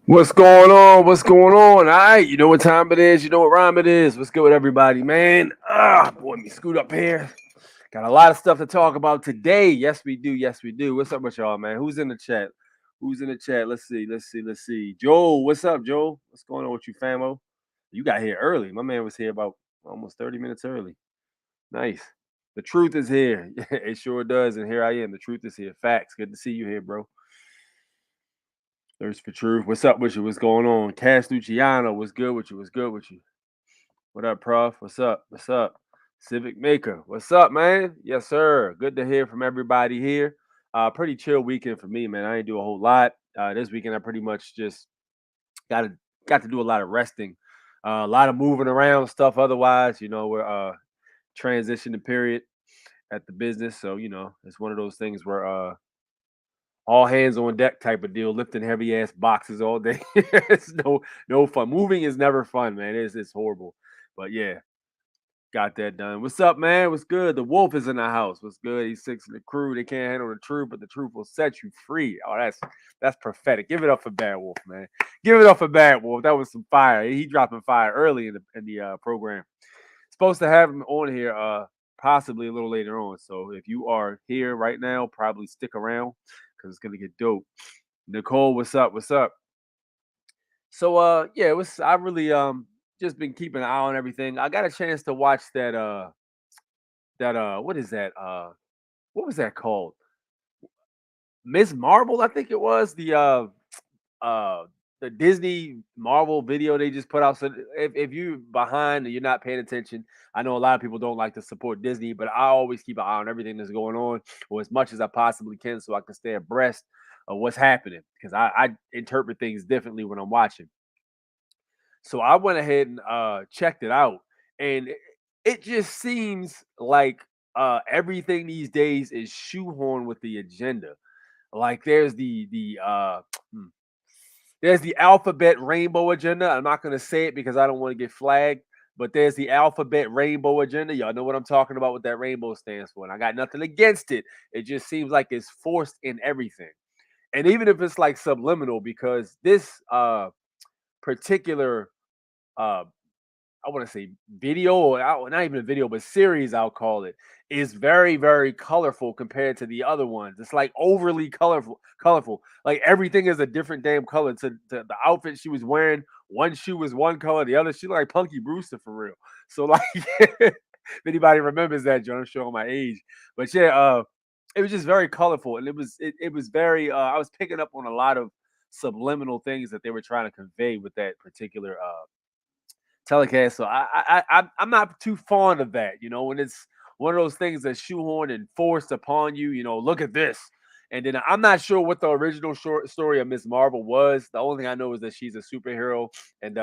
What's going on? What's going on? All right, you know what time it is. You know what rhyme it is. What's good with everybody, man? Boy, let me scoot up here. Got a lot of stuff to talk about today. Yes, we do. Yes, we do. What's up with y'all, man? Who's in the chat? Who's in the chat? Let's see. Let's see. Let's see. Joel, what's up, Joel? What's going on with you, famo? You got here early. My man was here about almost 30 minutes early. Nice. The truth is here. It sure does. And here I am. The truth is here. Facts. Good to see you here, bro. Thirst for truth. What's up with you? What's going on? Cass Luciano, what's good with you? What's good with you? What up, Prof? What's up? What's up? Civic Maker, what's up, man? Yes, sir. Good to hear from everybody here. Pretty chill weekend for me, man. I didn't do a whole lot. This weekend I pretty much just got to do a lot of resting, a lot of moving around stuff. Otherwise, we're transitioning period at the business, so it's one of those things where all hands on deck type of deal, lifting heavy ass boxes all day. It's no fun. Moving is never fun, man. It's horrible. But yeah, got that done. What's up, man? What's good? The wolf is in the house. What's good? He's six in the crew. They can't handle the truth, but the truth will set you free. Oh, that's prophetic. Give it up for Bad Wolf, man. Give it up for Bad Wolf. That was some fire. He dropping fire early in the program. Supposed to have him on here possibly a little later on. So if you are here right now, probably stick around because it's gonna get dope. Nicole, what's up? What's up? So yeah, I really just been keeping an eye on everything. I got a chance to watch that what is that? What was that called? Miss Marvel, I think it was uh the Disney Marvel video they just put out. So if you're behind and you're not paying attention, I know a lot of people don't like to support Disney, but I always keep an eye on everything that's going on, or as much as I possibly can, so I can stay abreast of what's happening because I interpret things differently when I'm watching. So I went ahead and checked it out, and it just seems like everything these days is shoehorned with the agenda. Like hmm, there's the alphabet rainbow agenda. I'm not gonna say it because I don't want to get flagged, but there's the alphabet rainbow agenda. Y'all know what I'm talking about, what that rainbow stands for. And I got nothing against it. It just seems like it's forced in everything. And even if it's like subliminal, because this particular uh I want to say video, or not even a video, but series, I'll call it, is very, very colorful compared to the other ones. It's like overly colorful. Like everything is a different damn color. To the outfit she was wearing, one shoe was one color, the other she looked like Punky Brewster for real. So like, if anybody remembers that, John, I'm showing my age, but yeah, it was just very colorful, and it was very. I was picking up on a lot of subliminal things that they were trying to convey with that particular telecast. So I'm not too fond of that. You know, when it's one of those things that's shoehorned and forced upon you. You know, look at this. And then I'm not sure what the original short story of Miss Marvel was. The only thing I know is that she's a superhero, and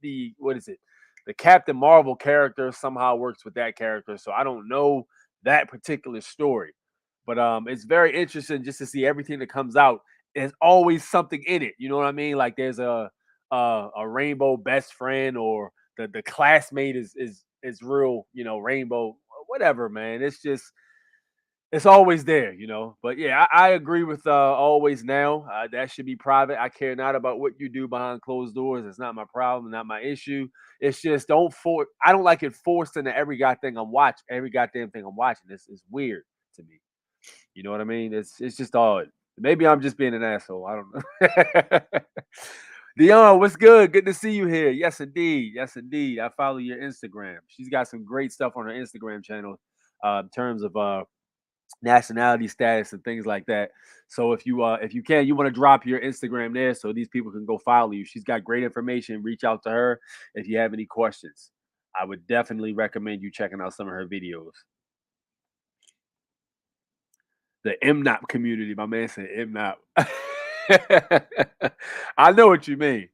the what is it? The Captain Marvel character somehow works with that character. So I don't know that particular story, but it's very interesting just to see everything that comes out. There's always something in it. You know what I mean? Like there's a rainbow best friend, or the classmate is real, you know, rainbow, whatever, man. It's just it's always there, you know. But yeah, I agree with always now. That should be private. I care not about what you do behind closed doors. It's not my problem, not my issue. It's just don't force. I don't like it forced into every goddamn thing I'm watching. This is weird to me. You know what I mean? It's just odd. Maybe I'm just being an asshole. I don't know. Dion, what's good? Good to see you here. Yes, indeed. Yes, indeed. I follow your Instagram. She's got some great stuff on her Instagram channel in terms of nationality status and things like that. So if you can, you want to drop your Instagram there so these people can go follow you. She's got great information. Reach out to her if you have any questions. I would definitely recommend you checking out some of her videos. The MNOP community, my man said MNOP. I know what you mean.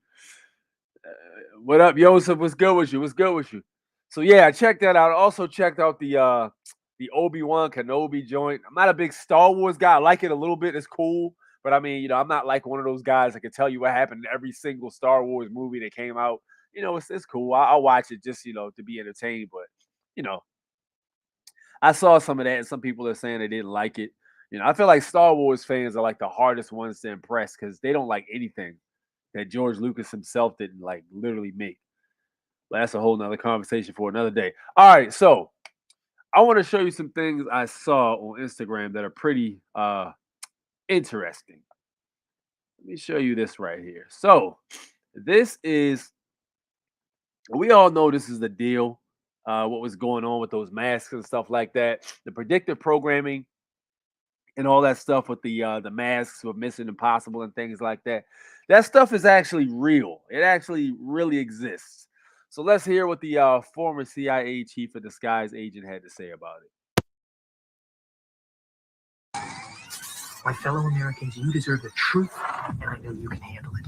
What up, Joseph? What's good with you? What's good with you? So yeah, I checked that out. I also checked out the Obi-Wan Kenobi joint. I'm not a big Star Wars guy. I like it a little bit. It's cool. But I mean, you know, I'm not like one of those guys that can tell you what happened in every single Star Wars movie that came out. You know, it's cool. I'll watch it just, you know, to be entertained. But, you know, I saw some of that, and some people are saying they didn't like it. You know, I feel like Star Wars fans are like the hardest ones to impress because they don't like anything that George Lucas himself didn't like literally make. But that's a whole nother conversation for another day. All right, so I want to show you some things I saw on Instagram that are pretty interesting. Let me show you this right here. So this is, we all know this is the deal. What was going on with those masks and stuff like that. The predictive programming and all that stuff with the masks with Mission Impossible and things like that. That stuff is actually real. It actually really exists. So let's hear what the former CIA chief of disguise agent had to say about it. My fellow Americans, you deserve the truth, and I know you can handle it.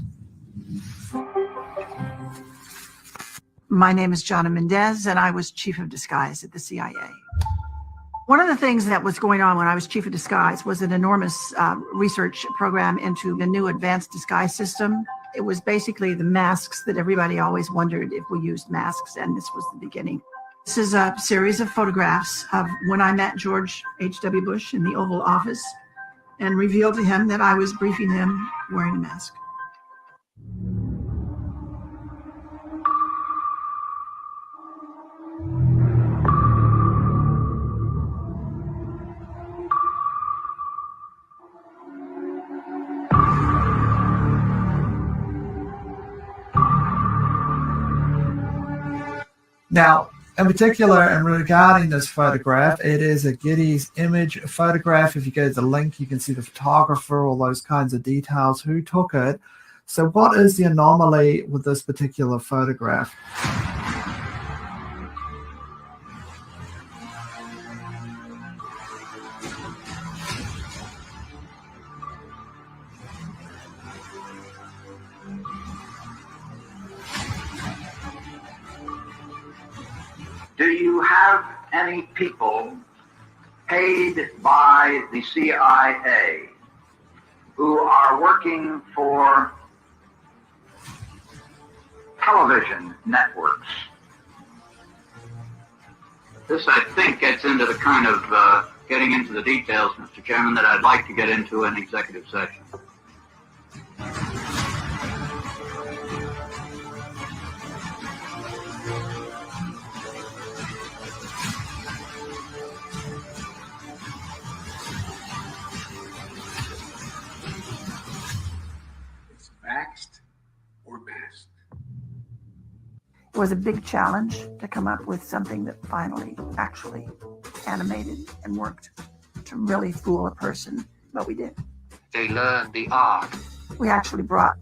My name is Jonna Mendez, and I was chief of disguise at the CIA. One of the things that was going on when I was chief of disguise was an enormous research program into the new advanced disguise system. It was basically the masks that everybody always wondered if we used masks, and this was the beginning. This is a series of photographs of when I met George H.W. Bush in the Oval Office and revealed to him that I was briefing him wearing a mask. Now, in particular, and regarding this photograph, it is a Getty's image photograph. If you go to the link, you can see the photographer, all those kinds of details, who took it. So what is the anomaly with this particular photograph? you have any people paid by the CIA who are working for television networks? This, I think, gets into the kind of getting into the details, Mr. Chairman, that I'd like to get into in executive session. It's vaxxed or masked. It was a big challenge to come up with something that finally actually animated and worked to really fool a person, but we did. They learned the art. We actually brought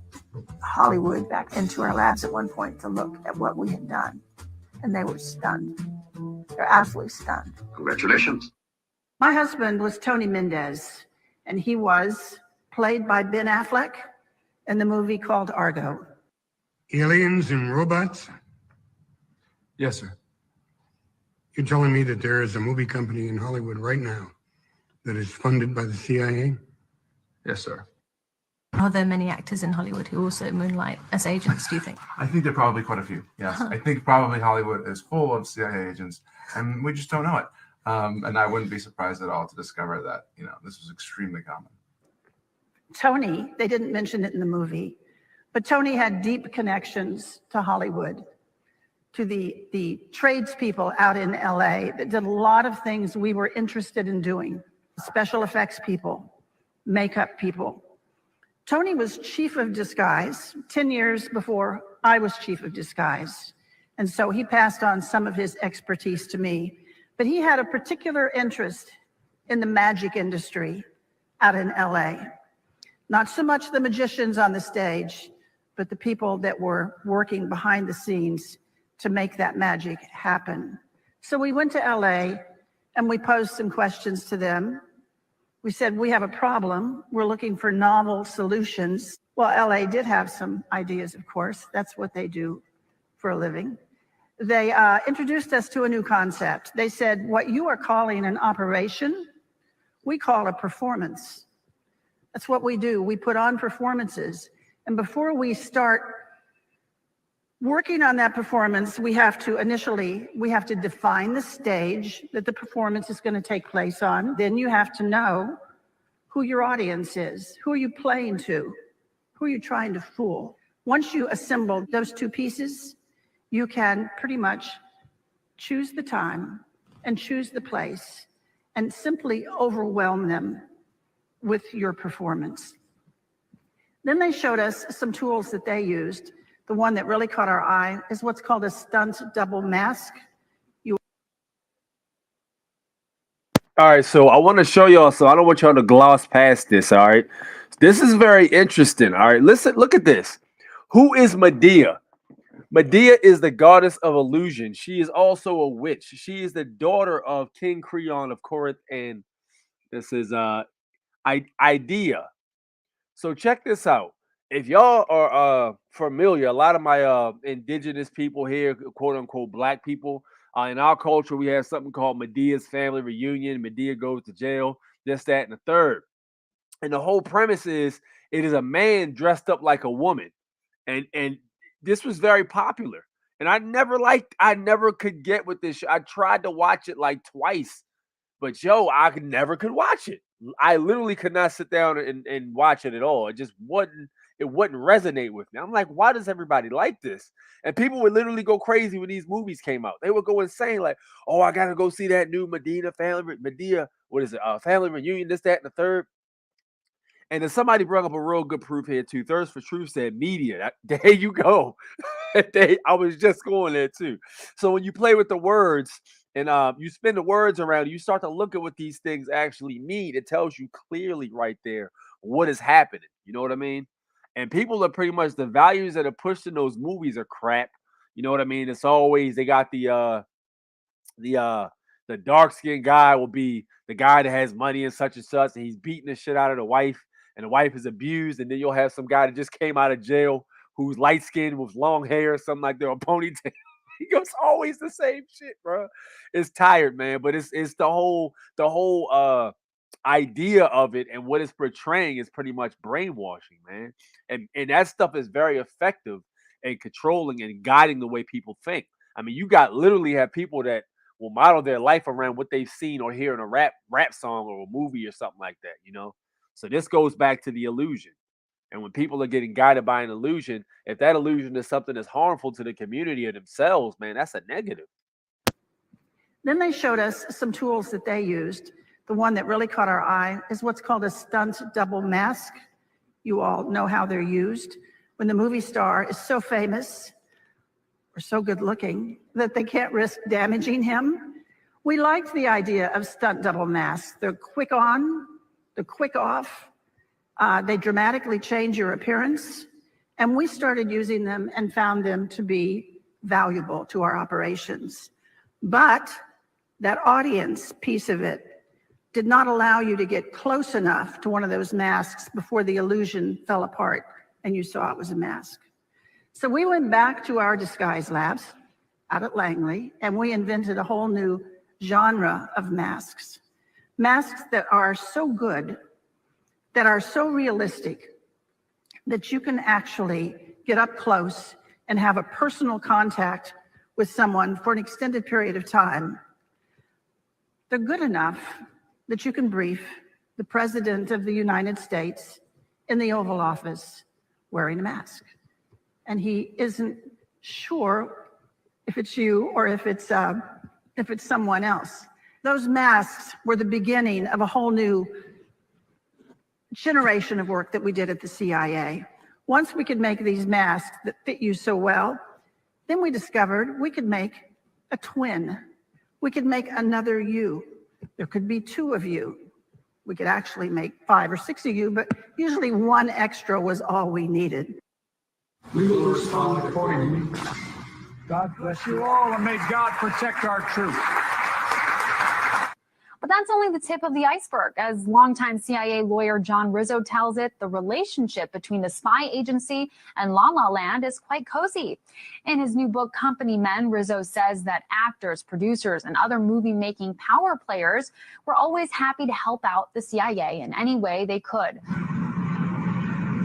Hollywood back into our labs at one point to look at what we had done, and they were stunned. They're absolutely stunned. Congratulations. My husband was Tony Mendez, and he was played by Ben Affleck in the movie called Argo. Aliens and robots? Yes, sir. You're telling me that there is a movie company in Hollywood right now that is funded by the CIA? Yes, sir. Are there many actors in Hollywood who also moonlight as agents, do you think? I think there are probably quite a few. Yes. I think probably Hollywood is full of CIA agents, and we just don't know it. And I wouldn't be surprised at all to discover that, this was extremely common. Tony, they didn't mention it in the movie, but Tony had deep connections to Hollywood, to the tradespeople out in LA that did a lot of things we were interested in doing. Special effects people, makeup people. Tony was chief of disguise 10 years before I was chief of disguise. And so he passed on some of his expertise to me, but he had a particular interest in the magic industry out in LA. Not so much the magicians on the stage, but the people that were working behind the scenes to make that magic happen. So we went to LA and we posed some questions to them. We said, we have a problem. We're looking for novel solutions. Well, LA did have some ideas, of course. That's what they do for a living. They introduced us to a new concept. They said, what you are calling an operation, we call a performance. That's what we do. We put on performances. And before we start working on that performance, we have to define the stage that the performance is going to take place on. Then you have to know who your audience is. Who are you playing to? Who are you trying to fool? Once you assemble those two pieces, you can pretty much choose the time and choose the place and simply overwhelm them with your performance. Then they showed us some tools that they used. The one that really caught our eye is what's called a stunt double mask. All right, so I want to show y'all, so I don't want y'all to gloss past this, all right? This is very interesting, all right? Listen, look at this. Who is Medea? Medea is the goddess of illusion. She is also a witch. She is the daughter of King Creon of Corinth, and this is Idea. So check this out. If y'all are familiar, a lot of my indigenous people here, quote unquote black people, in our culture, we have something called Medea's family reunion. Medea goes to jail, this, that, and the third. And the whole premise is it is a man dressed up like a woman. And this was very popular. And I never could get with this show. I tried to watch it like twice, but I never could watch it. I literally could not sit down and watch it at all. It wouldn't resonate with me. I'm like, why does everybody like this? And people would literally go crazy when these movies came out. They would go insane, like, oh, I gotta go see that new Medea, family reunion, this, that, and the third. And then somebody brought up a real good proof here too. Thirst for Truth said media. There you go. I was just going there too. So when you play with the words and you spin the words around, you start to look at what these things actually mean. It tells you clearly right there what is happening. You know what I mean? And people are pretty much, the values that are pushed in those movies are crap. You know what I mean? It's always, they got the dark-skinned guy will be the guy that has money and such, and he's beating the shit out of the wife, and the wife is abused. And then you'll have some guy that just came out of jail who's light-skinned with long hair, something like that, or a ponytail. It's always the same shit, bro. It's tired, man. But it's the whole idea of it and what it's portraying is pretty much brainwashing, man. And that stuff is very effective in controlling and guiding the way people think. I mean, you got literally have people that will model their life around what they've seen or hear in a rap song or a movie or something like that, you know. So this goes back to the illusion. And when people are getting guided by an illusion, if that illusion is something that's harmful to the community or themselves, man, that's a negative. Then they showed us some tools that they used. The one that really caught our eye is what's called a stunt double mask. You all know how they're used. When the movie star is so famous or so good looking that they can't risk damaging him. We liked the idea of stunt double masks. They're quick on, they're quick off. They dramatically change your appearance. And we started using them and found them to be valuable to our operations. But that audience piece of it did not allow you to get close enough to one of those masks before the illusion fell apart and you saw it was a mask. So we went back to our disguise labs out at Langley and we invented a whole new genre of masks. Masks that are so good, that are so realistic, that you can actually get up close and have a personal contact with someone for an extended period of time. They're good enough that you can brief the President of the United States in the Oval Office wearing a mask. And he isn't sure if it's you or if it's someone else. Those masks were the beginning of a whole new generation of work that we did at the CIA. Once we could make these masks that fit you so well, then we discovered we could make a twin. We could make another you. There could be two of you. We could actually make 5 or 6 of you, but usually one extra was all we needed. We will respond accordingly. God bless you all, and may God protect our troops. But that's only the tip of the iceberg. As longtime CIA lawyer John Rizzo tells it, the relationship between the spy agency and La La Land is quite cozy. In his new book, Company Men, Rizzo says that actors, producers, and other movie-making power players were always happy to help out the CIA in any way they could.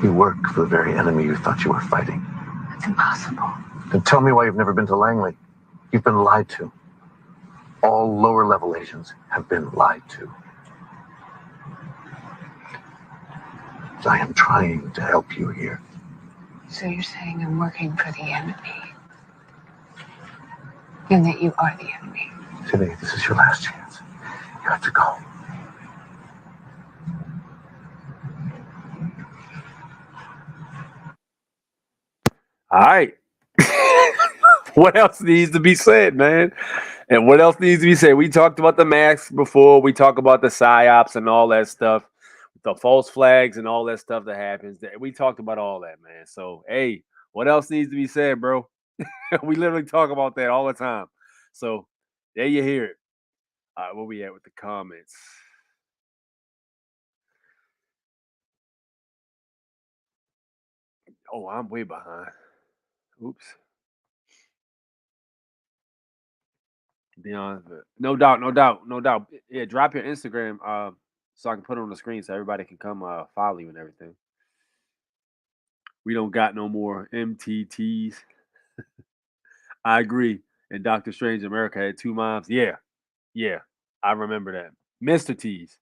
You work for the very enemy you thought you were fighting. That's impossible. Then tell me why you've never been to Langley. You've been lied to. All lower-level agents have been lied to. I am trying to help you here. So you're saying I'm working for the enemy? And that you are the enemy? Today, this is your last chance. You have to go. All right. What else needs to be said, man? And what else needs to be said? We talked about the masks before. We talk about the psyops and all that stuff, the false flags and all that stuff that happens. We talked about all that, man. So, hey, what else needs to be said, bro? We literally talk about that all the time. So, there you hear it. All right, where we at with the comments? Oh, I'm way behind. Oops. Beyond, no doubt. Yeah, drop your Instagram so I can put it on the screen so everybody can come follow you and everything. We don't got no more MTTs. I agree. And Doctor Strange America had 2 moms. Yeah, I remember that. Mr. T's.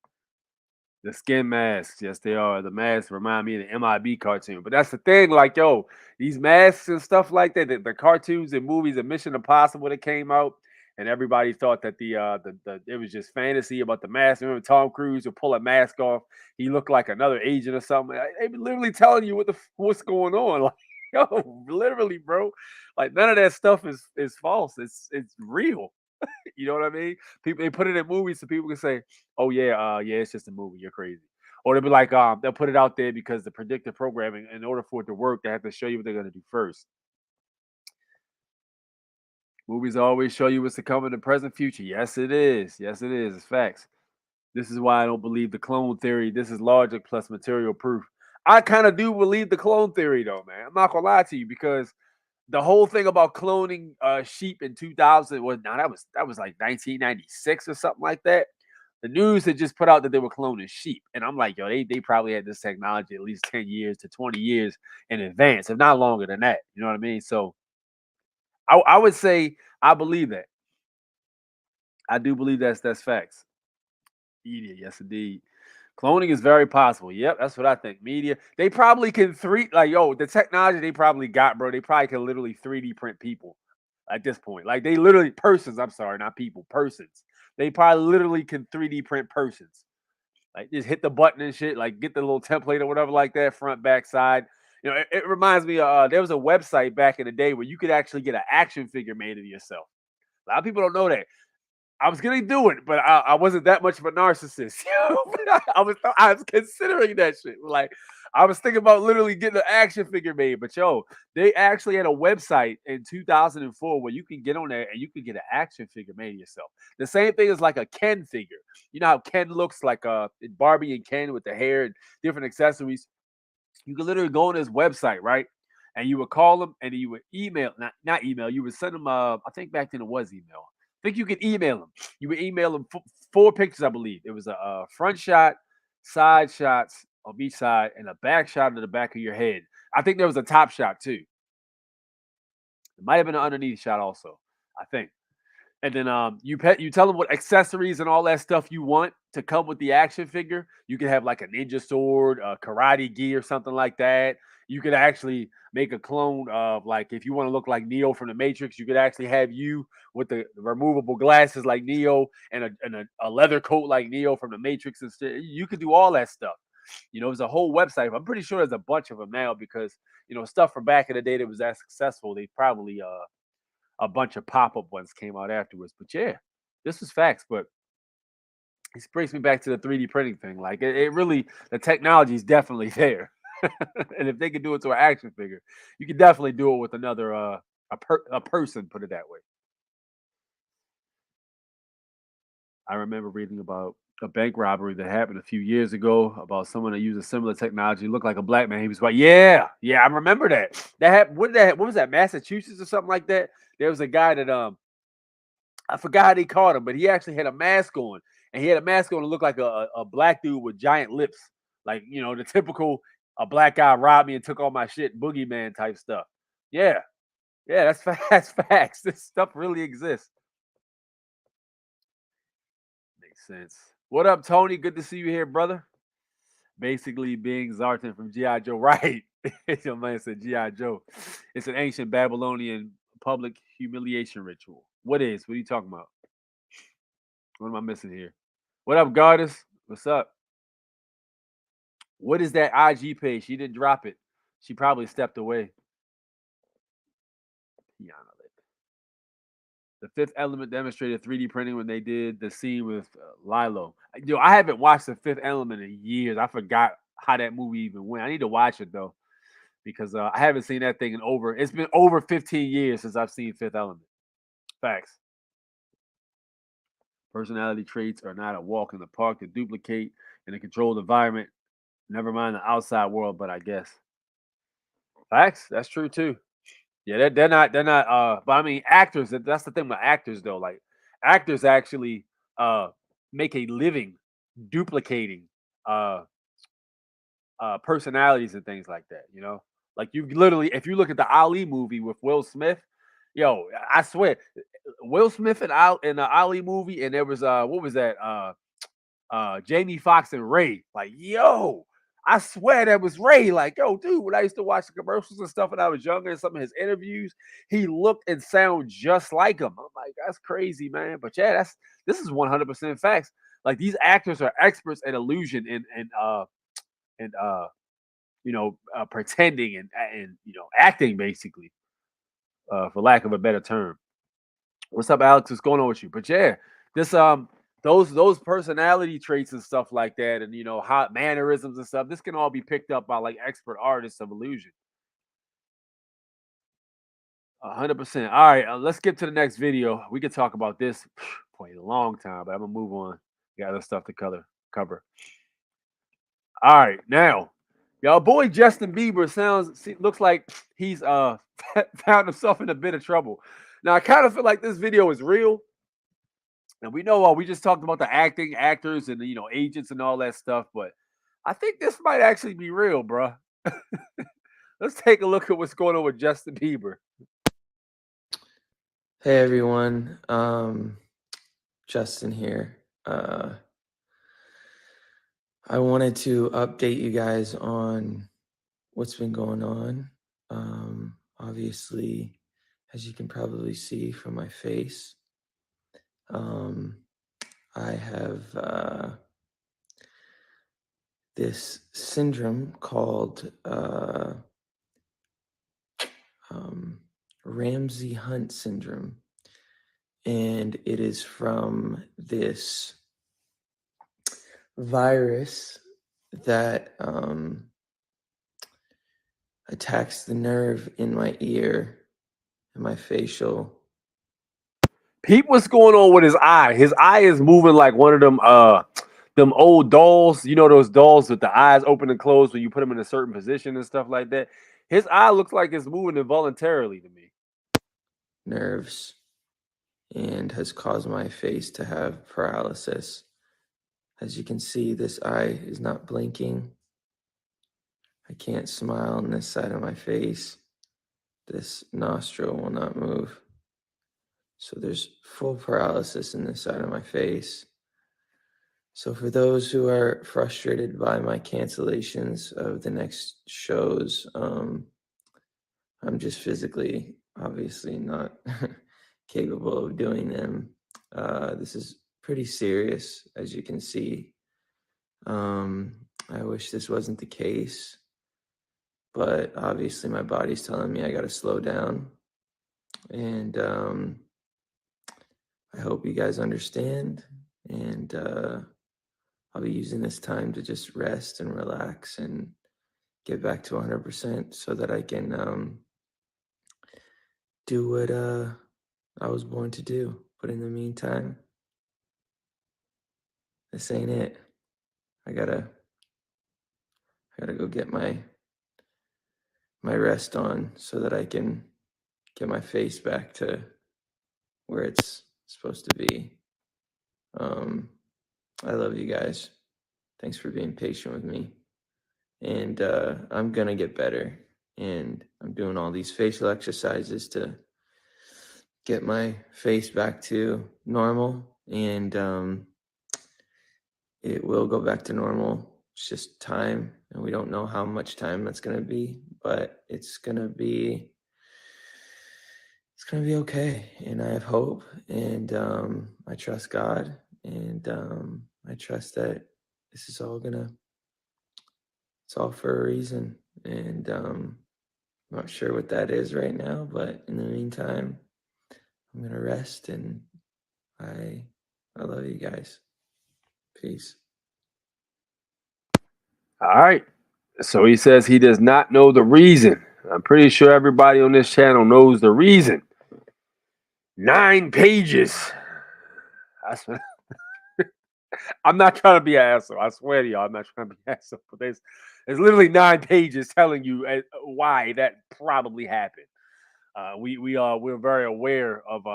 The skin masks, yes, they are. The masks remind me of the MIB cartoon. But that's the thing, like, yo, these masks and stuff like that, the cartoons and movies of Mission Impossible that came out, and everybody thought that the it was just fantasy about the mask. Remember Tom Cruise would pull a mask off, he looked like another agent or something. They be literally telling you what's going on. Like, yo, literally, bro. Like, none of that stuff is false. It's real. You know what I mean? People, they put it in movies so people can say, "Oh yeah, it's just a movie. You're crazy." Or they'll be like, they'll put it out there because the predictive programming, in order for it to work, they have to show you what they're gonna do first. Movies always show you what's to come in the present future. Yes, it is. It's facts. This is why I don't believe the clone theory. This is logic plus material proof. I kind of do believe the clone theory, though, man. I'm not gonna lie to you because the whole thing about cloning sheep in 2000 was now that was like 1996 or something like that. The news had just put out that they were cloning sheep, and I'm like, yo, they probably had this technology at least 10 years to 20 years in advance, if not longer than that. You know what I mean? So I would say I believe that. I do believe that's facts. Media, yes indeed. Cloning is very possible. Yep, that's what I think. Media, they probably can the technology they probably got, bro. They probably can literally 3D print people at this point. Like they literally persons. I'm sorry, not people, persons. They probably literally can 3D print persons. Like just hit the button and shit. Like get the little template or whatever like that, front, back, side. You know, it reminds me. There was a website back in the day where you could actually get an action figure made of yourself. A lot of people don't know that. I was gonna do it, but I wasn't that much of a narcissist. I was considering that shit. Like I was thinking about literally getting an action figure made, but yo, they actually had a website in 2004 where you can get on there and you can get an action figure made yourself. The same thing as like a Ken figure. You know how Ken looks like Barbie and Ken with the hair and different accessories. You can literally go on this website, right? And you would call them and you would email, not email. You would send them. I think back then it was email. I think you could email them. You would email them 4 pictures, I believe. It was a front shot, side shots of each side, and a back shot of the back of your head. I think there was a top shot too. It might have been an underneath shot also, I think. And then you tell them what accessories and all that stuff you want to come with the action figure. You could have like a ninja sword, a karate gi, or something like that. You could actually make a clone of like if you want to look like Neo from the Matrix, you could actually have you with the removable glasses like Neo and a leather coat like Neo from the Matrix and shit. You could do all that stuff. You know, there's a whole website. I'm pretty sure there's a bunch of them now because stuff from back in the day that was that successful. They probably a bunch of pop-up ones came out afterwards. But yeah, this was facts. But it brings me back to the 3D printing thing. Like it really, the technology is definitely there. And if they could do it to an action figure, you could definitely do it with another a person. Put it that way. I remember reading about a bank robbery that happened a few years ago about someone that used a similar technology. Looked like a black man. He was like, yeah, I remember that. That happened. What was that? Massachusetts or something like that. There was a guy that I forgot how they caught him, but he actually had a mask on, and he had a mask on to look like a black dude with giant lips, like the typical a black guy robbed me and took all my shit, boogeyman type stuff. Yeah, that's that's facts. This stuff really exists. Makes sense. What up, Tony? Good to see you here, brother. Basically, being Zartan from G.I. Joe, right? Your man said G.I. Joe. It's an ancient Babylonian public humiliation ritual. What is? What are you talking about? What am I missing here? What up, Goddess? What's up? What is that IG page? She didn't drop it. She probably stepped away. The Fifth Element demonstrated 3D printing when they did the scene with Lilo. I haven't watched The Fifth Element in years. I forgot how that movie even went. I need to watch it though, because I haven't seen that thing it's been over 15 years since I've seen Fifth Element. Facts. Personality traits are not a walk in the park to duplicate in a controlled environment. Never mind the outside world, but I guess. Facts. That's true too. Yeah, they're not but I mean actors, that's the thing with actors though. Like actors actually make a living duplicating personalities and things like that, Like you literally if you look at the Ali movie with Will Smith, yo, I swear Will Smith in the Ali movie, and there was what was that? Jamie Foxx and Ray. Like, yo, I swear that was Ray. Like, yo, dude, when I used to watch the commercials and stuff when I was younger and some of his interviews, he looked and sounded just like him. I'm like, that's crazy, man. But yeah, this is 100% facts. Like these actors are experts at illusion and pretending and acting basically, for lack of a better term. What's up, Alex? What's going on with you? But yeah, this those personality traits and stuff like that, and hot mannerisms and stuff. This can all be picked up by like expert artists of illusion. 100%. All right, let's get to the next video. We could talk about this for a long time, but I'm gonna move on. Got other stuff to cover. All right, now Y'all boy Justin Bieber looks like he's found himself in a bit of trouble. Now I kind of feel like this video is real. And we know we just talked about the actors and the agents and all that stuff, but I think this might actually be real, bruh. Let's take a look at what's going on with Justin Bieber. Hey everyone, Justin here. I wanted to update you guys on what's been going on. Obviously, as you can probably see from my face, I have this syndrome called Ramsay Hunt syndrome, and it is from this virus that attacks the nerve in my ear and my facial. Peep what's going on with his eye. His eye is moving like one of them old dolls. You know those dolls with the eyes open and closed when you put them in a certain position and stuff like that. His eye looks like it's moving involuntarily to me. Nerves, and has caused my face to have paralysis. As you can see, this eye is not blinking. I can't smile on this side of my face. This nostril will not move. So there's full paralysis in this side of my face. So for those who are frustrated by my cancellations of the next shows, I'm just physically, obviously not capable of doing them. This is pretty serious, as you can see. I wish this wasn't the case, but obviously my body's telling me I got to slow down. And I hope you guys understand. And I'll be using this time to just rest and relax and get back to 100% so that I can do what I was born to do. But in the meantime, this ain't it. I gotta go get my rest on so that I can get my face back to where it's supposed to be. I love you guys. Thanks for being patient with me. And I'm gonna get better. And I'm doing all these facial exercises to get my face back to normal. And it will go back to normal. It's just time. And we don't know how much time that's gonna be, but it's gonna be okay. And I have hope. And I trust God. And I trust that this is all it's all for a reason. And I'm not sure what that is right now, but in the meantime, I'm gonna rest, and I love you guys. Peace. All right. So he says he does not know the reason. I'm pretty sure everybody on this channel knows the reason. 9 pages. I'm not trying to be an asshole. I swear to y'all, I'm not trying to be an asshole. But there's literally 9 pages telling you why that probably happened. We're very aware of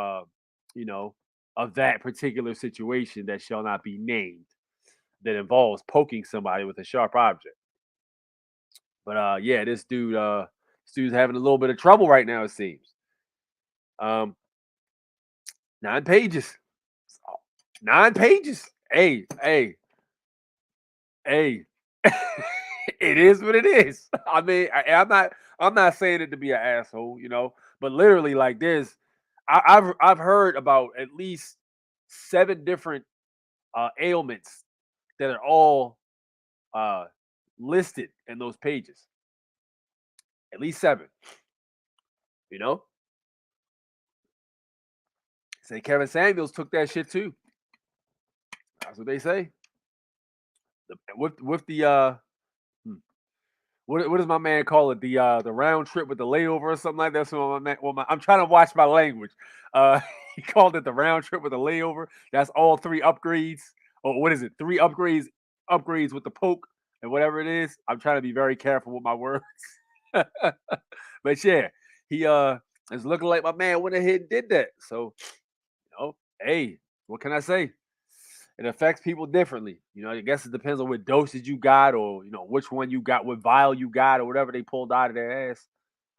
of that particular situation that shall not be named, that involves poking somebody with a sharp object. But yeah, this dude's having a little bit of trouble right now, it seems. 9 pages. 9 pages. Hey. It is what it is. I mean, I'm not saying it to be an asshole, but literally, like this, I've heard about at least 7 different ailments that are all listed in those pages. At least 7. Say Kevin Samuels took that shit too. That's what they say. With the what does my man call it? The round trip with the layover or something like that. So I'm trying to watch my language. He called it the round trip with the layover. That's all 3 upgrades. Or what is it? 3 upgrades with the poke. and whatever it is, I'm trying to be very careful with my words. But yeah, he is looking like my man went ahead and did that. So, hey, what can I say? It affects people differently. I guess it depends on what dosage you got, or which one you got, what vial you got, or whatever they pulled out of their ass.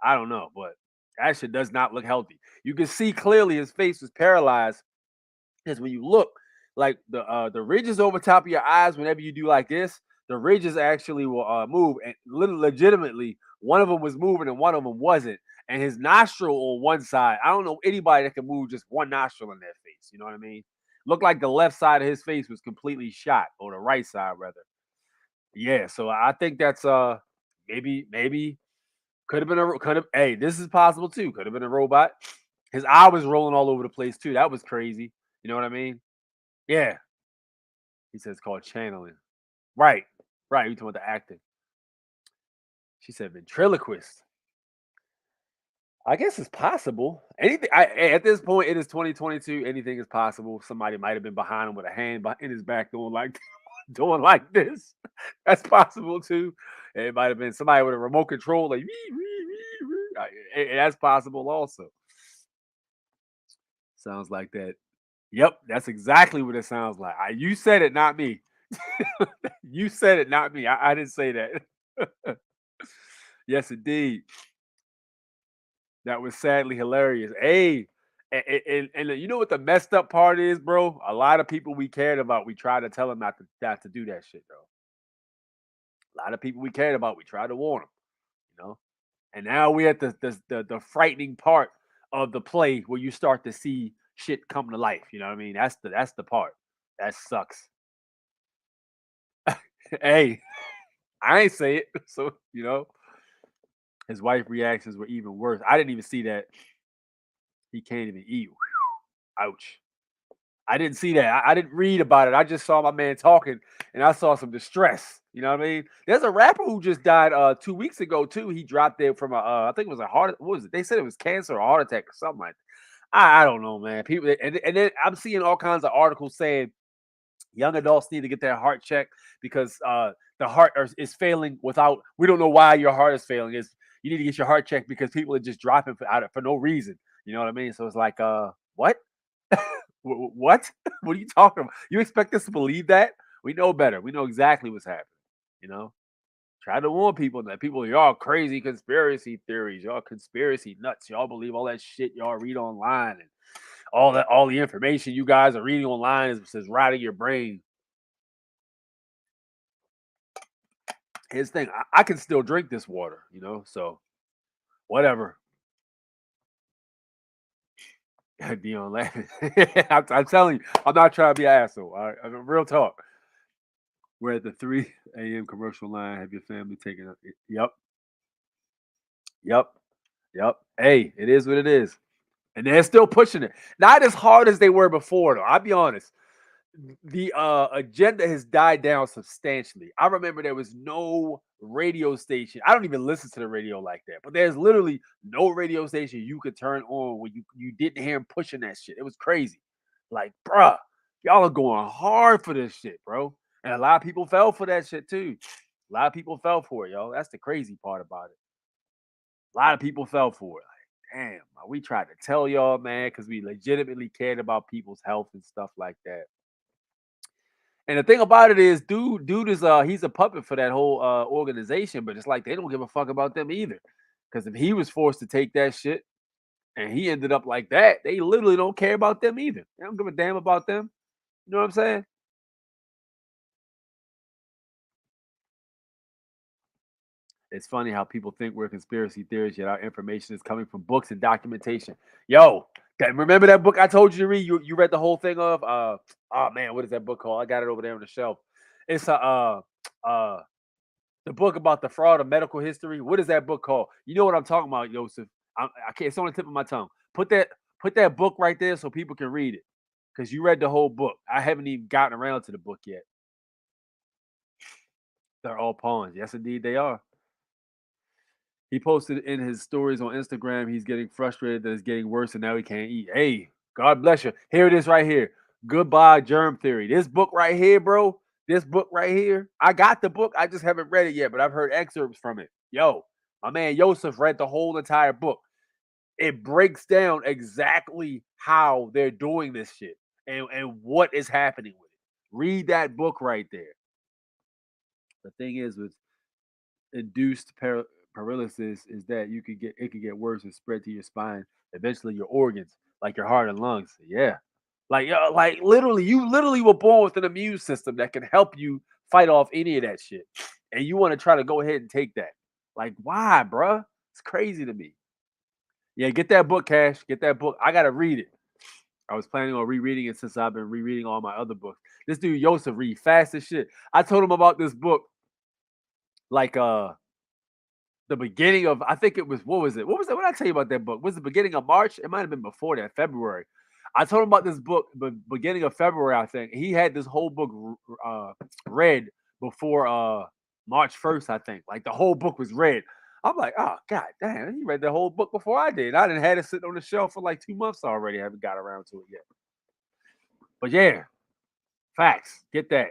I don't know, but that shit does not look healthy. You can see clearly his face was paralyzed, because when you look, like the ridges over top of your eyes, whenever you do like this, the ridges actually will move, and legitimately one of them was moving and one of them wasn't. And his nostril on one side, I don't know anybody that can move just one nostril in their face. You know what I mean? Looked like the left side of his face was completely shot, or the right side rather. Yeah, so I think that's maybe could have been hey, this is possible too. Could have been a robot. His eye was rolling all over the place too. That was crazy. You know what I mean? Yeah. He says it's called channeling. Right. Right. You talking about the acting. She said ventriloquist. I guess it's possible. Anything at this point, it is 2022. Anything is possible. Somebody might have been behind him with a hand in his back doing like this. That's possible too. It might have been somebody with a remote control, like that's possible also. Sounds like that. Yep, that's exactly what it sounds like. You said it, not me. You said it, not me. I didn't say that. Yes, indeed. That was sadly hilarious. Hey, and you know what the messed up part is, bro? A lot of people we cared about, we tried to tell them not to do that shit, though. A lot of people we cared about, we tried to warn them, And now we're at the frightening part of the play where you start to see shit come to life. You know what I mean? That's the part. That sucks. Hey, I ain't say it. So, his wife reactions were even worse. I didn't even see that. He can't even eat. Ouch. I didn't see that. I didn't read about it. I just saw my man talking, and I saw some distress. You know what I mean? There's a rapper who just died 2 weeks ago too. He dropped dead from I think it was a heart. What was it? They said it was cancer or heart attack or something like that. I don't know, man. People, and then I'm seeing all kinds of articles saying young adults need to get their heart checked because the heart is failing without. We don't know why your heart is failing. You need to get your heart checked because people are just dropping for no reason. You know what I mean? So it's like, what? What? What are you talking about? You expect us to believe that? We know better. We know exactly what's happening. Try to warn people that people, y'all crazy conspiracy theories, y'all conspiracy nuts, y'all believe all that shit y'all read online, and all the information you guys are reading online is rotting your brain. Here's the thing, I can still drink this water, so whatever. Dion laughing. I'm telling you, I'm not trying to be an asshole. All right? Real talk. We're at the 3 a.m. commercial line. Have your family taken up? Yep. Hey, it is what it is. And they're still pushing it. Not as hard as they were before, though. I'll be honest. The agenda has died down substantially. I remember there was no radio station. I don't even listen to the radio like that, but there's literally no radio station you could turn on where you didn't hear him pushing that shit. It was crazy. Like, bruh, y'all are going hard for this shit, bro. And a lot of people fell for that shit too. A lot of people fell for it, y'all. That's the crazy part about it. A lot of people fell for it. Like, damn, we tried to tell y'all, man, because we legitimately cared about people's health and stuff like that. And the thing about it is, dude is he's a puppet for that whole organization, but it's like they don't give a fuck about them either. Because if he was forced to take that shit and he ended up like that, they literally don't care about them either. They don't give a damn about them. You know what I'm saying? It's funny how people think we're conspiracy theorists, yet our information is coming from books and documentation. Yo, remember that book I told you to read? You read the whole thing of oh man, what is that book called? I got it over there on the shelf. It's the book about the fraud of medical history. What is that book called? You know what I'm talking about, Joseph? I can't. It's on the tip of my tongue. Put that book right there so people can read it, because you read the whole book. I haven't even gotten around to the book yet. They're all pawns. Yes, indeed, they are. He posted in his stories on Instagram, he's getting frustrated that it's getting worse and now he can't eat. Hey, God bless you. Here it is right here. Goodbye, Germ Theory. This book right here, bro, This book right here, I got the book. I just haven't read it yet, but I've heard excerpts from it. Yo, my man Yosef read the whole entire book. It breaks down exactly how they're doing this shit and what is happening with it. Read that book right there. The thing is with induced paralysis is that it could get worse and spread to your spine, eventually your organs, like your heart and lungs. Yeah. Like literally, you literally were born with an immune system that can help you fight off any of that shit. And you want to try to go ahead and take that. Like, why, bruh? It's crazy to me. Yeah, get that book, Cash. Get that book. I gotta read it. I was planning on rereading it since I've been rereading all my other books. This dude Yosef read fast as shit. I told him about this book like the beginning of, I think it was, what was it? What was it? What did I tell you about that book? Was it the beginning of March? It might have been before that, February. I told him about this book, the beginning of February, I think. He had this whole book read before March 1st, I think. Like the whole book was read. I'm like, oh god damn, he read the whole book before I did. I didn't had it sitting on the shelf for like 2 months already. I haven't got around to it yet. But yeah, facts. Get that.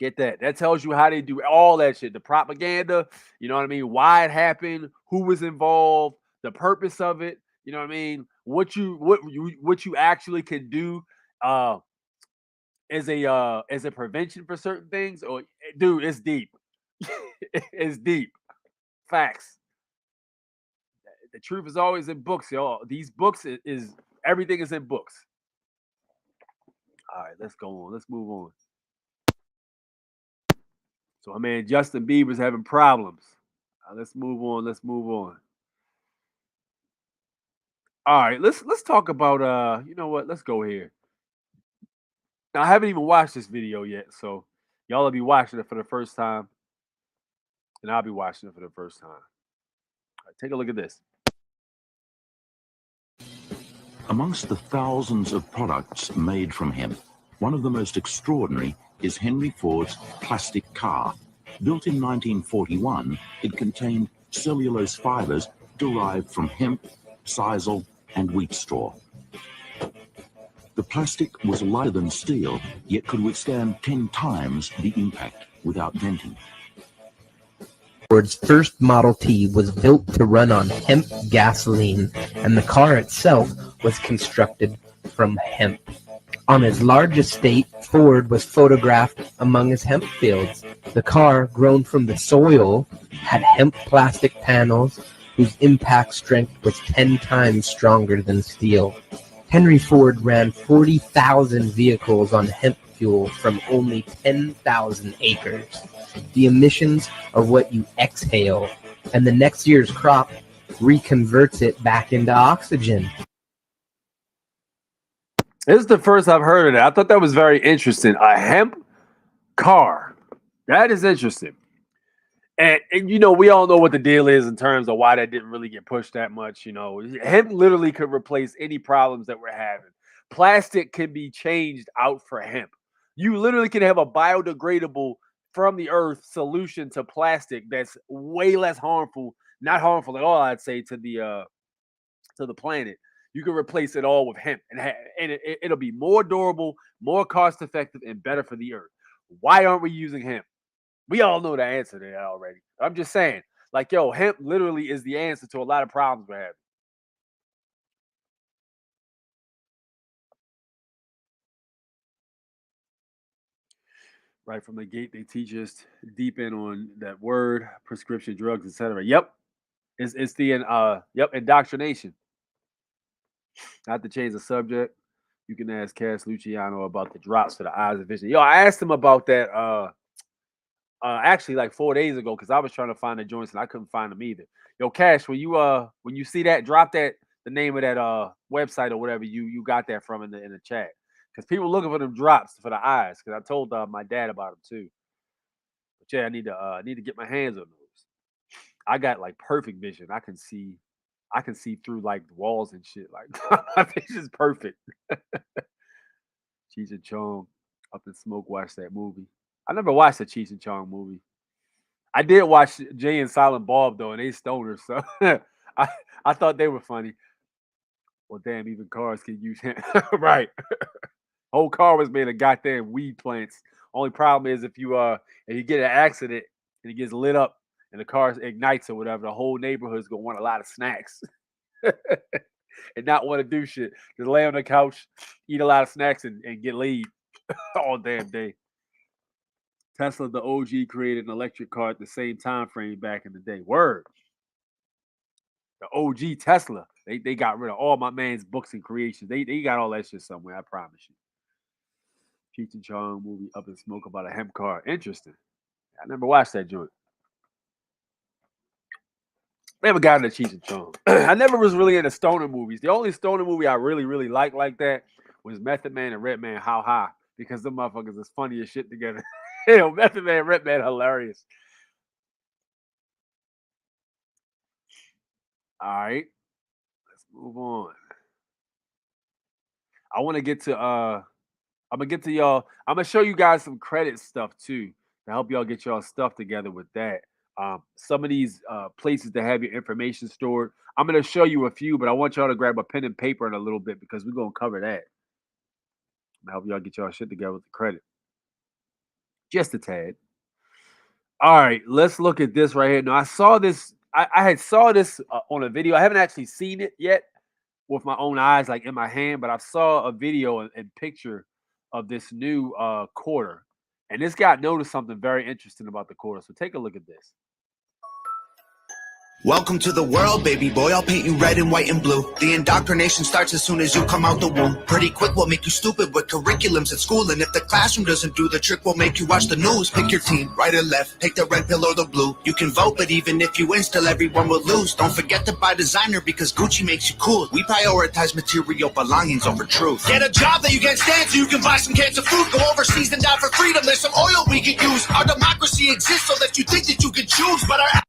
Get that. That tells you how they do all that shit. The propaganda, you know what I mean? Why it happened, who was involved, the purpose of it, you know what I mean? What you actually can do as a prevention for certain things. Or dude, it's deep. It's deep. Facts. The truth is always in books, y'all. These books is everything is in books. All right, let's go on. Let's move on. So my man Justin Bieber's having problems. Let's move on. Let's move on. All right, let's talk about you know what? Let's go here. Now I haven't even watched this video yet, so y'all will be watching it for the first time, and I'll be watching it for the first time. All right, take a look at this. Amongst the thousands of products made from hemp, one of the most extraordinary is Henry Ford's plastic car. Built in 1941, it contained cellulose fibers derived from hemp, sisal, and wheat straw. The plastic was lighter than steel, yet could withstand 10 times the impact without denting. Ford's first Model T was built to run on hemp gasoline, and the car itself was constructed from hemp. On his large estate, Ford was photographed among his hemp fields. The car, grown from the soil, had hemp plastic panels whose impact strength was 10 times stronger than steel. Henry Ford ran 40,000 vehicles on hemp fuel from only 10,000 acres. The emissions are what you exhale, and the next year's crop reconverts it back into oxygen. This is the first I've heard of that. I thought that was very interesting. A hemp car. That is interesting. And you know, we all know what the deal is in terms of why that didn't really get pushed that much. You know, hemp literally could replace any problems that we're having. Plastic can be changed out for hemp. You literally can have a biodegradable from the earth solution to plastic that's way less harmful, not harmful at all, I'd say, to the planet. You can replace it all with hemp, and it'll be more durable, more cost effective, and better for the earth. Why aren't we using hemp? We all know the answer to that already. I'm just saying, like, yo, hemp literally is the answer to a lot of problems we're having. Right from the gate, they teach us deep in on that word, prescription drugs, etc. Yep, it's the indoctrination. Not to change the subject, you can ask Cass Luciano about the drops for the eyes and vision. Yo, I asked him about that actually like 4 days ago because I was trying to find the joints and I couldn't find them either. Yo, Cash, when you see that, drop the name of that website or whatever you got that from in the chat. Because people looking for them drops for the eyes. Because I told my dad about them too. But yeah, I need to get my hands on those. I got like perfect vision. I can see through like walls and shit. Like my vision's perfect. Cheech and Chong, Up in Smoke, watch that movie. I never watched the Cheech and Chong movie. I did watch Jay and Silent Bob though, and they stoners, so I thought they were funny. Well, damn, even cars can use him. Right. Whole car was made of goddamn weed plants. Only problem is if you get an accident and it gets lit up and the car ignites or whatever, the whole neighborhood's gonna want a lot of snacks and not want to do shit. Just lay on the couch, eat a lot of snacks, and get laid all damn day. Tesla, the OG, created an electric car at the same time frame back in the day. Word. The OG Tesla. They got rid of all my man's books and creations. They got all that shit somewhere, I promise you. Cheech and Chong movie Up in Smoke about a hemp car. Interesting. I never watched that joint. Never got into Cheech and Chong. I never was really into stoner movies. The only stoner movie I really, really liked like that was Method Man and Redman How High, because them motherfuckers is funny as shit together. Method Man and Redman hilarious. All right. Let's move on. I want to get to I'm gonna get to y'all. I'm gonna show you guys some credit stuff too to help y'all get y'all stuff together with that. Some of these places that have your information stored. I'm gonna show you a few, but I want y'all to grab a pen and paper in a little bit because we're gonna cover that. I'm gonna help y'all get y'all shit together with the credit. Just a tad. All right, let's look at this right here. Now I saw this. I had saw this on a video. I haven't actually seen it yet with my own eyes, like in my hand, but I saw a video and picture of this new quarter. And this guy noticed something very interesting about the quarter. So take a look at this. Welcome to the world, baby boy. I'll paint you red and white and blue. The indoctrination starts as soon as you come out the womb. Pretty quick, we'll make you stupid with curriculums at school. And if the classroom doesn't do the trick, we'll make you watch the news. Pick your team, right or left. Take the red pill or the blue. You can vote, but even if you win, still everyone will lose. Don't forget to buy designer because Gucci makes you cool. We prioritize material belongings over truth. Get a job that you can't stand so you can buy some cans of food. Go overseas and die for freedom. There's some oil we can use. Our democracy exists so that you think that you can choose, but our...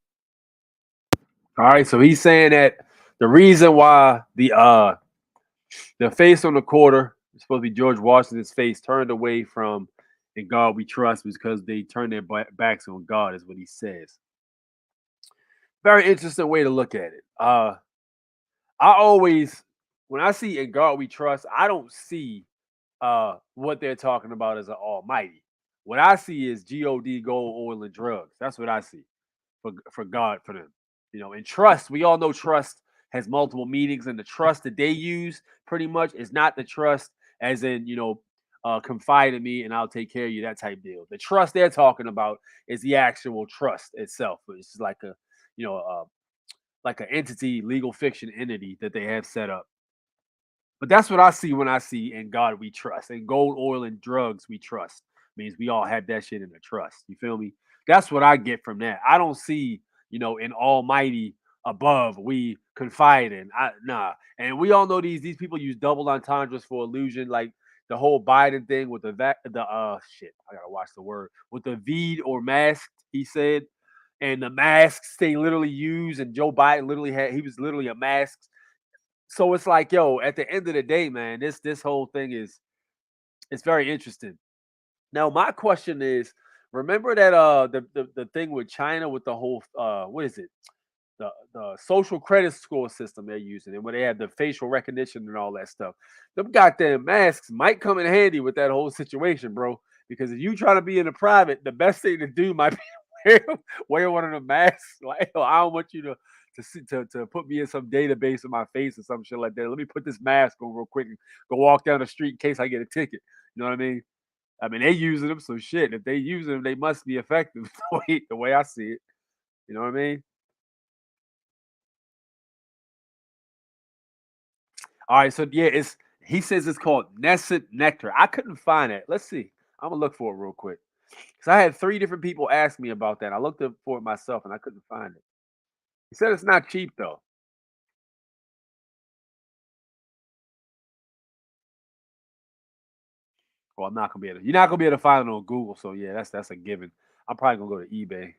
All right, so he's saying that the reason why the face on the quarter is supposed to be George Washington's face turned away from "In God We Trust" was because they turned their backs on God, is what he says. Very interesting way to look at it. I always, when I see "In God We Trust," I don't see what they're talking about as an almighty. What I see is God, gold, oil, and drugs. That's what I see for God, for them. You know, and trust, we all know trust has multiple meanings, and the trust that they use pretty much is not the trust as in, confide in me and I'll take care of you, that type deal. The trust they're talking about is the actual trust itself. It's like a, like an entity, legal fiction entity that they have set up. But that's what I see when I see "In God We Trust." And gold, oil, and drugs we trust means we all have that shit in the trust. You feel me? That's what I get from that. I don't see, in Almighty above we confide in. Nah. And we all know these people use double entendres for illusion, like the whole Biden thing with shit. I gotta watch the word with the "v'd" or masked. He said, and the masks they literally use, and Joe Biden he was literally a mask. So it's like, yo, at the end of the day, man, this whole thing it's very interesting. Now, my question is, remember that the thing with China with the whole what is it? The social credit score system they're using, and when they have the facial recognition and all that stuff. Them goddamn masks might come in handy with that whole situation, bro. Because if you try to be in the private, the best thing to do might be wear one of the masks. Like, yo, I don't want you to put me in some database of my face or some shit like that. Let me put this mask on real quick and go walk down the street in case I get a ticket. You know what I mean? I mean, they using them, so shit. If they use them, they must be effective the way I see it. You know what I mean? All right, so yeah, he says it's called Nesset Nectar. I couldn't find it. Let's see. I'm gonna look for it real quick. Because I had 3 different people ask me about that. I looked up for it myself and I couldn't find it. He said it's not cheap though. Well, I'm not gonna be able to. You're not gonna be able to find it on Google. So yeah, that's a given. I'm probably gonna go to eBay.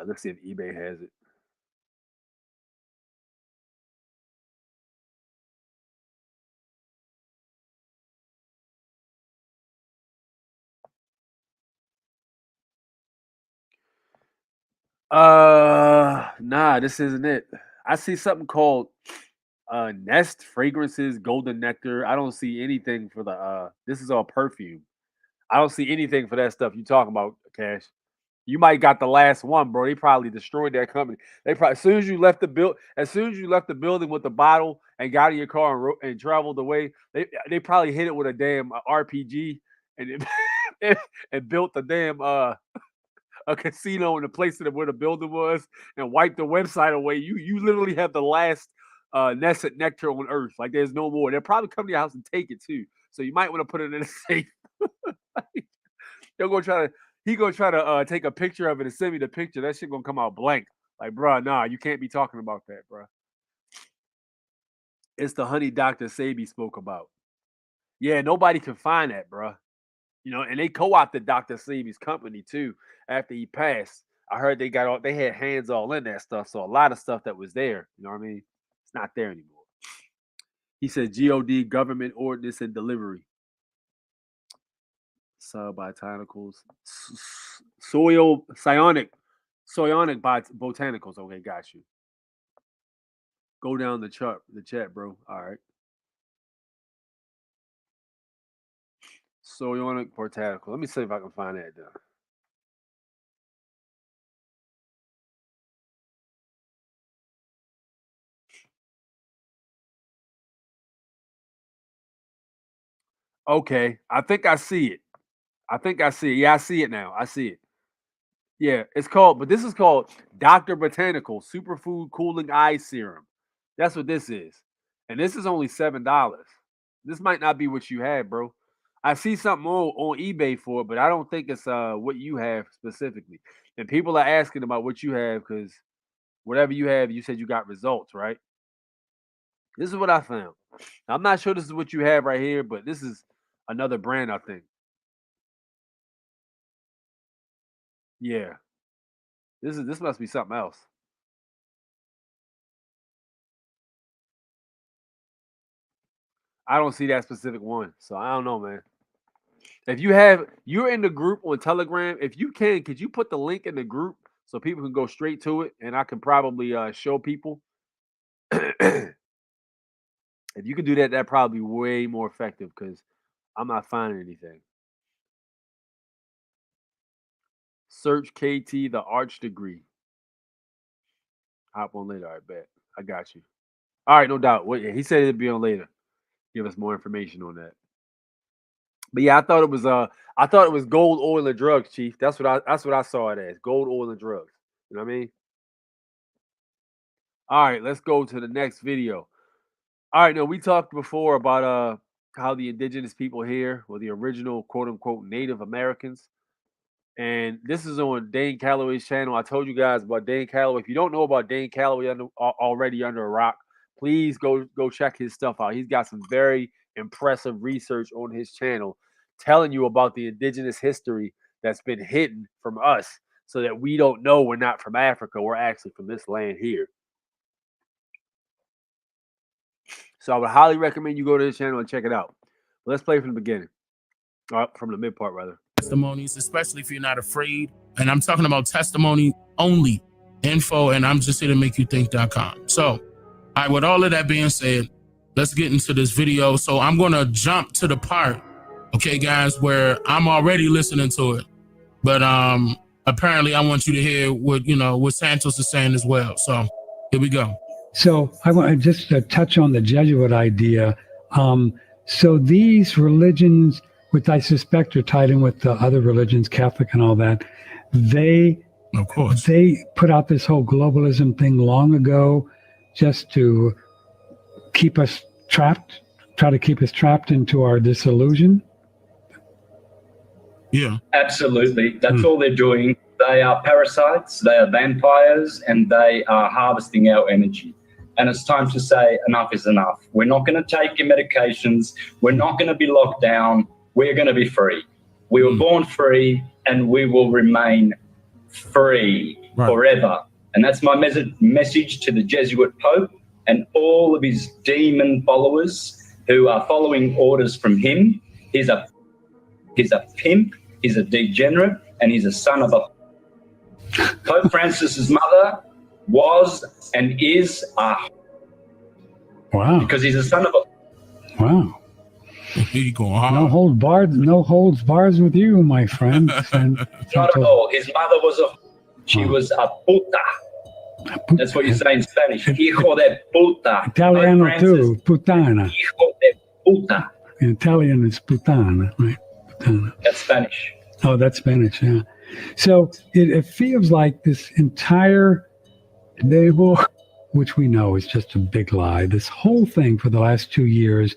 Let's see if eBay has it. Nah, this isn't it. I see something called Nest Fragrances Golden Nectar. I don't see anything for the this is all perfume. I don't see anything for that stuff you talking about, Cash. You might got the last one, bro. They probably destroyed that company. They probably as soon as you left the building with the bottle and got in your car and traveled away, they probably hit it with a damn RPG and and built a damn a casino in the place of where the building was and wiped the website away. You literally have the last Nesset Nectar on Earth. Like there's no more. They'll probably come to your house and take it too. So you might want to put it in a safe. He gonna try to take a picture of it and send me the picture. That shit gonna come out blank. Like, bro, nah, you can't be talking about that, bro. It's the honey Dr. Sabi spoke about. Yeah, nobody can find that, bro. You know, and they co-opted Dr. Sabi's company too after he passed. I heard they had hands all in that stuff. So a lot of stuff that was there, you know what I mean? It's not there anymore. He said GOD, government ordinance and delivery. Subbotanicals. Psionic botanicals. Okay, got you. Go down the chat, bro. All right. Psionic botanical. Let me see if I can find that down. Okay, I think I see it. Yeah, I see it now. I see it. Yeah, this is called Dr. Botanical Superfood Cooling Eye Serum. That's what this is. And this is only $7. This might not be what you had, bro. I see something on eBay for it, but I don't think it's what you have specifically. And people are asking about what you have because whatever you have, you said you got results, right? This is what I found. I'm not sure this is what you have right here, but this is another brand, I think. Yeah. This must be something else. I don't see that specific one, so I don't know, man. If you're in the group on Telegram, if you can, could you put the link in the group so people can go straight to it, and I can probably show people. If you could do that, that'd probably be way more effective because I'm not finding anything. Search KT the Arch Degree. Hop on later. I bet. I got you. All right, no doubt. Well, yeah, he said it'd be on later. Give us more information on that. But yeah, I thought it was gold, oil, and drugs, Chief. That's what I saw it as. Gold, oil, and drugs. You know what I mean? All right, let's go to the next video. All right, no, we talked before about how the indigenous people here were the original quote unquote Native Americans. And this is on Dane Calloway's channel. I told you guys about Dane Calloway. If you don't know about Dane Calloway already under a rock, please go check his stuff out. He's got some very impressive research on his channel telling you about the indigenous history that's been hidden from us so that we don't know we're not from Africa. We're actually from this land here. So I would highly recommend you go to his channel and check it out. But let's play from the beginning. From the mid part, rather. Testimonies, especially if you're not afraid. And I'm talking about testimony only info, and I'm just here to make you think.com. So, all right, with all of that being said, let's get into this video. So I'm going to jump to the part, okay, guys, where I'm already listening to it. But apparently I want you to hear what Santos is saying as well. So here we go. So I want just to touch on the Jesuit idea. So these religions, which I suspect are tied in with the other religions, Catholic and all that, they put out this whole globalism thing long ago just to keep us trapped, try to keep us trapped into our disillusion. Yeah, absolutely. That's all they're doing. They are parasites, they are vampires, and they are harvesting our energy. And it's time to say enough is enough. We're not going to take your medications. We're not going to be locked down. We're going to be free. We were born free, and we will remain free forever. And that's my message to the Jesuit Pope and all of his demon followers who are following orders from him. He's a pimp, he's a degenerate, and he's a son of a... Pope Francis's mother was and is a Wow. because he's a son of a. Wow. He going hard. No holds bars with you, my friend. Not at all. His mother was she was a puta. That's what you say in Spanish. Hijo de puta. Italiano too, putana. Hijo de puta. In Italian, it's putana, right? Putana. That's Spanish. Oh, that's Spanish, yeah. So it feels like this entire label, which we know is just a big lie, this whole thing for the last 2 years,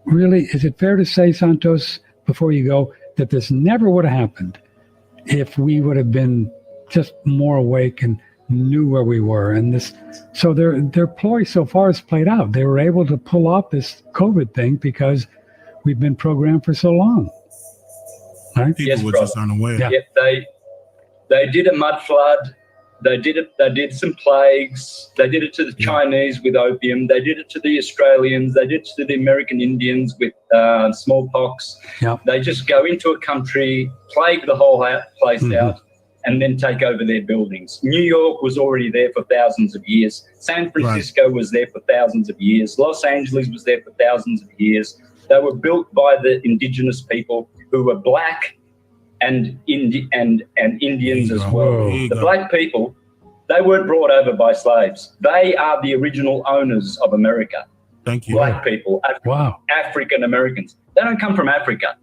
really, is it fair to say, Santos, before you go, that this never would have happened if we would have been just more awake and knew where we were? And this, so their ploy so far has played out. They were able to pull off this COVID thing because we've been programmed for so long. Right? People were just unaware. Yeah. They did a mud flood. They did some plagues. They did it to the Chinese with opium. They did it to the Australians. They did it to the American Indians with smallpox. Yep. They just go into a country, plague the whole place out, and then take over their buildings. New York was already there for thousands of years. San Francisco was there for thousands of years. Los Angeles was there for thousands of years. They were built by the indigenous people who were black and Indians as well. The black people, they weren't brought over by slaves. They are the original owners of America. Thank you. Black people, wow. African Americans. They don't come from Africa.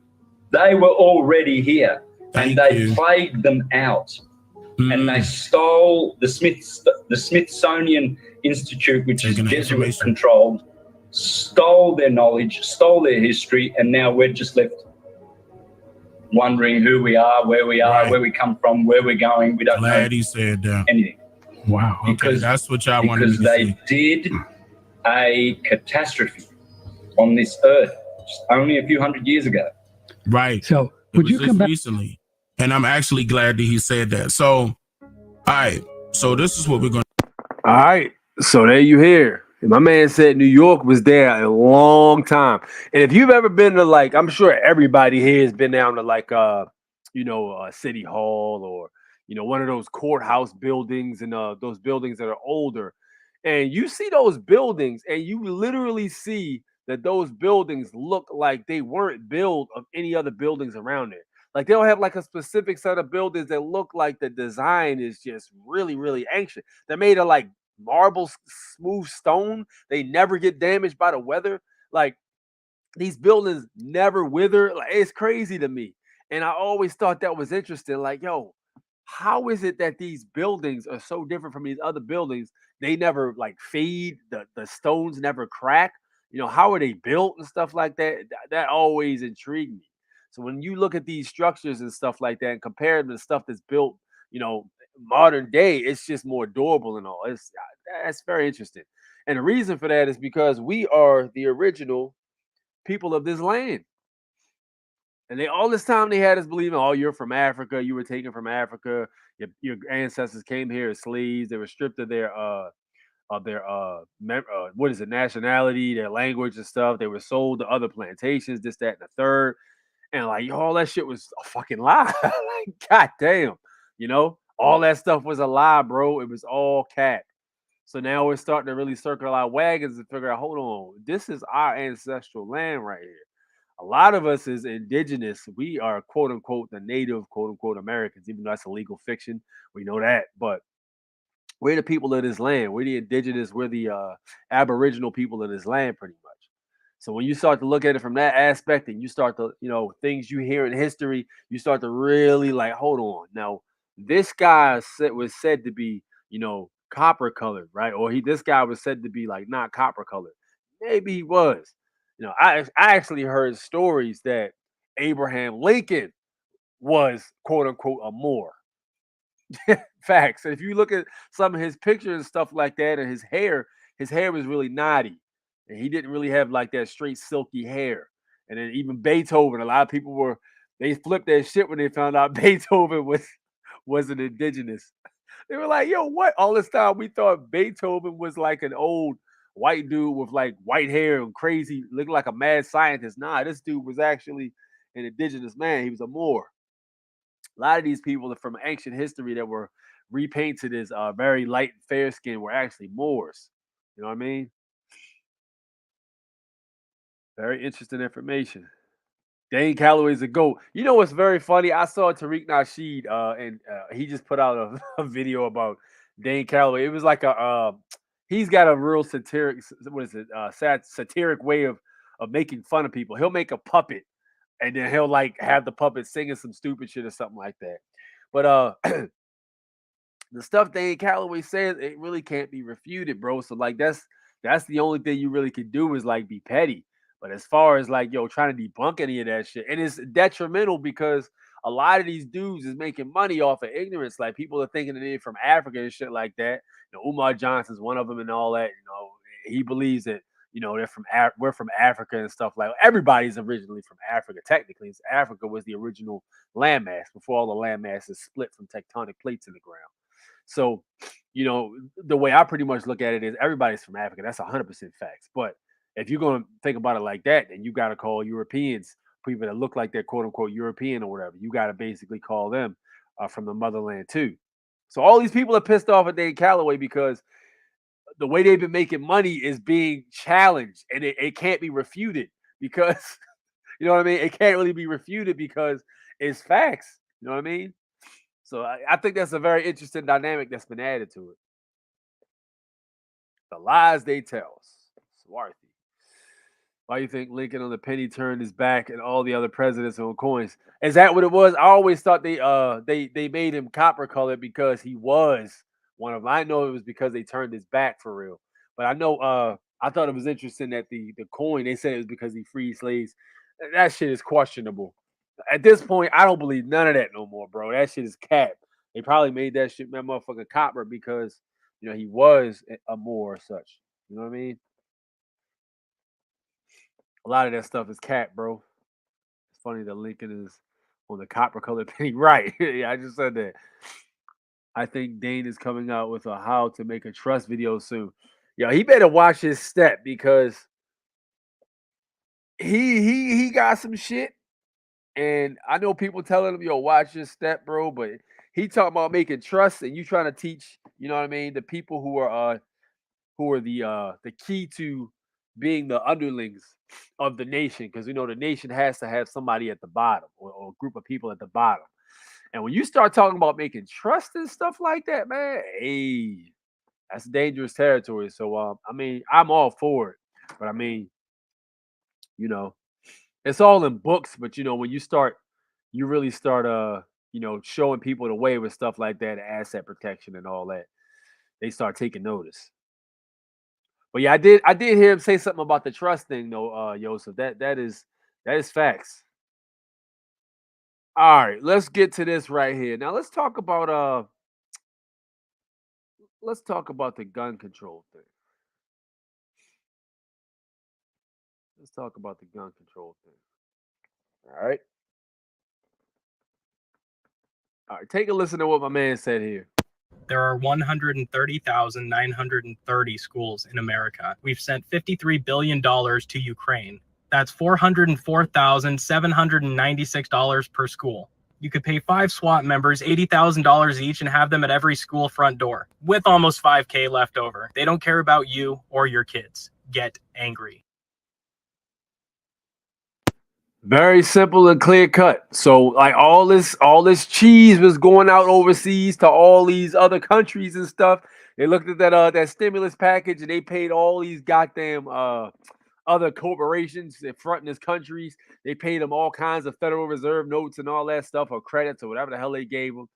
They were already here, and they plagued them out. And they stole the Smithsonian Institute, which is Jesuit controlled, stole their knowledge, stole their history, and now we're just left wondering who we are, where we come from, where we're going. We don't know he said that. anything. Wow. Because that's what y'all wanted because to they see. did a catastrophe on this earth just only a few hundred years ago. Right. So would you come back recently? And I'm actually glad that he said that. So, all right. So this is what we're going to. All right. So there you hear. My man said New York was there a long time. And if you've ever been to, like, I'm sure everybody here has been down to, like, City Hall or, one of those courthouse buildings and those buildings that are older. And you see those buildings and you literally see that those buildings look like they weren't built of any other buildings around it. Like they'll have like a specific set of buildings that look like the design is just really, really ancient. They're made of like marble, smooth stone. They never get damaged by the weather. Like these buildings never wither. Like it's crazy to me. And I always thought that was interesting. Like, yo, how is it that these buildings are so different from these other buildings? They never like fade. The stones never crack. How are they built and stuff like that? That always intrigued me. So when you look at these structures and stuff like that and compare them to stuff that's built, modern day, it's just more durable and all. That's very interesting. And the reason for that is because we are the original people of this land. And all this time they had us believing, oh, you're from Africa, you were taken from Africa, your ancestors came here as slaves, they were stripped of their nationality, their language and stuff. They were sold to other plantations, this, that, and the third. And like all that shit was a fucking lie. Like, god damn, all that stuff was a lie, bro. It was all cat. So now we're starting to really circle our wagons and figure out, hold on, this is our ancestral land right here. A lot of us is indigenous. We are quote unquote the native quote unquote Americans, even though that's a legal fiction. We know that, but we're the people of this land. We're the indigenous. We're the aboriginal people of this land, pretty much. So when you start to look at it from that aspect, and you start to, things you hear in history, you start to really like, hold on. Now, this guy was said to be, copper colored, right? Or this guy was said to be like not copper colored. Maybe he was. I actually heard stories that Abraham Lincoln was quote unquote a Moor. Facts. And if you look at some of his pictures and stuff like that, and his hair was really knotty. And he didn't really have like that straight silky hair. And then even Beethoven, a lot of people they flipped their shit when they found out Beethoven wasn't indigenous. They were like, yo, what? All this time we thought Beethoven was like an old white dude with like white hair and crazy, looking like a mad scientist. Nah, this dude was actually an indigenous man. He was a Moor. A lot of these people from ancient history that were repainted as very light and fair skin were actually Moors. You know what I mean? Very interesting information. Dane Calloway's a GOAT. You know what's very funny? I saw Tariq Nasheed, and he just put out a video about Dane Calloway. It was like he's got a real satiric, what is it? Satiric way of making fun of people. He'll make a puppet, and then he'll like have the puppet singing some stupid shit or something like that. But the stuff Dane Calloway says, it really can't be refuted, bro. So like that's the only thing you really can do is like be petty. But as far as like trying to debunk any of that shit, and it's detrimental because a lot of these dudes is making money off of ignorance. Like people are thinking that they're from Africa and shit like that. Umar Johnson's one of them and all that. He believes that they're we're from Africa and stuff like. Everybody's originally from Africa. Technically, Africa was the original landmass before all the landmasses split from tectonic plates in the ground. So, the way I pretty much look at it is everybody's from Africa. That's 100% facts. But if you're going to think about it like that, then you got to call Europeans, people that look like they're quote unquote European or whatever. You got to basically call them from the motherland too. So all these people are pissed off at Dane Calloway because the way they've been making money is being challenged, and it can't be refuted because you know what I mean. It can't really be refuted because it's facts. You know what I mean. So I think that's a very interesting dynamic that's been added to it. The lies they tell. Swarthy. Why do you think Lincoln on the penny turned his back and all the other presidents on coins? Is that what it was? I always thought they made him copper colored because he was one of them. I know it was because they turned his back for real. But I know I thought it was interesting that the coin, they said it was because he freed slaves. That shit is questionable. At this point, I don't believe none of that no more, bro. That shit is cap. They probably made that shit motherfucking copper because he was a Moor or such. You know what I mean? A lot of that stuff is cap, bro. It's funny that Lincoln is on the copper colored penny. Right. Yeah, I just said that. I think Dane is coming out with a how to make a trust video soon. Yo, he better watch his step because he got some shit. And I know people telling him, yo, watch your step, bro. But he talking about making trust, and you trying to teach, you know what I mean, the people who are the key to being the underlings of the nation, because the nation has to have somebody at the bottom or a group of people at the bottom. And when you start talking about making trust and stuff like that, man, hey, that's dangerous territory. So I mean, I'm all for it. But I mean, it's all in books, but when you really start showing people the way with stuff like that, asset protection and all that, they start taking notice. But yeah, I did hear him say something about the trust thing though, Joseph. That is facts. All right, let's get to this right here. Now let's talk about the gun control thing. Let's talk about the gun control thing. All right. All right, take a listen to what my man said here. There are 130,930 schools in America. We've sent $53 billion to Ukraine. That's $404,796 per school. You could pay 5 SWAT members $80,000 each and have them at every school front door, with almost $5K left over. They don't care about you or your kids. Get angry. Very simple and clear cut. So like all this cheese was going out overseas to all these other countries and stuff. They looked at that stimulus package and they paid all these goddamn other corporations that fronting these countries. They paid them all kinds of Federal Reserve notes and all that stuff, or credits or whatever the hell they gave them.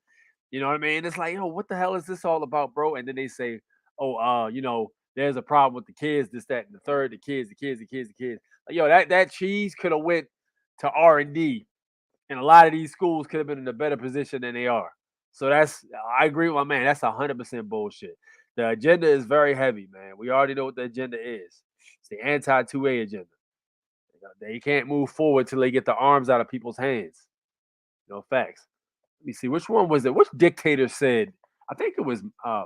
You know what I mean? It's like, what the hell is this all about, bro? And then they say, there's a problem with the kids, this, that, and the third, the kids. Like, that cheese could have went to R&D, and a lot of these schools could have been in a better position than they are. So I agree with my man. That's 100% bullshit. The agenda is very heavy, man. We already know what the agenda is. It's the anti-2A agenda. They can't move forward till they get the arms out of people's hands. Facts. Let me see. Which one was it? Which dictator said? I think it was, it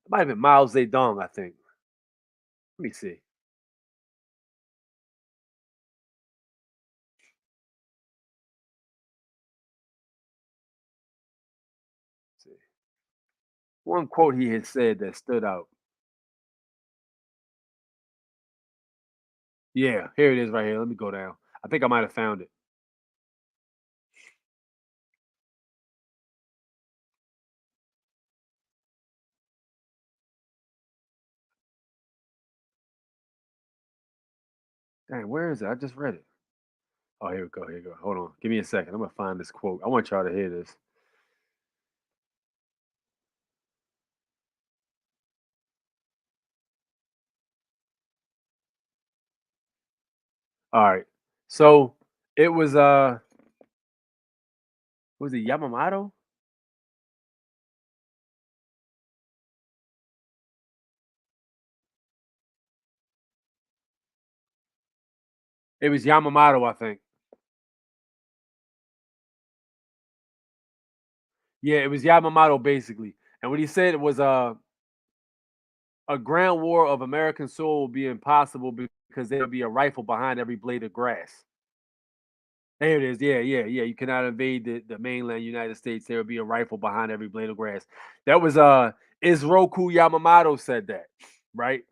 might have been Mao Zedong, I think. Let me see. one quote he had said that stood out. Yeah, here it is right here. Let me go down. I think I might have found it. Dang, where is it? I just read it. Oh, here we go. Here we go. Hold on. Give me a second. I'm gonna find this quote. I want y'all to hear this. All right. So it was it Yamamoto? It was Yamamoto, I think. Yeah, it was Yamamoto basically. And what he said was a ground war of American soil will be impossible because there will be a rifle behind every blade of grass. There it is. Yeah, yeah, yeah. You cannot invade the mainland United States. There will be a rifle behind every blade of grass. That was Isroku Yamamoto said that, right?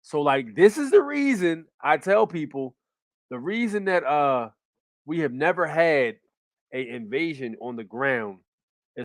So like this is the reason I tell people the reason that we have never had a invasion on the ground is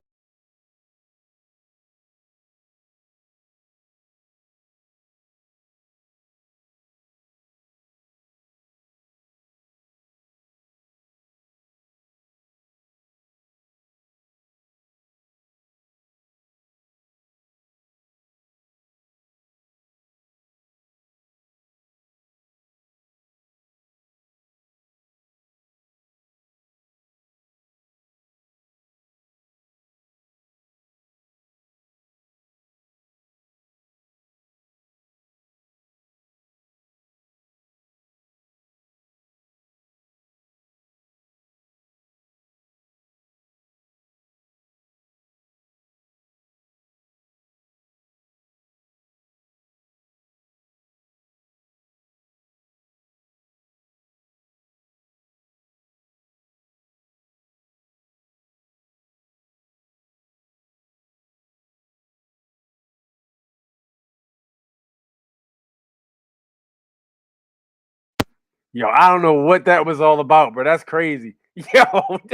yo, I don't know what that was all about, but that's crazy. Yo,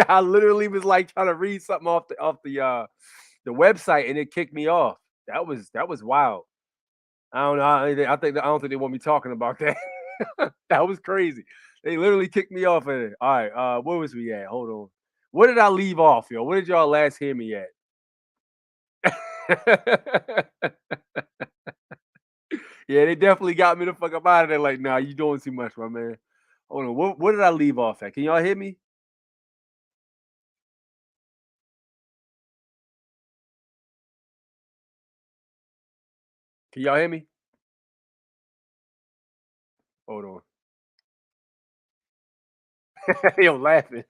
I literally was like trying to read something off the website and it kicked me off. That was wild. I don't know. I don't think they want me talking about that. That was crazy. They literally kicked me off of it. All right, where was we at? Hold on. What did I leave off, yo? What did y'all last hear me at? Yeah, they definitely got me the fuck up out of there. Like, nah, you doing too much, my man. Hold on. What did I leave off at? Can y'all hear me? Can y'all hear me? Hold on. Yo, laughing.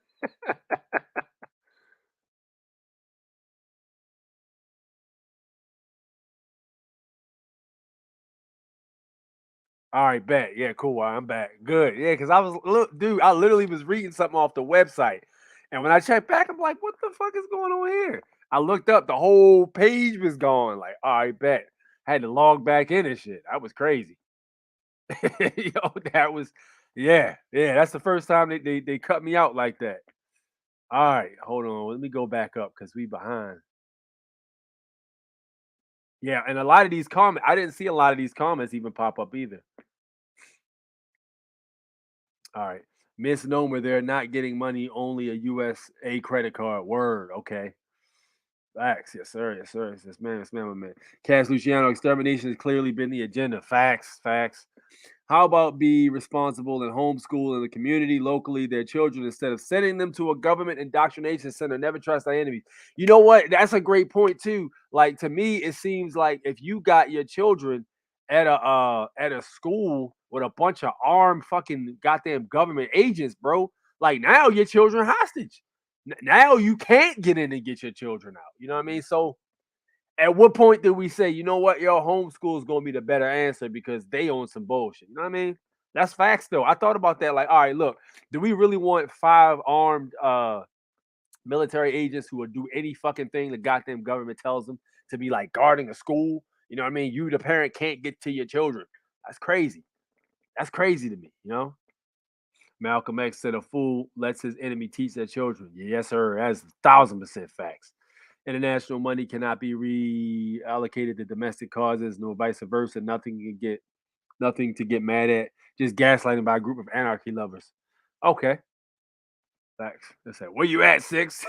All right, bet. Yeah, cool. I'm back. Good. Yeah, because I was look, dude, I literally was reading something off the website. And when I checked back, I'm like, what the fuck is going on here? I looked up, the whole page was gone. Like, all right, bet. I had to log back in and shit. That was crazy. Yo, that was yeah, that's the first time they cut me out like that. All right, hold on. Let me go back up because we behind. Yeah, and a lot of these comments, I didn't see a lot of these comments even pop up either. All right. Misnomer, they're not getting money, only a USA credit card. Word. Okay. Facts. Yes, sir. Yes, sir. Yes, man, my man. Cash Luciano, extermination has clearly been the agenda. Facts. Facts. How about be responsible and homeschool in the community locally their children instead of sending them to a government indoctrination center? Never trust our enemies. You know what? That's a great point too. Like to me, it seems like if you got your children at a school with a bunch of armed fucking goddamn government agents, bro, like now your children hostage. Now you can't get in and get your children out. You know what I mean? So at what point did we say, you know what, your homeschool is gonna be the better answer because they own some bullshit? You know what I mean? That's facts though. I thought about that. Like, all right, look, do we really want 5 armed military agents who will do any fucking thing the goddamn government tells them to be like guarding a school. You know what I mean? You, the parent, can't get to your children. That's crazy. That's crazy to me, you know? Malcolm X said a fool lets his enemy teach their children. Yes, sir. That's 1,000% facts. International money cannot be reallocated to domestic causes, nor vice versa. Nothing to get mad at. Just gaslighting by a group of anarchy lovers. Okay. Facts. They said, where you at, Six?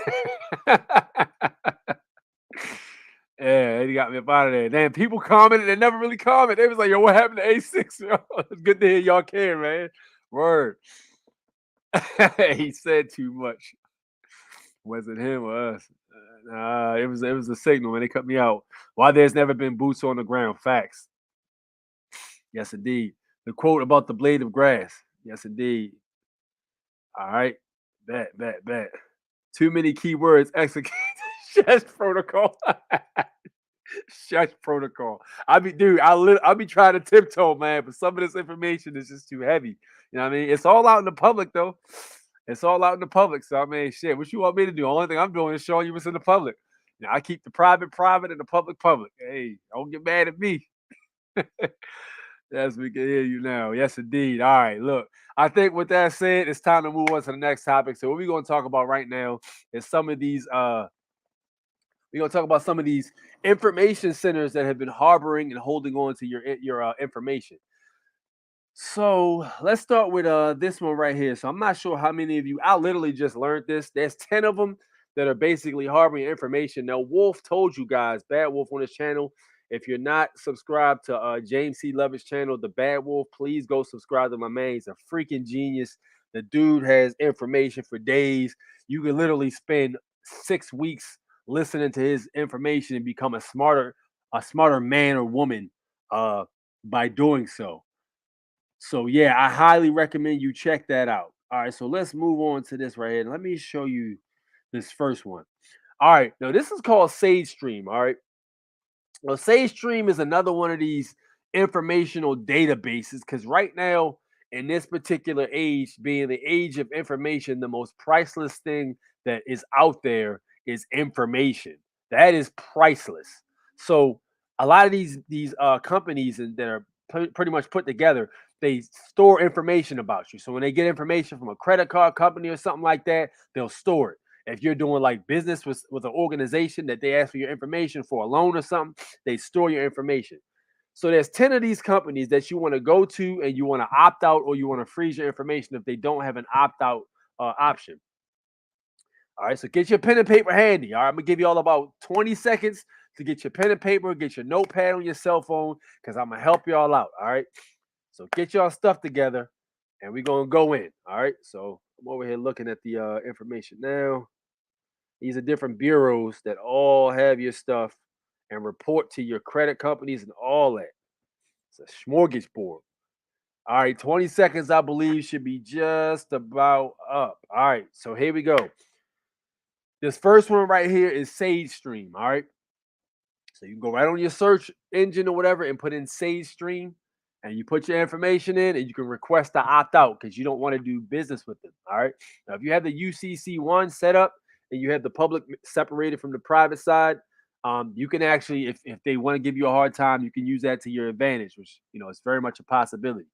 Yeah, they got me up out of there. Damn, people commented. They never really comment. They was like, yo, what happened to A6? Yo? It's good to hear y'all care, man. Word. He said too much. Was it him or us? Nah, it was a signal, man. They cut me out. Why there's never been boots on the ground. Facts. Yes, indeed. The quote about the blade of grass. Yes, indeed. All right. Bet. Too many keywords. Execute. Shush protocol. Shush protocol. I'll be trying to tiptoe, man, but some of this information is just too heavy. You know what I mean? It's all out in the public, though. It's all out in the public. So I mean, shit, what you want me to do? The only thing I'm doing is showing you what's in the public. Now I keep the private and the public. Hey, don't get mad at me. Yes, we can hear you now. Yes, indeed. All right, look. I think with that said, it's time to move on to the next topic. So what we're going to talk about right now is some of these we're going to talk about some of these information centers that have been harboring and holding on to your information. So let's start with this one right here. So I'm not sure how many of you, I literally just learned this. There's 10 of them that are basically harboring information. Now, Wolf told you guys, Bad Wolf on his channel. If you're not subscribed to James C. Levitt's channel, The Bad Wolf, please go subscribe to my man. He's a freaking genius. The dude has information for days. You can literally spend 6 weeks listening to his information and become a smarter man or woman by doing so. So yeah, I highly recommend you check that out. All right, so let's move on to this right here. Let me show you this first one. All right, now this is called SageStream. All right. Well, SageStream is another one of these informational databases because right now, in this particular age, being the age of information, the most priceless thing that is out there is information. That is priceless. So a lot of these companies that are pretty much put together, they store information about you. So when they get information from a credit card company or something like that, they'll store it. If you're doing like business with an organization that they ask for your information for a loan or something, they store your information. So there's 10 of these companies that you want to go to and you want to opt out or you want to freeze your information if they don't have an opt out option. All right, so get your pen and paper handy. All right, I'm going to give you all about 20 seconds to get your pen and paper, get your notepad on your cell phone because I'm going to help you all out. All right, so get y'all stuff together and we're going to go in. All right, so I'm over here looking at the information now. These are different bureaus that all have your stuff and report to your credit companies and all that. It's a smorgasbord. All right, 20 seconds, I believe, should be just about up. All right, so here we go. This first one right here is SageStream. All right, so you can go right on your search engine or whatever and put in SageStream, and you put your information in, and you can request to opt out because you don't want to do business with them. All right, now if you have the UCC1 set up, and you have the public separated from the private side, you can actually, if they want to give you a hard time, you can use that to your advantage, which, you know, it's very much a possibility.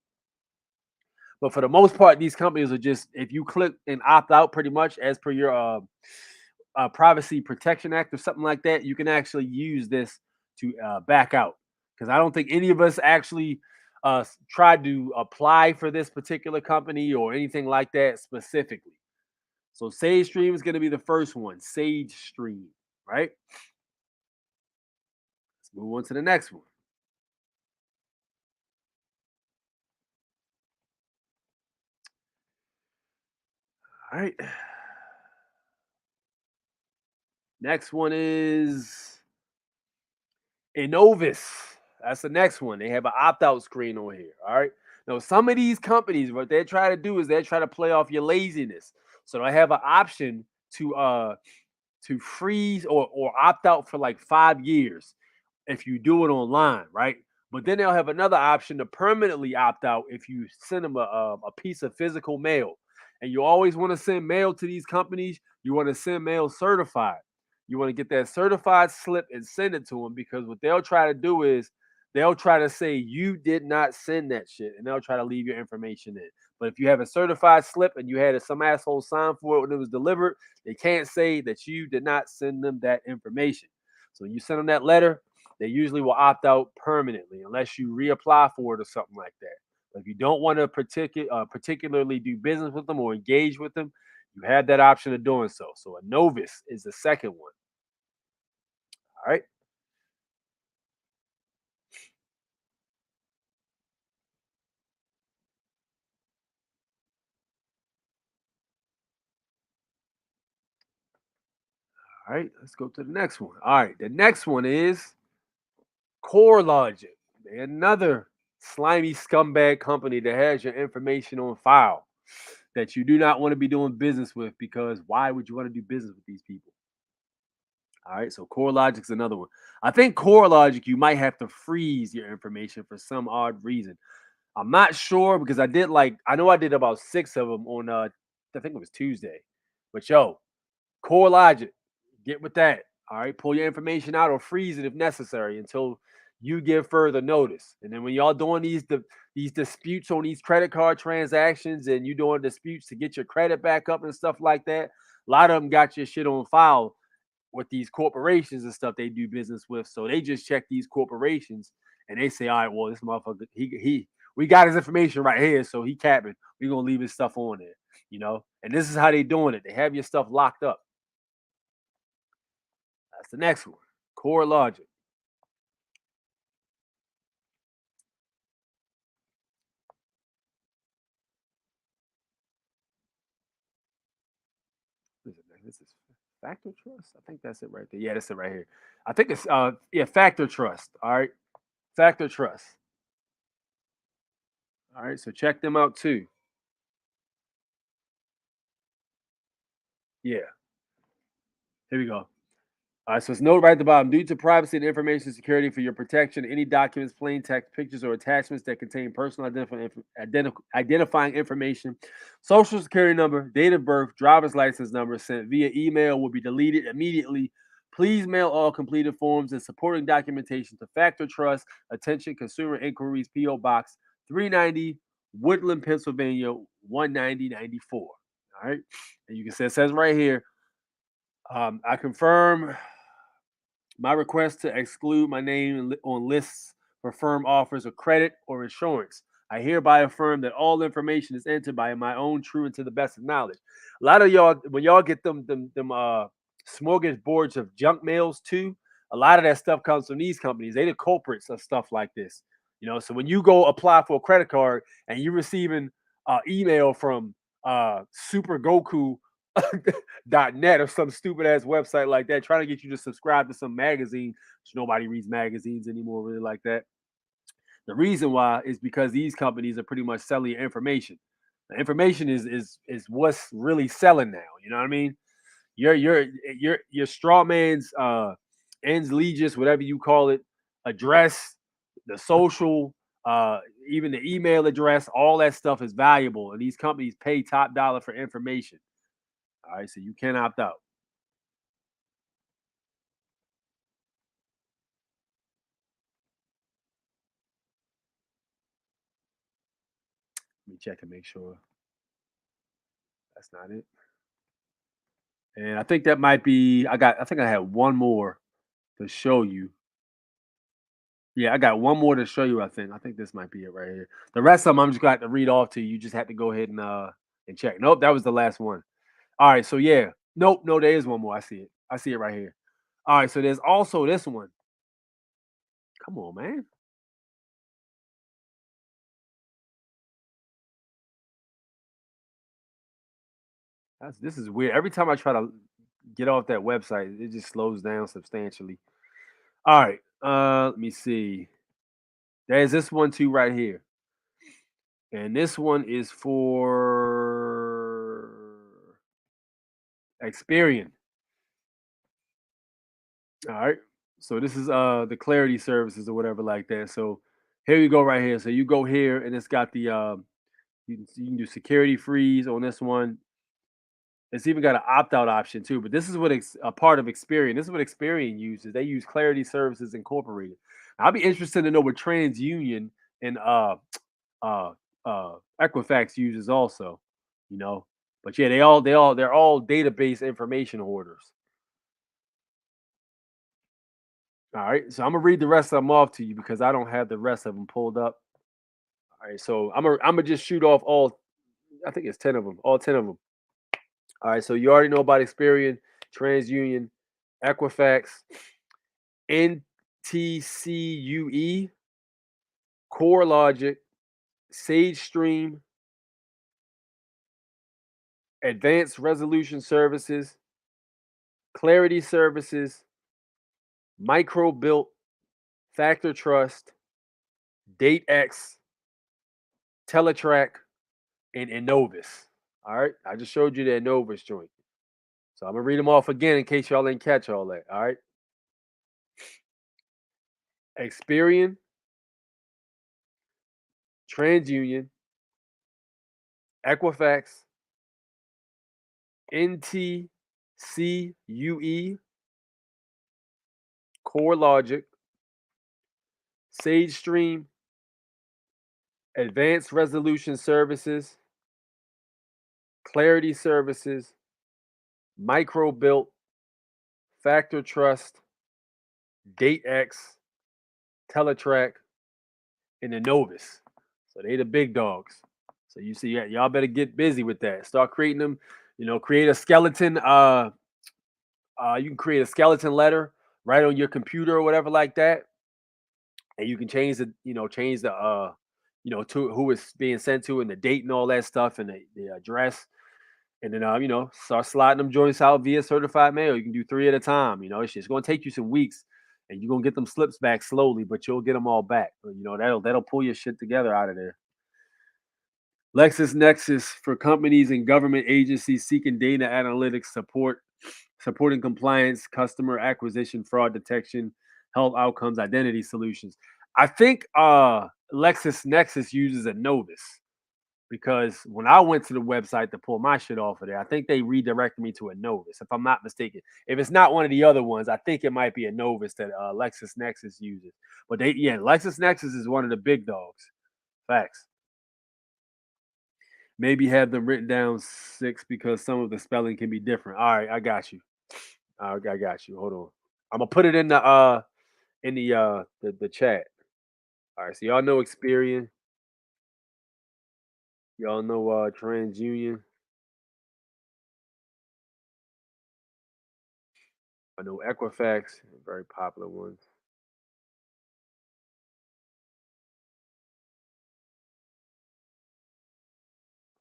But for the most part, these companies are just, if you click and opt out pretty much as per your Privacy Protection Act or something like that, you can actually use this to back out. Because I don't think any of us actually tried to apply for this particular company or anything like that specifically. So SageStream is going to be the first one. SageStream, right? Let's move on to the next one. All right. Next one is Innovis. That's the next one. They have an opt-out screen on here. All right. Now, some of these companies, what they try to do is they try to play off your laziness. So I have an option to freeze or opt out for like 5 years if you do it online, right? But then they'll have another option to permanently opt out if you send them a piece of physical mail. And you always want to send mail to these companies. You want to send mail certified. You want to get that certified slip and send it to them, because what they'll try to do is they'll try to say you did not send that shit, and they'll try to leave your information in. But if you have a certified slip and you had some asshole sign for it when it was delivered, they can't say that you did not send them that information. So when you send them that letter, they usually will opt out permanently unless you reapply for it or something like that. But if you don't want to particularly do business with them or engage with them, you have that option of doing so. So a novice is the second one. All right. All right, let's go to the next one. All right, the next one is CoreLogic. They're another slimy scumbag company that has your information on file that you do not want to be doing business with, because why would you want to do business with these people? All right, so CoreLogic is another one. I think CoreLogic, you might have to freeze your information for some odd reason. I'm not sure, because I know I did about 6 of them on I think it was Tuesday. But yo, CoreLogic, get with that. All right, pull your information out or freeze it if necessary until you give further notice. And then when y'all doing these disputes on these credit card transactions, and you doing disputes to get your credit back up and stuff like that, a lot of them got your shit on file with these corporations and stuff they do business with. So they just check these corporations and they say, all right, well, this motherfucker, we got his information right here, so he capping. We're gonna leave his stuff on there, you know. And this is how they doing it. They have your stuff locked up. That's the next one. CoreLogic. This is Factor Trust. I think that's it right there. Yeah, that's it right here. I think it's Factor Trust. All right, Factor Trust. All right, so check them out too. Yeah, here we go. All right, so it's note right at the bottom. Due to privacy and information security, for your protection, any documents, plain text, pictures, or attachments that contain personal identifying information, social security number, date of birth, driver's license number sent via email will be deleted immediately. Please mail all completed forms and supporting documentation to Factor Trust, Attention Consumer Inquiries, P.O. Box 390, Woodland, Pennsylvania 19094. All right, and you can see it says right here, I confirm my request to exclude my name on lists for firm offers of credit or insurance. I hereby affirm that all information is entered by my own true and to the best of knowledge. A lot of y'all, when y'all get them smorgasbords of junk mails too, a lot of that stuff comes from these companies. They the culprits of stuff like this. You know, so when you go apply for a credit card and you're receiving email from Super Goku .net or some stupid ass website like that, trying to get you to subscribe to some magazine, which nobody reads magazines anymore really like that. The reason why is because these companies are pretty much selling your information. The information is what's really selling now. You know what I mean? Your straw man's ends legis, whatever you call it, address, the social, even the email address, all that stuff is valuable, and these companies pay top dollar for information. All right, so you can't opt out. Let me check and make sure that's not it. And I think that might be. I think I had one more to show you. Yeah, I got one more to show you. I think this might be it right here. The rest of them I'm just going to read off to you. You just have to go ahead and check. Nope, that was the last one. All right, so yeah. Nope, no, there is one more. I see it. I see it right here. All right, so there's also this one. Come on, man. This is weird. Every time I try to get off that website, it just slows down substantially. All right, let me see. There's this one too right here, and this one is for Experian. All right, so this is the Clarity services or whatever like that. So here you go right here. So you go here, and it's got the You can do security freeze on this one. It's even got an opt-out option too. But this is what a part of Experian. This is what Experian uses. They use Clarity Services Incorporated. I'll be interested to know what TransUnion and Equifax uses also. You know, but yeah, they're all database information hoarders. All right, so I'm gonna read the rest of them off to you because I don't have the rest of them pulled up. All right, so I'm gonna just shoot off all. I think it's 10 of them. All 10 of them. All right, so you already know about Experian, TransUnion, Equifax, NTCUE, CoreLogic, SageStream, Advanced Resolution Services, Clarity Services, MicroBuilt, Factor Trust, DateX, Teletrack, and Innovis. All right, I just showed you the Innovis joint. So I'm gonna read them off again in case y'all didn't catch all that. All right. Experian, TransUnion, Equifax, NTCUE, CoreLogic, SageStream, Advanced Resolution Services, Clarity Services, MicroBuilt, Factor Trust, DateX, Teletrack, and Innovis. So they the big dogs. So you see, y'all better get busy with that. Start creating them. You know, create a skeleton. You can create a skeleton letter right on your computer or whatever like that, and you can change the to who it's being sent to and the date and all that stuff and the address. And then start sliding them joints out via certified mail. You can do 3 at a time. You know, it's going to take you some weeks, and you're gonna get them slips back slowly, but you'll get them all back. You know, that'll pull your shit together out of there. LexisNexis for companies and government agencies seeking data analytics support, supporting compliance, customer acquisition, fraud detection, health outcomes, identity solutions. I think LexisNexis uses Innovis because when I went to the website to pull my shit off of there, I think they redirected me to Innovis, if I'm not mistaken. If it's not one of the other ones, I think it might be Innovis that LexisNexis uses. But LexisNexis is one of the big dogs. Facts. Maybe have them written down 6 because some of the spelling can be different. All right, I got you. I got you. Hold on. I'm gonna put it in the chat. All right, so y'all know Experian. Y'all know TransUnion. I know Equifax, very popular ones.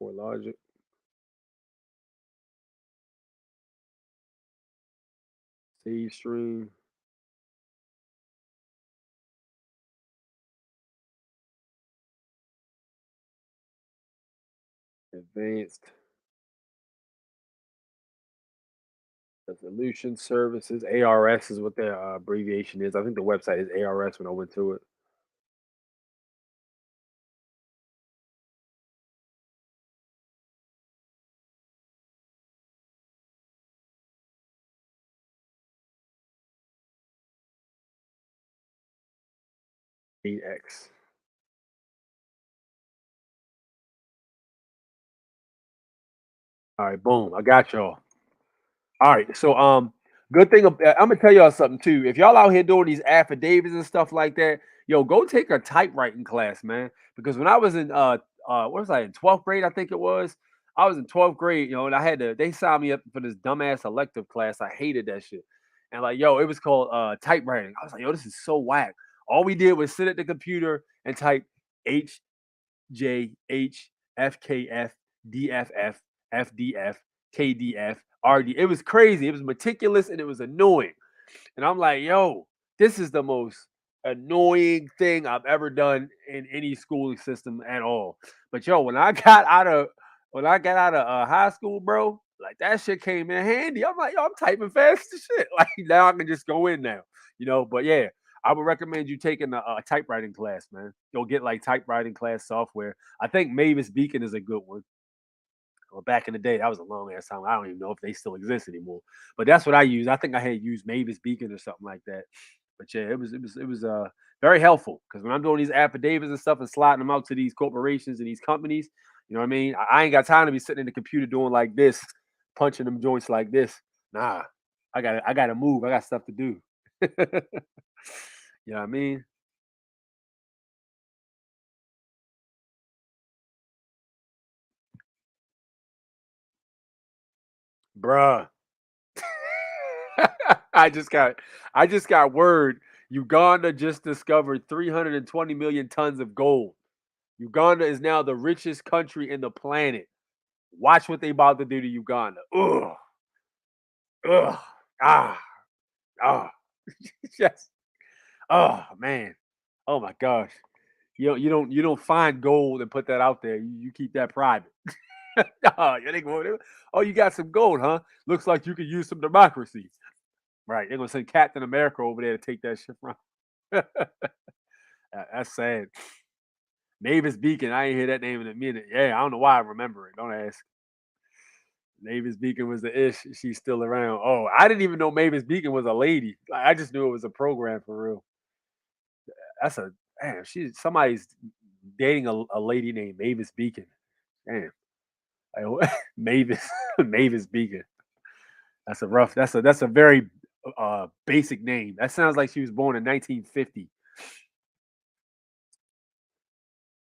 CoreLogic. SageStream. Advanced Resolution Services. ARS is what their abbreviation is. I think the website is ARS when I went to it. X. All right, boom. I got y'all. All right, so good thing I'm gonna tell y'all something too. If y'all out here doing these affidavits and stuff like that, yo, go take a typewriting class, man. Because when I was in what was I in 12th grade? I think it was. I was in 12th grade, and they signed me up for this dumbass elective class. I hated that shit. And like, yo, it was called typewriting. I was like, yo, this is so whack. All we did was sit at the computer and type H J H F K F D F F F D F K D F R D. It was crazy. It was meticulous and it was annoying. And I'm like, yo, this is the most annoying thing I've ever done in any schooling system at all. But yo, when I got out of high school, bro, like that shit came in handy. I'm like, yo, I'm typing fast as shit. Like now I can just go in now, But yeah, I would recommend you taking a typewriting class, man. You'll get like typewriting class software. I think Mavis Beacon is a good one. Well, back in the day, that was a long ass time. I don't even know if they still exist anymore. But that's what I use. I think I had used Mavis Beacon or something like that. But yeah, it was very helpful because when I'm doing these affidavits and stuff and sliding them out to these corporations and these companies, you know what I mean? I ain't got time to be sitting in the computer doing like this, punching them joints like this. Nah, I gotta move. I got stuff to do. You know what I mean? Bruh. I just got word. Uganda just discovered 320 million tons of gold. Uganda is now the richest country in the planet. Watch what they about to do to Uganda. Ugh. Ugh. Ah. Yes. Oh man. Oh my gosh. You don't find gold and put that out there. You keep that private. Oh, you got some gold, huh? Looks like you could use some democracy. Right. They're gonna send Captain America over there to take that shit from. That's sad. Mavis Beacon. I ain't hear that name in a minute. Yeah, I don't know why I remember it. Don't ask. Mavis Beacon was the ish. She's still around. Oh, I didn't even know Mavis Beacon was a lady. I just knew it was a program for real. That's a damn. Somebody's dating a lady named Mavis Beacon. Damn. Mavis Mavis Beacon. That's a rough. That's a very basic name. That sounds like she was born in 1950.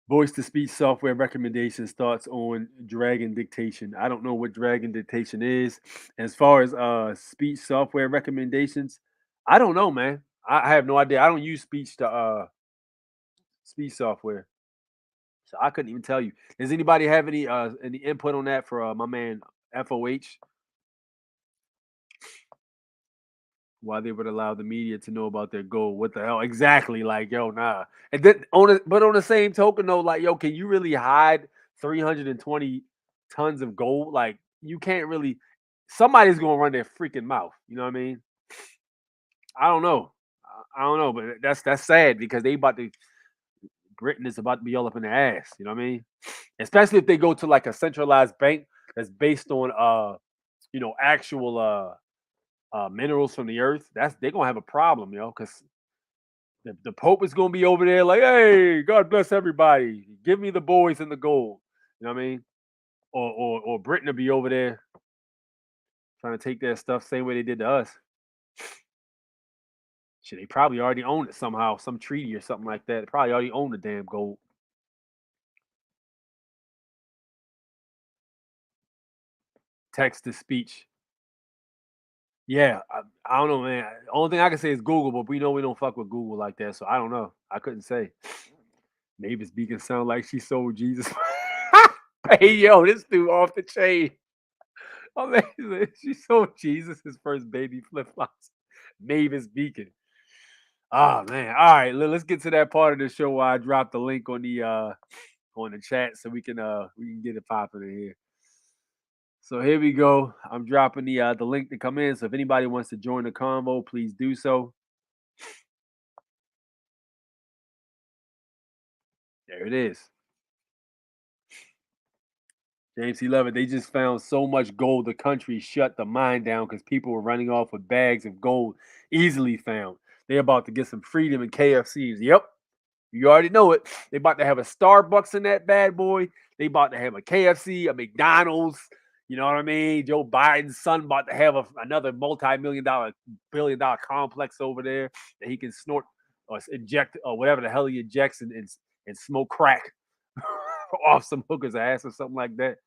Voice to speech software recommendations, thoughts on Dragon Dictation. I don't know what Dragon Dictation is. As far as speech software recommendations, I don't know, man. I have no idea. I don't use speech speech software. So I couldn't even tell you. Does anybody have any input on that for my man FOH? Why they would allow the media to know about their goal? What the hell? Exactly. Like, yo, nah. And then on the same token, though, like, yo, can you really hide 320 tons of gold? Like, you can't really. Somebody's gonna run their freaking mouth. You know what I mean? I don't know. I don't know, but that's sad because Britain is about to be all up in their ass. You know what I mean? Especially if they go to like a centralized bank that's based on actual minerals from the earth. They're gonna have a problem, because the Pope is gonna be over there like, hey, God bless everybody. Give me the boys and the gold. You know what I mean? Or Britain will be over there trying to take their stuff same way they did to us. Shit, they probably already own it somehow, some treaty or something like that. They probably already own the damn gold. Text to speech. Yeah, I don't know, man. The only thing I can say is Google, but we know we don't fuck with Google like that, so I don't know. I couldn't say. Mavis Beacon sound like she sold Jesus. Hey, yo, this dude off the chain. Amazing. She sold Jesus his first baby flip flops. Mavis Beacon. Oh man. All right, let's get to that part of the show where I dropped the link on the chat so we can get it popping in here. So here we go. I'm dropping the link to come in. So if anybody wants to join the convo, please do so. There it is. James C. Levitt, they just found so much gold the country shut the mine down because people were running off with bags of gold easily found. They're about to get some freedom in KFCs. Yep. You already know it. They about to have a Starbucks in that bad boy. They about to have a KFC, a McDonald's. You know what I mean? Joe Biden's son about to have another multi-million-dollar, billion-dollar complex over there that he can snort or inject or whatever the hell he injects and smoke crack off some hooker's ass or something like that.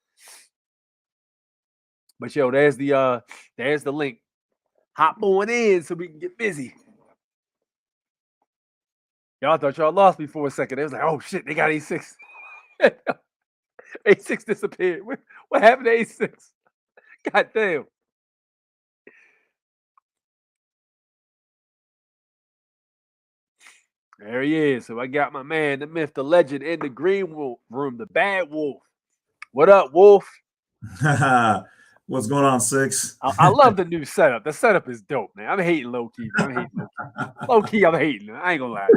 But yo, there's the link. Hop on in so we can get busy. Y'all thought y'all lost me for a second. It was like, oh shit, they got A6. A6 disappeared. What happened to A6? God damn. There he is. So I got my man, the myth, the legend in the green room, the bad wolf. What up, Wolf? What's going on, Six? I love the new setup. The setup is dope, man. I'm hating low key, man. I'm hating low key. Low key, I'm hating. I ain't gonna lie.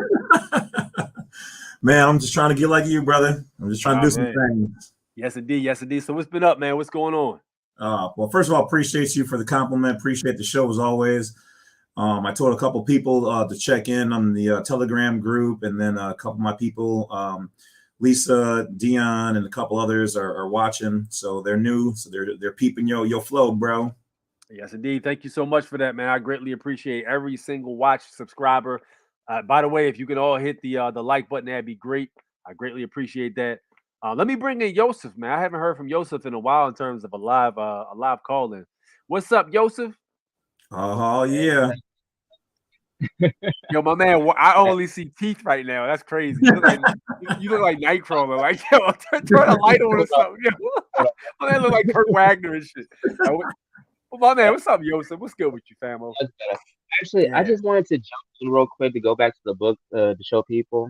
Man, I'm just trying to get like you, brother. I'm just trying to do some things. Yes, indeed. Yes, indeed. So what's been up, man? What's going on? Well, first of all, appreciate you for the compliment. Appreciate the show as always. I told a couple people to check in on the Telegram group, and then a couple of my people, Lisa, Dion, and a couple others are watching. So they're new, so they're peeping your flow, bro. Yes, indeed. Thank you so much for that, man. I greatly appreciate every single watch subscriber. By the way, if you can all hit the like button, that'd be great. I greatly appreciate that. Let me bring in Yosef, man. I haven't heard from Yosef in a while in terms of a live call in. What's up, Yosef? Oh yeah. Yo, my man, I only see teeth right now. That's crazy. You look like Nightcrawler. Like, yo, turn a light on or something. Yo. My man look like Kurt Wagner and shit. Well, my man, what's up, Yosef? What's good with you, famo? Actually, I just wanted to jump in real quick to go back to the book to show people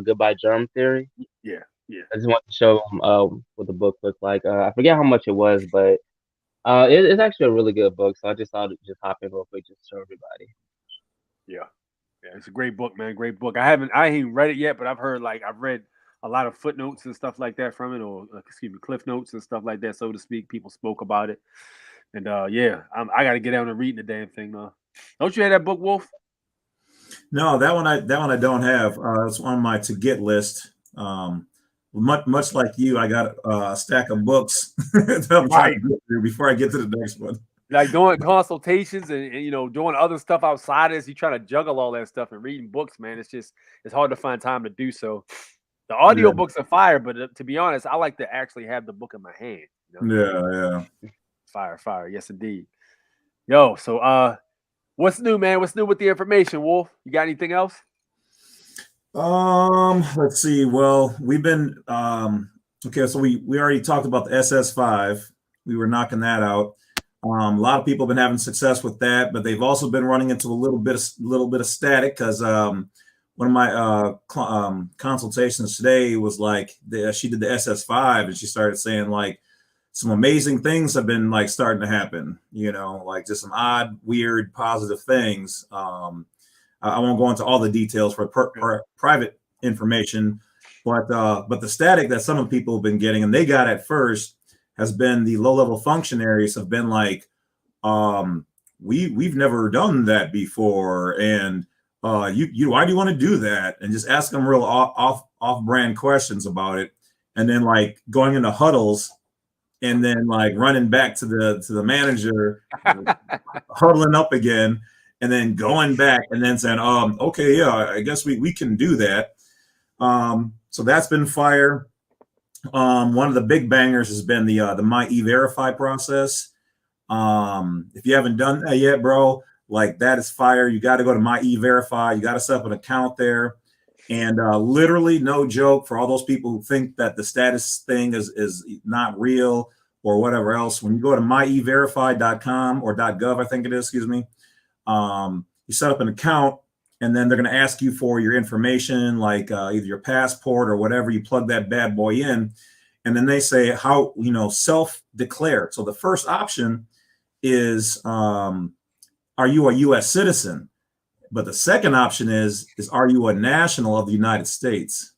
Goodbye Germ Theory. Yeah. I just wanted to show them what the book looked like. I forget how much it was, but it's actually a really good book. So I just thought to just hop in real quick just to show everybody. Yeah, it's a great book, man. Great book. I ain't even read it yet, but I've read a lot of footnotes and stuff like that from it, or cliff notes and stuff like that, so to speak. People spoke about it, and I got to get down to reading the damn thing. Don't you have that book, Wolf? No, that one I don't have. It's on my to get list. Much like you, I got a stack of books that I'm trying to get through before I get to the next one. Like doing consultations and doing other stuff outside of this, you try to juggle all that stuff and reading books, man. It's hard to find time to do so. The audio books are fire, but to be honest, I like to actually have the book in my hand. Yeah. Fire. Yes, indeed. Yo, so what's new, man? What's new with the information, Wolf? You got anything else? Let's see. Well, we've been okay, so we already talked about the SS5. We were knocking that out. A lot of people have been having success with that, but they've also been running into a little bit of static because one of my consultations today was like she did the SS5 and she started saying like some amazing things have been like starting to happen, like just some odd, weird, positive things. I won't go into all the details for private information, but the static that some of the people have been getting, and they got at first, has been the low-level functionaries have been like, we've never done that before, and why do you want to do that? And just ask them real off-brand questions about it, and then like going into huddles, and then like running back to the manager, huddling up again. And then going back and then saying, okay, yeah, I guess we can do that. So that's been fire. One of the big bangers has been the My E-Verify process. If you haven't done that yet, bro, like that is fire. You got to go to My E-Verify. You got to set up an account there. And literally, no joke, for all those people who think that the status thing is not real or whatever else, when you go to myeverify.com or .gov, I think it is, excuse me, you set up an account, and then they're going to ask you for your information, like either your passport or whatever. You plug that bad boy in, and then they say how self-declared. So the first option is are you a U.S. citizen? But the second option is are you a national of the United States?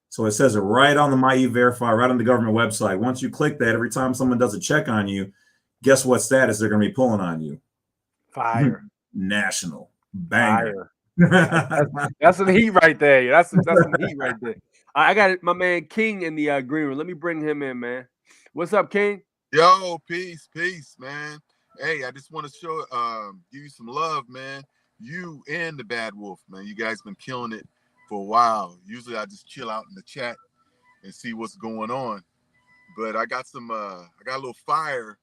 So it says it right on the My E-Verify, right on the government website. Once you click that, every time someone does a check on you, guess what status they're going to be pulling on you? Fire. National. Banger. That's some heat right there. That's some heat right there. I got my man King in the green room. Let me bring him in, man. What's up, King? Yo, peace, man. Hey, I just want to show, give you some love, man. You and the Bad Wolf, man. You guys been killing it for a while. Usually I just chill out in the chat and see what's going on. But I got a little fire,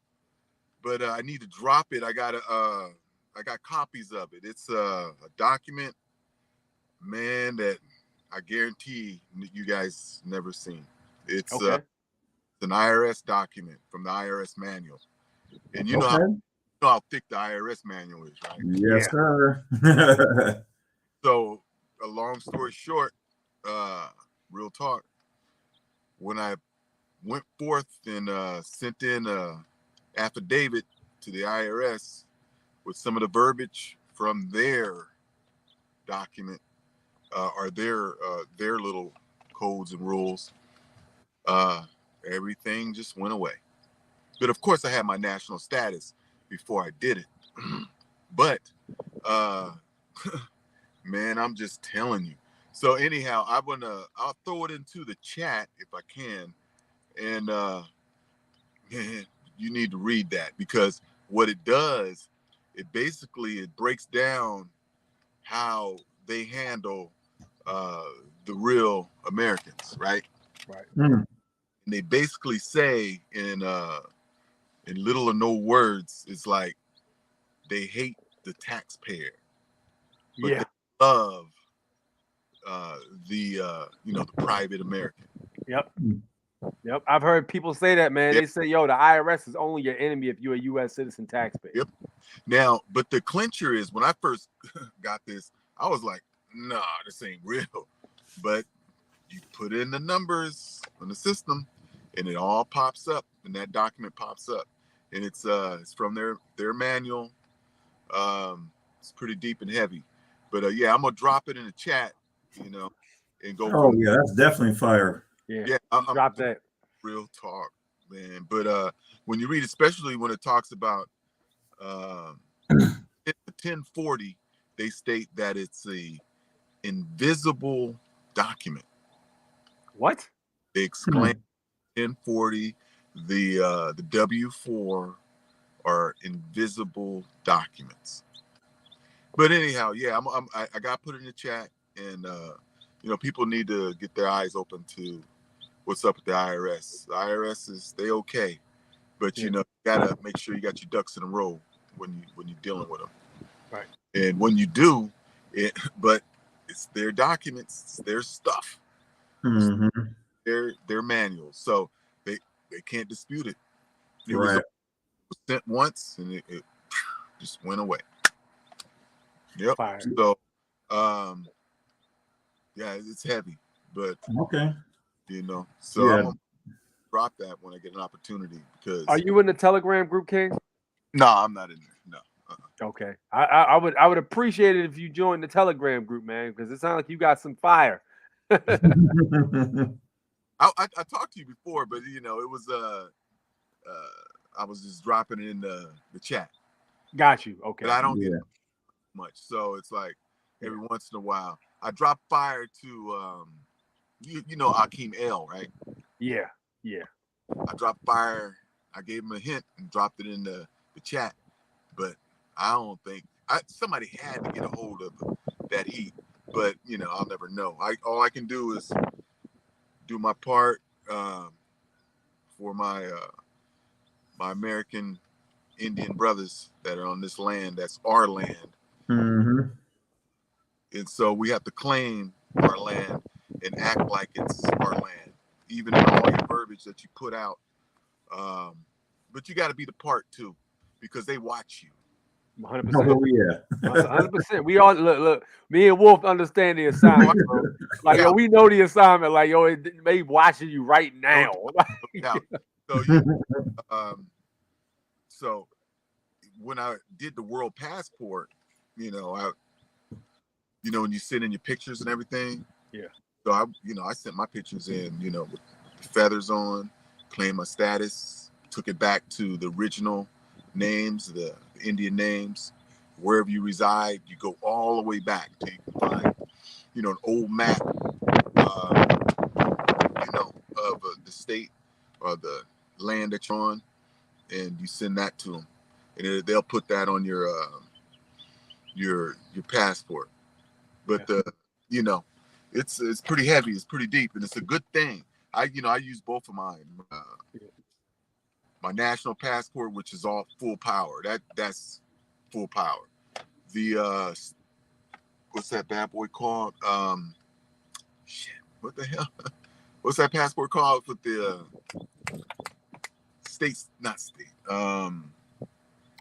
but I need to drop it. I got copies of it. It's a document, man, that I guarantee you guys never seen. It's an IRS document from the IRS manual. And you know how thick the IRS manual is, right? Yes, sir. So, a long story short, real talk, when I went forth and sent in affidavit to the IRS with some of the verbiage from their document or their little codes and rules. Everything just went away. But of course, I had my national status before I did it. But man, I'm just telling you. So anyhow, I'll throw it into the chat if I can, and you need to read that, because what it does, it breaks down how they handle the real Americans, right? Right. And they basically say in little or no words, it's like they hate the taxpayer, but Yeah. they love the private American. Yep. Yep. I've heard people say that, man. Yep. They say, yo, the IRS is only your enemy if you're a U.S. citizen taxpayer. Yep. Now, but the clincher is, when I first got this, I was like, nah, this ain't real. But you put in the numbers on the system and it all pops up, and that document pops up, and it's from their manual. It's pretty deep and heavy, but yeah, I'm gonna drop it in the chat, and go. Oh yeah, that's definitely fire. Yeah, I'm drop that. Real talk, man. But when you read, especially when it talks about 1040, they state that it's a invisible document. What? They exclaim 1040, the W4 are invisible documents. But anyhow, yeah, I got put in the chat, and people need to get their eyes open to what's up with the IRS. The IRS they okay, but you gotta make sure you got your ducks in a row when you're dealing with them. Right. And when you do but it's their documents, it's their stuff, their manuals, so they can't dispute it. It was sent once, and it just went away. Yep. Fire. So, yeah, it's heavy, but okay. So Yeah. I'm gonna drop that when I get an opportunity, because. Are you in the Telegram group, King? No, I'm not in there. No. Okay. I would appreciate it if you joined the Telegram group, man, because it sounds like you got some fire. I talked to you before, but it was I was just dropping it in the chat. Got you. Okay. But I don't get much, so it's like every once in a while I drop fire to Akeem L, right? Yeah. I dropped fire. I gave him a hint and dropped it in the chat, but I don't think somebody had to get a hold of that heat. But I'll never know. All I can do is do my part for my my American Indian brothers that are on this land. That's our land. And so we have to claim our land and act like it's our land, even in all your verbiage that you put out. But you got to be the part too, because they watch you. 100%. Oh yeah. 100%. We all look. Me and Wolf understand the assignment, bro. Like yo, we know the assignment. Like yo, it may watching you right now. So when I did the world passport, when you send in your pictures and everything. Yeah. So I sent my pictures in, with the feathers on, claimed my status, took it back to the original names, the Indian names. Wherever you reside, you go all the way back till you can find, an old map, of the state or the land that you're on, and you send that to them, and they'll put that on your passport. But it's pretty heavy, it's pretty deep, and it's a good thing. I use both of mine. My national passport, which is all full power. That's full power. The what's that bad boy called? What the hell? What's that passport called with the states? Not state.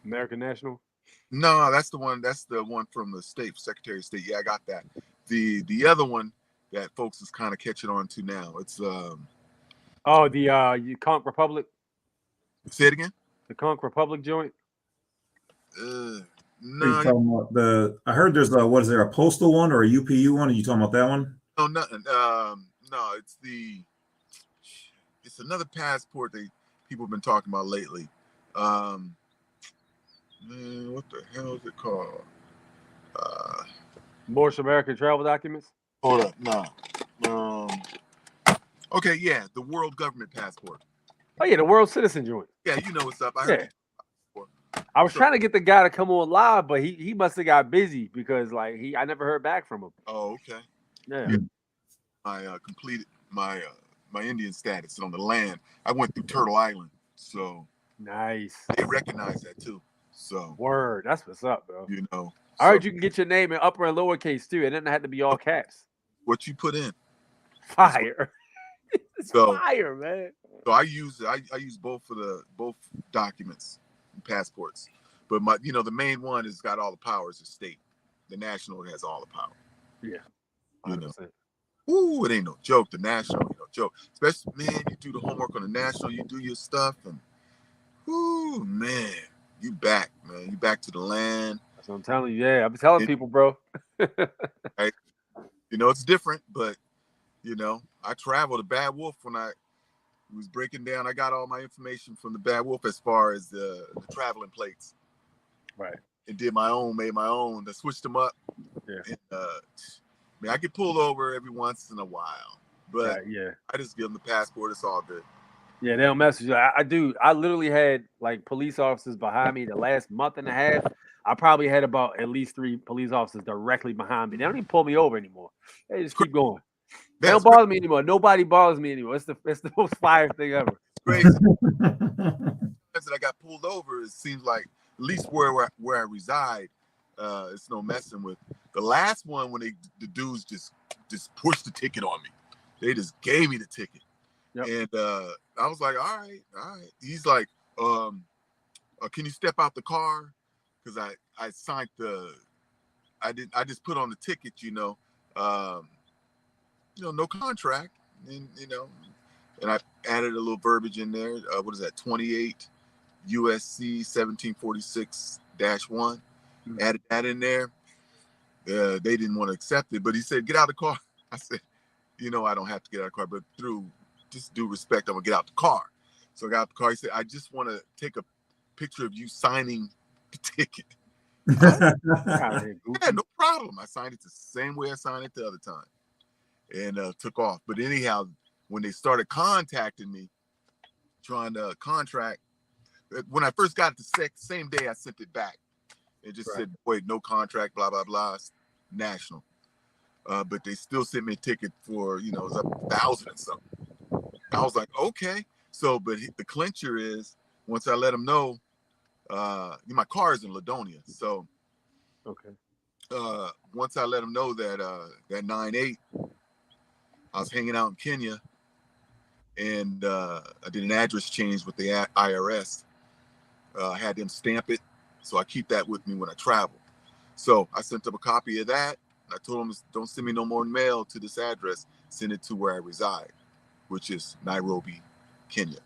American National. No, that's the one. That's the one from the state Secretary of State. Yeah, I got that. The other one that folks is kind of catching on to now. It's the Conch Republic. Say it again. The Conch Republic joint? No. You talking about I heard there's what is there, a postal one or a UPU one? Are you talking about that one? No, nothing. No, it's another passport that people have been talking about lately. Man, what the hell is it called? Moorish American travel documents? Hold up, no. Okay, yeah, the world government passport. Oh yeah, the world citizen joint. Yeah, you know what's up. I heard. I was trying to get the guy to come on live, but he must have got busy because I never heard back from him. Oh, okay. Yeah. I completed my Indian status on the land. I went through Turtle Island, so nice. They recognize that too. So word, that's what's up, bro. You know, I heard you can get your name in upper and lowercase too. It doesn't have to be all caps. What you put in? Fire. It's So, fire, man. So I use both for both documents and passports, but the main one has got all the powers of state. The national has all the power. Yeah. 100%. Ooh, it ain't no joke. The national ain't no joke. Especially, man, you do the homework on the national, you do your stuff, and ooh, man, you back, man. You back to the land. That's what I'm telling you. Yeah, I'm telling people, bro. Right? It's different, but I traveled. The Bad Wolf when I was breaking down. I got all my information from the Bad Wolf as far as the traveling plates. Right. And made my own. I switched them up. Yeah. And, I get pulled over every once in a while, but yeah, I just give them the passport. It's all good. Yeah, they don't mess with you. I do. I literally had like police officers behind me the last month and a half. I probably had about at least 3 police officers directly behind me. They don't even pull me over anymore. They just keep going. They don't bother me anymore. Nobody bothers me anymore. It's the most fire thing ever. Crazy. That I got pulled over, it seems like at least where I reside, it's no messing with. The last one when the dudes just pushed the ticket on me. They just gave me the ticket. Yep. And I was like, all right. He's like, can you step out the car? Because I signed I just put on the ticket, no contract, and and I added a little verbiage in there. What is that? 28 USC 1746-1. Added that in there. They didn't want to accept it, but he said, "Get out of the car." I said, I don't have to get out of the car, but through just due respect, I'm gonna get out the car. So I got out the car. He said, "I just want to take a picture of you signing the ticket." Yeah, no problem. I signed it the same way I signed it the other time, and took off. But anyhow, when they started contacting me, trying to contract, when I first got it the same day, I sent it back. It just said, "Wait, no contract, blah blah blah, national." But they still sent me a ticket for it was up 1,000 and something. I was like, okay. So, but the clincher is once I let them know, my car is in Ladonia. So, okay. Once I let them know that that 9/8, I was hanging out in Kenya, and I did an address change with the IRS. I had them stamp it, so I keep that with me when I travel. So I sent them a copy of that. And I told them, don't send me no more mail to this address. Send it to where I reside, which is Nairobi, Kenya.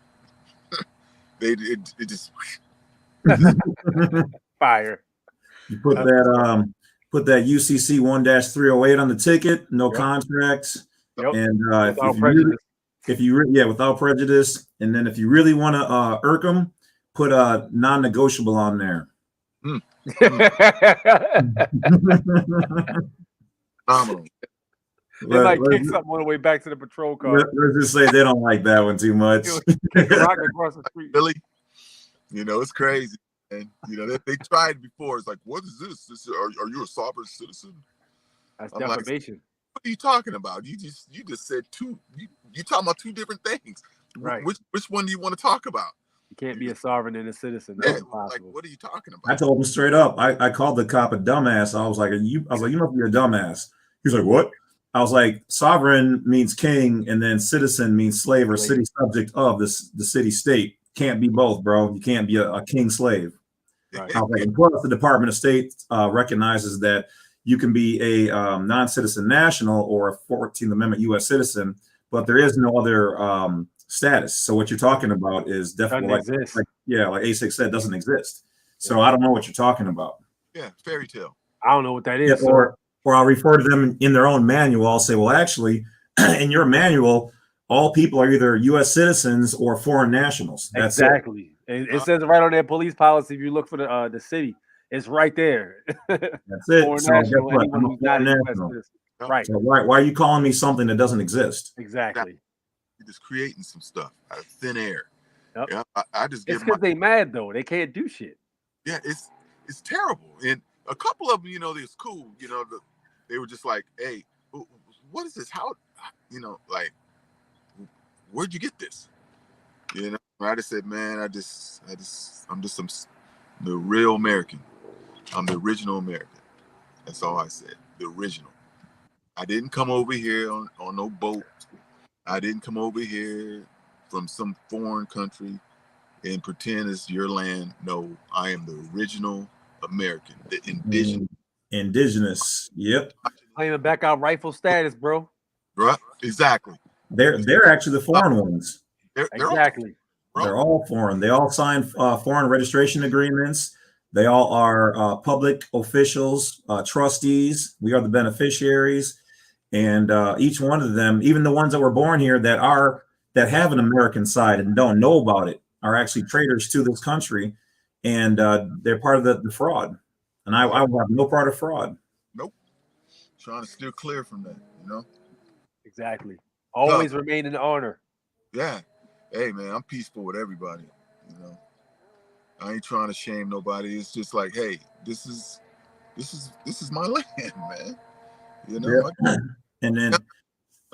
It just fire. You put that UCC 1-308 on the ticket, no contracts, and if you without prejudice, and then if you really want to irk them, put a non-negotiable on there. They might kick something on the way back to the patrol car. Let's just say they don't like that one too much. Kick a rock across the street. Really? It's crazy. And they tried before. It's like, what is this? Are you a sovereign citizen? That's defamation. Like, what are you talking about? You just said two. You talking about two different things. Right. Which one do you want to talk about? You can't be a sovereign and a citizen. That's impossible. Like, what are you talking about? I told him straight up. I called the cop a dumbass. I was like, you must be a dumbass. He was like, what? I was like, sovereign means king, and then citizen means slave or city subject of the city state. Can't be both, bro. You can't be a king slave. Right. I was like, plus the Department of State recognizes that you can be a non-citizen national or a 14th Amendment U.S. citizen, but there is no other status. So what you're talking about is definitely like A6 said, doesn't exist. So I don't know what you're talking about. Yeah, fairy tale. I don't know what that is. Or I'll refer to them in their own manual. I'll say, well, actually, in your manual, all people are either U.S. citizens or foreign nationals. That's exactly. It says right on their police policy. If you look for the city, it's right there. That's it. Foreign So national, guess what? anyone I'm who's not a U.S. national. citizen. Right. So why are you calling me something that doesn't exist? Exactly. You're just creating some stuff out of thin air. Yep. Yeah, I just It's give because they mad though. They can't do shit. Yeah, it's terrible. And a couple of them, you know, it's cool. You know, they were just like, "Hey, what is this? How, you know, like, where'd you get this?" You know, I just said, "Man, I'm just the real American. I'm the original American." That's all I said. The original. I didn't come over here on no boat. I didn't come over here from some foreign country and pretend it's your land. No, I am the original American, the indigenous. Indigenous. Yep. Claiming back our rightful status, bro. Right. Exactly. They're actually the foreign ones. Exactly. They're all foreign. They all sign foreign registration agreements. They all are public officials, trustees. We are the beneficiaries, and each one of them, even the ones that were born here that have an American side and don't know about it, are actually traitors to this country, and they're part of the fraud. And I will have no part of fraud. Nope. Trying to steer clear from that, you know. Exactly. Always remain in honor. Yeah. Hey, man, I'm peaceful with everybody. You know, I ain't trying to shame nobody. It's just like, hey, this is my land, man. You know. Yeah. And then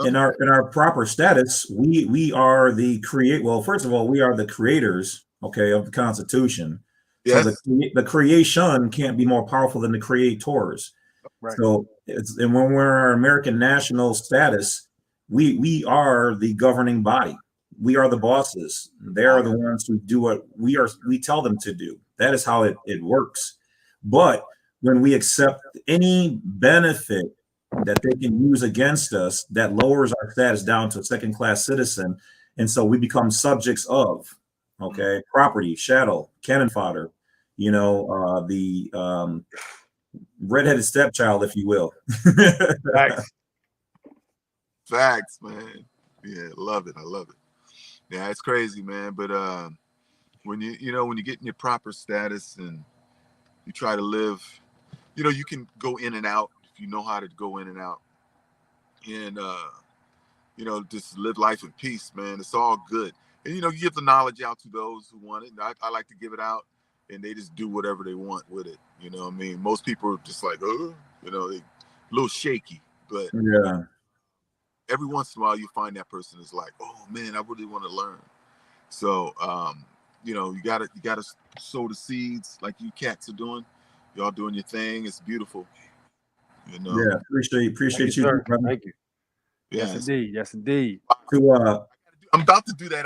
in our proper status, we are the Well, first of all, we are the creators, okay, of the Constitution. Yes. So the creation can't be more powerful than the creators. Right. So and when we're our American national status, we are the governing body. We are the bosses. They are the ones who do what we tell them to do. That is how it works. But when we accept any benefit that they can use against us, that lowers our status down to a second-class citizen. And so we become subjects of, okay, property, chattel, cannon fodder, you know, the redheaded stepchild, if you will. Facts, man. Yeah, love it. I love it. Yeah, it's crazy, man. But when you get in your proper status and you try to live, you know, you can go in and out if you know how to go in and out, and you know, just live life in peace, man. It's all good. And you know, you give the knowledge out to those who want it. And I like to give it out, and they just do whatever they want with it. You know what I mean? Most people are just like, oh, you know, they a little shaky, but yeah. Every once in a while, you find that person is like, "Oh man, I really want to learn." So, you know, you gotta sow the seeds like you cats are doing. Y'all doing your thing. It's beautiful. You know. Yeah, appreciate you, sir. brother. Thank you. Yeah, yes, indeed. Yes, indeed. I'm about to do that.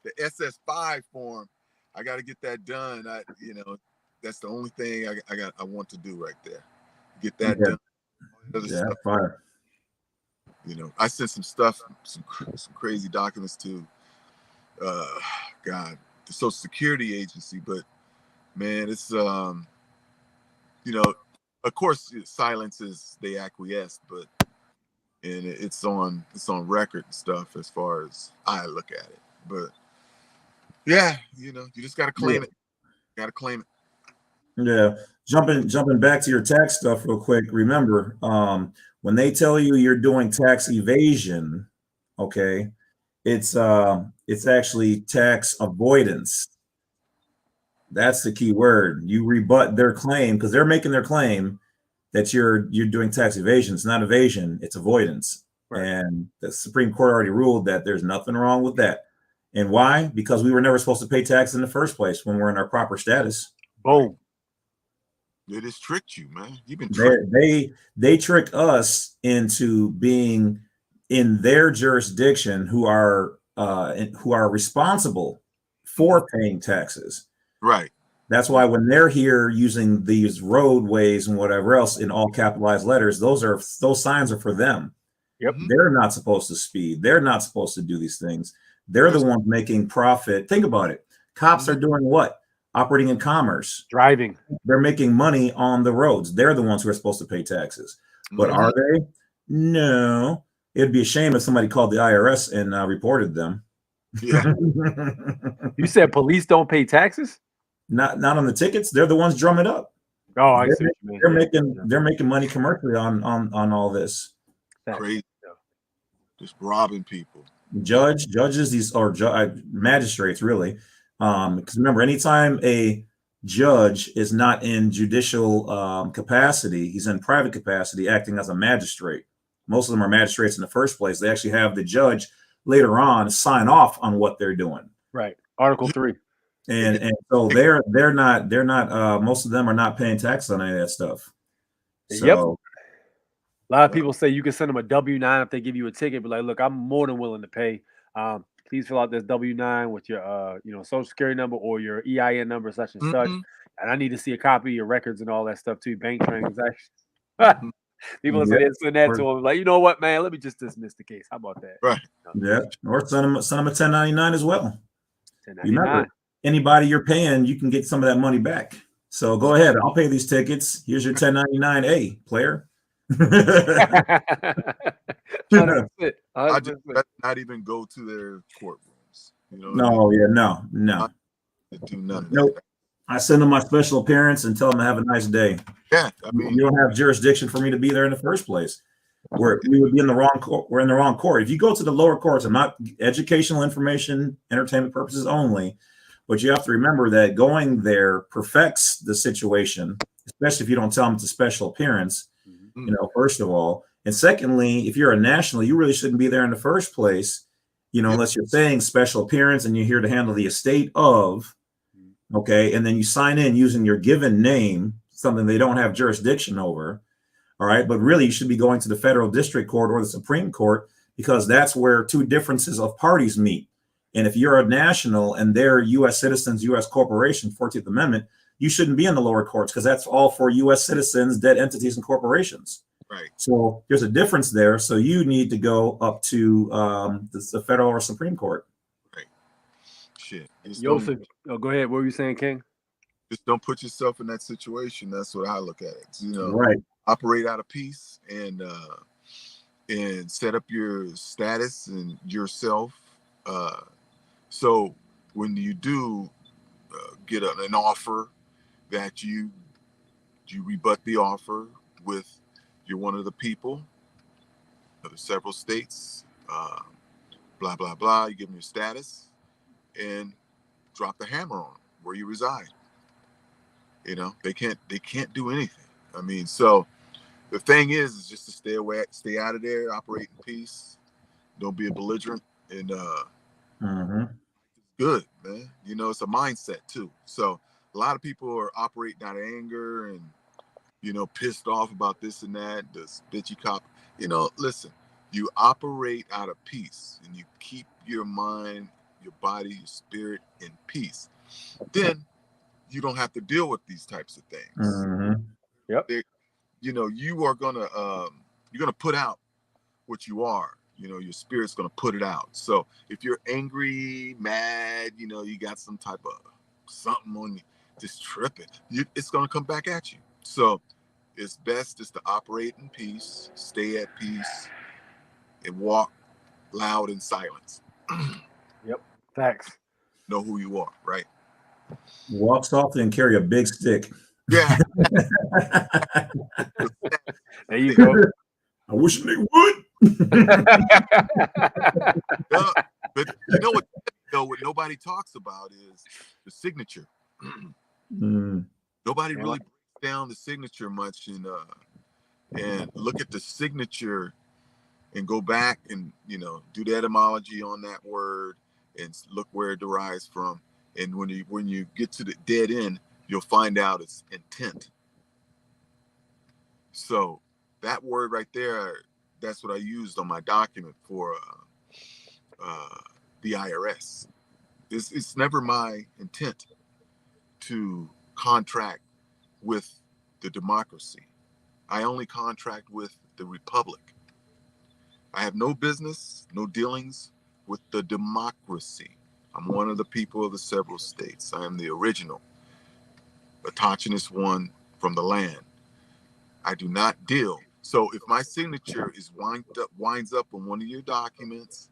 The SS5 form. I got to get that done. You know, that's the only thing I want to do right there. Get that done. Yeah, fire. You know, I sent some stuff, some crazy documents to, the Social Security Agency. But man, it's you know, of course, silences they acquiesce, but and it's on record and stuff as far as I look at it. But yeah, you know, you just gotta claim it. You gotta claim it. Yeah, jumping back to your tax stuff real quick. Remember, when they tell you you're doing tax evasion, okay, it's actually tax avoidance. That's the key word. You rebut their claim because they're making their claim that you're doing tax evasion. It's not evasion, it's avoidance. Right. And the Supreme Court already ruled that there's nothing wrong with that. And why? Because we were never supposed to pay tax in the first place when we're in our proper status. Boom. They just tricked you, man. You've been tricked. They trick us into being in their jurisdiction who are responsible for paying taxes. Right. That's why when they're here using these roadways and whatever else in all capitalized letters, those signs are for them. Yep. They're not supposed to speed. They're not supposed to do these things. They're the ones making profit. Think about it. Cops are doing what? Operating in commerce. Driving. They're making money on the roads. They're the ones who are supposed to pay taxes. But are they? No. It'd be a shame if somebody called the IRS and reported them. Yeah. You said police don't pay taxes? Not on the tickets. They're the ones drumming it up. Oh, I see what you mean. They're making money commercially on all this. Crazy. Just robbing people. Judges, magistrates, really. Because remember, anytime a judge is not in judicial capacity, he's in private capacity acting as a magistrate. Most of them are magistrates in the first place. They actually have the judge later on sign off on what they're doing. Right. Article 3. And so they're not most of them are not paying taxes on any of that stuff. So, yep. A lot of people say you can send them a W-9 if they give you a ticket, but like, look, I'm more than willing to pay. Please fill out this W-9 with your social security number or your EIN number, such and such. And I need to see a copy of your records and all that stuff too, bank transactions. People say send that to them, like, you know what, man, let me just dismiss the case. How about that? Right. Yeah. Or send them a 1099 as well. 1099. Remember, anybody you're paying, you can get some of that money back. So go ahead. I'll pay these tickets. Here's your 1099A, player. I'd not even go to their courtrooms. You know? No. Do none. Nope. I send them my special appearance and tell them to have a nice day. Yeah, I mean, you don't have jurisdiction for me to be there in the first place. We would be in the wrong court. We're in the wrong court. If you go to the lower courts, I'm not educational information, entertainment purposes only, but you have to remember that going there perfects the situation, especially if you don't tell them it's a special appearance. First of all, and secondly, if you're a national, you really shouldn't be there in the first place, unless you're saying special appearance and you're here to handle the estate of. Okay, and then you sign in using your given name, something they don't have jurisdiction over. All right, but really you should be going to the federal district court or the Supreme Court, because that's where two differences of parties meet. And if you're a national and they're U.S. citizens, U.S. corporation, 14th Amendment, you shouldn't be in the lower courts, because that's all for U.S. citizens, dead entities, and corporations. Right. So there's a difference there. So you need to go up to the federal or Supreme Court. Shit. Go ahead. What were you saying, King? Just don't put yourself in that situation. That's what I look at it. Right. Operate out of peace and set up your status and yourself. So when you do get an offer, that you rebut the offer with you're one of the people of the several states, blah blah blah. You give them your status and drop the hammer on where you reside. They can't do anything. I mean, so the thing is just to stay out of there, operate in peace, don't be a belligerent, and good, man. It's a mindset too. So a lot of people are operating out of anger and pissed off about this and that, this bitchy cop. Listen, you operate out of peace and you keep your mind, your body, your spirit in peace. Then you don't have to deal with these types of things. Yep. You are gonna you're gonna put out what you are. Your spirit's gonna put it out. So if you're angry, mad, you got some type of something on you, just tripping, it's gonna come back at you. So it's best just to operate in peace, stay at peace, and walk loud in silence. Yep. Facts. Know who you are, right? Walk softly and carry a big stick. Yeah. There you go. I wish they would. But what nobody talks about is the signature. Nobody really breaks down the signature much, and look at the signature and go back and do the etymology on that word and look where it derives from. And when you get to the dead end, you'll find out it's intent. So that word right there, that's what I used on my document for the IRS. It's never my intent to contract with the democracy. I only contract with the republic. I have no business, no dealings with the democracy. I'm one of the people of the several states. I am the original, autochthonous one from the land. I do not deal. So if my signature is winds up on one of your documents,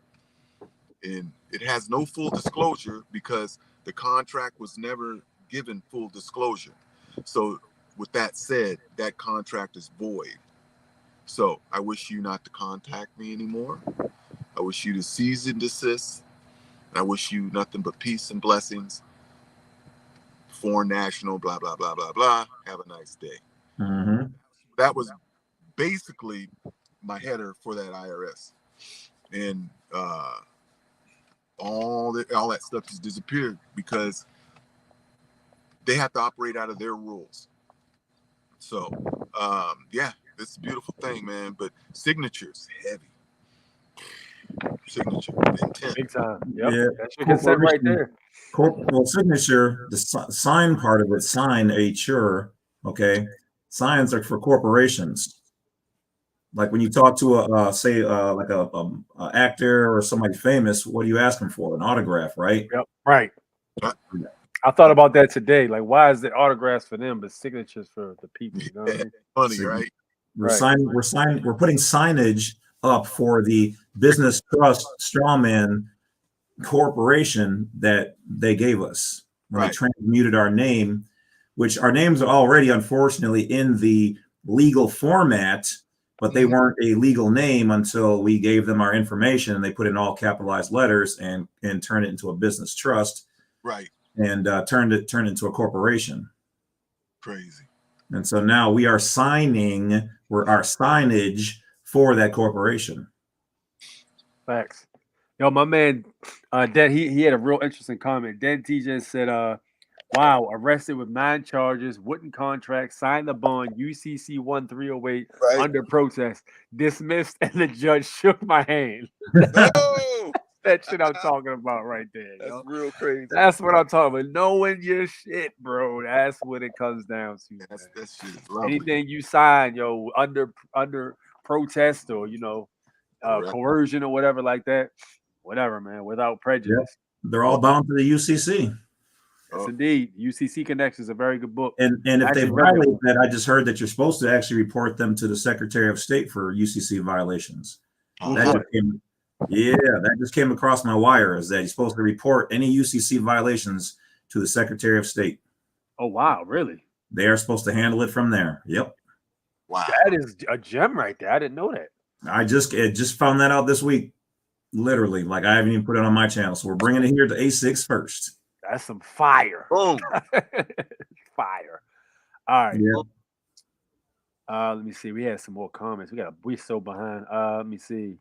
and it has no full disclosure because the contract was never given full disclosure. So with that said, that contract is void. So I wish you not to contact me anymore. I wish you to cease and desist. I wish you nothing but peace and blessings. Foreign national, blah, blah, blah, blah, blah. Have a nice day. Mm-hmm. That was basically my header for that IRS. And all that stuff just disappeared because they have to operate out of their rules. So, yeah, it's a beautiful thing, man. But signatures, heavy. Signature, intent. Big time. Yep. Yeah. That's your consent right there. Well, signature, the sign part of it, sign a sure, okay? Signs are for corporations. Like when you talk to like a actor or somebody famous, what do you ask them for? An autograph, right? Yep. Right. I thought about that today. Like, why is it autographs for them, but signatures for the people? You know what I mean? Funny, right? We're putting signage up for the business trust strawman corporation that they gave us when they transmuted our name, which our names are already unfortunately in the legal format, but they weren't a legal name until we gave them our information and they put in all capitalized letters and turned it into a business trust, right? And turned it into a corporation. Crazy. And so now we are signing our signage for that corporation. Facts. Yo, my man, Dan, he had a real interesting comment. Dan TJ said, wow, arrested with 9 charges, wouldn't contract, signed the bond, UCC 1308 under protest, dismissed, and the judge shook my hand. That shit I'm talking about right there. That's real crazy. That's what I'm talking about. Knowing your shit, bro. That's what it comes down to. That shit is lovely. Anything you sign, yo, under protest or coercion or whatever like that, whatever, man, without prejudice. Yep. They're all bound to the UCC. Yes, indeed. UCC Connections is a very good book. And if they violate that, I just heard that you're supposed to actually report them to the Secretary of State for UCC violations. That just came across my wire, is that you're supposed to report any UCC violations to the Secretary of State. Oh, wow. Really? They are supposed to handle it from there. Yep. Wow. That is a gem right there. I didn't know that. I just found that out this week. Literally. Like, I haven't even put it on my channel. So we're bringing it here to A6 first. That's some fire. Boom. Fire. All right. Yeah. Let me see. We had some more comments. We're so behind. Let me see.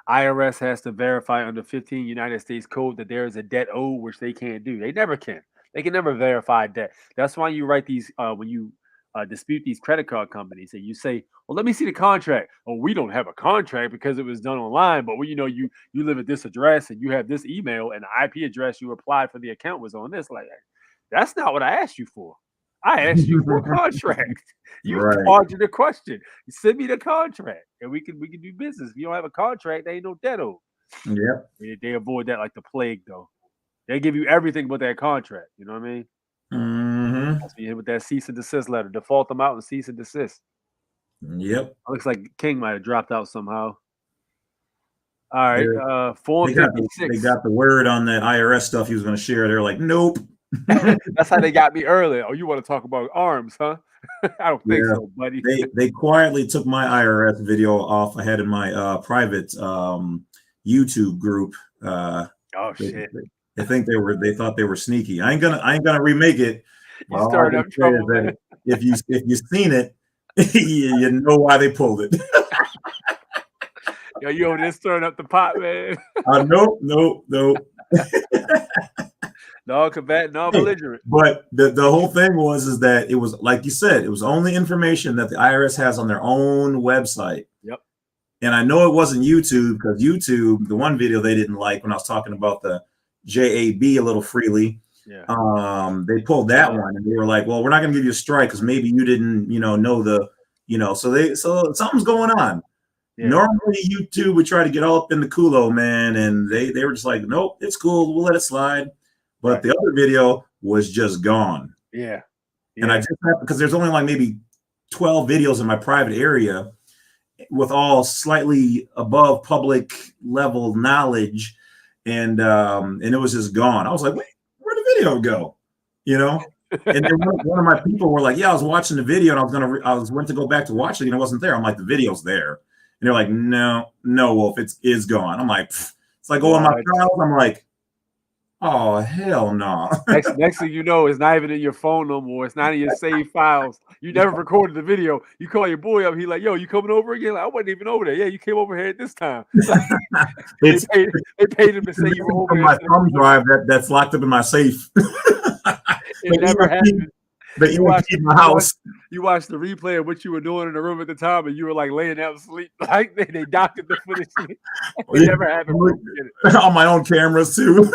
IRS has to verify under 15 United States Code that there is a debt owed, which they can't do. They never can. They can never verify debt. That's why you write these when you dispute these credit card companies and you say, well, let me see the contract. Oh, we don't have a contract because it was done online, but you live at this address and you have this email and the IP address you applied for the account was on this. Like, that's not what I asked you for. I asked you for a contract. You dodged the question. You send me the contract and we can do business. If you don't have a contract, there ain't no debt owed. Yep. They avoid that like the plague, though. They give you everything but that contract. You know what I mean? Mm-hmm. That's me with that cease and desist letter. Default them out and cease and desist. Yep. Looks like King might have dropped out somehow. All right. 456. They got the word on that IRS stuff he was going to share. They're like, nope. That's how they got me earlier. Oh, you want to talk about arms, huh? I don't think so, buddy. They quietly took my IRS video off. I had in my private YouTube group. Oh shit! They thought they were sneaky. I ain't gonna remake it. You started up trouble, man. If you've seen it, you know why they pulled it. Yo, you over there stirring up the pot, man. Nope. Non-combatant, non-belligerent. But the whole thing is that it was, like you said, it was only information that the IRS has on their own website. Yep. And I know it wasn't YouTube, because YouTube, the one video they didn't like when I was talking about the JAB a little freely, they pulled that one and they were like, well, we're not going to give you a strike because maybe you didn't, know the, so something's going on. Yeah. Normally, YouTube would try to get all up in the culo, man, and they were just like, nope, it's cool, we'll let it slide. But the other video was just gone. Yeah. And I just have, because there's only like maybe 12 videos in my private area with all slightly above public level knowledge, and it was just gone. I was like, wait, where'd the video go? You know? And then one of my people were like, yeah, I was watching the video and I went to go back to watch it and it wasn't there. I'm like, the video's there. And they're like, no, Wolf, it's gone. I'm like, pfft. It's like, oh, my files. I'm like, oh, hell no. Next thing you know, it's not even in your phone no more. It's not in your saved files. You never recorded the video. You call your boy up. He like, yo, you coming over again? Like, I wasn't even over there. Yeah, you came over here at this time. They paid him to say you were over there. My thumb drive that's locked up in my safe. It never happened. But you watched my house. You watched the replay of what you were doing in the room at the time, and you were like laying out asleep. Like they doctored the footage. It never happened. On my own cameras too.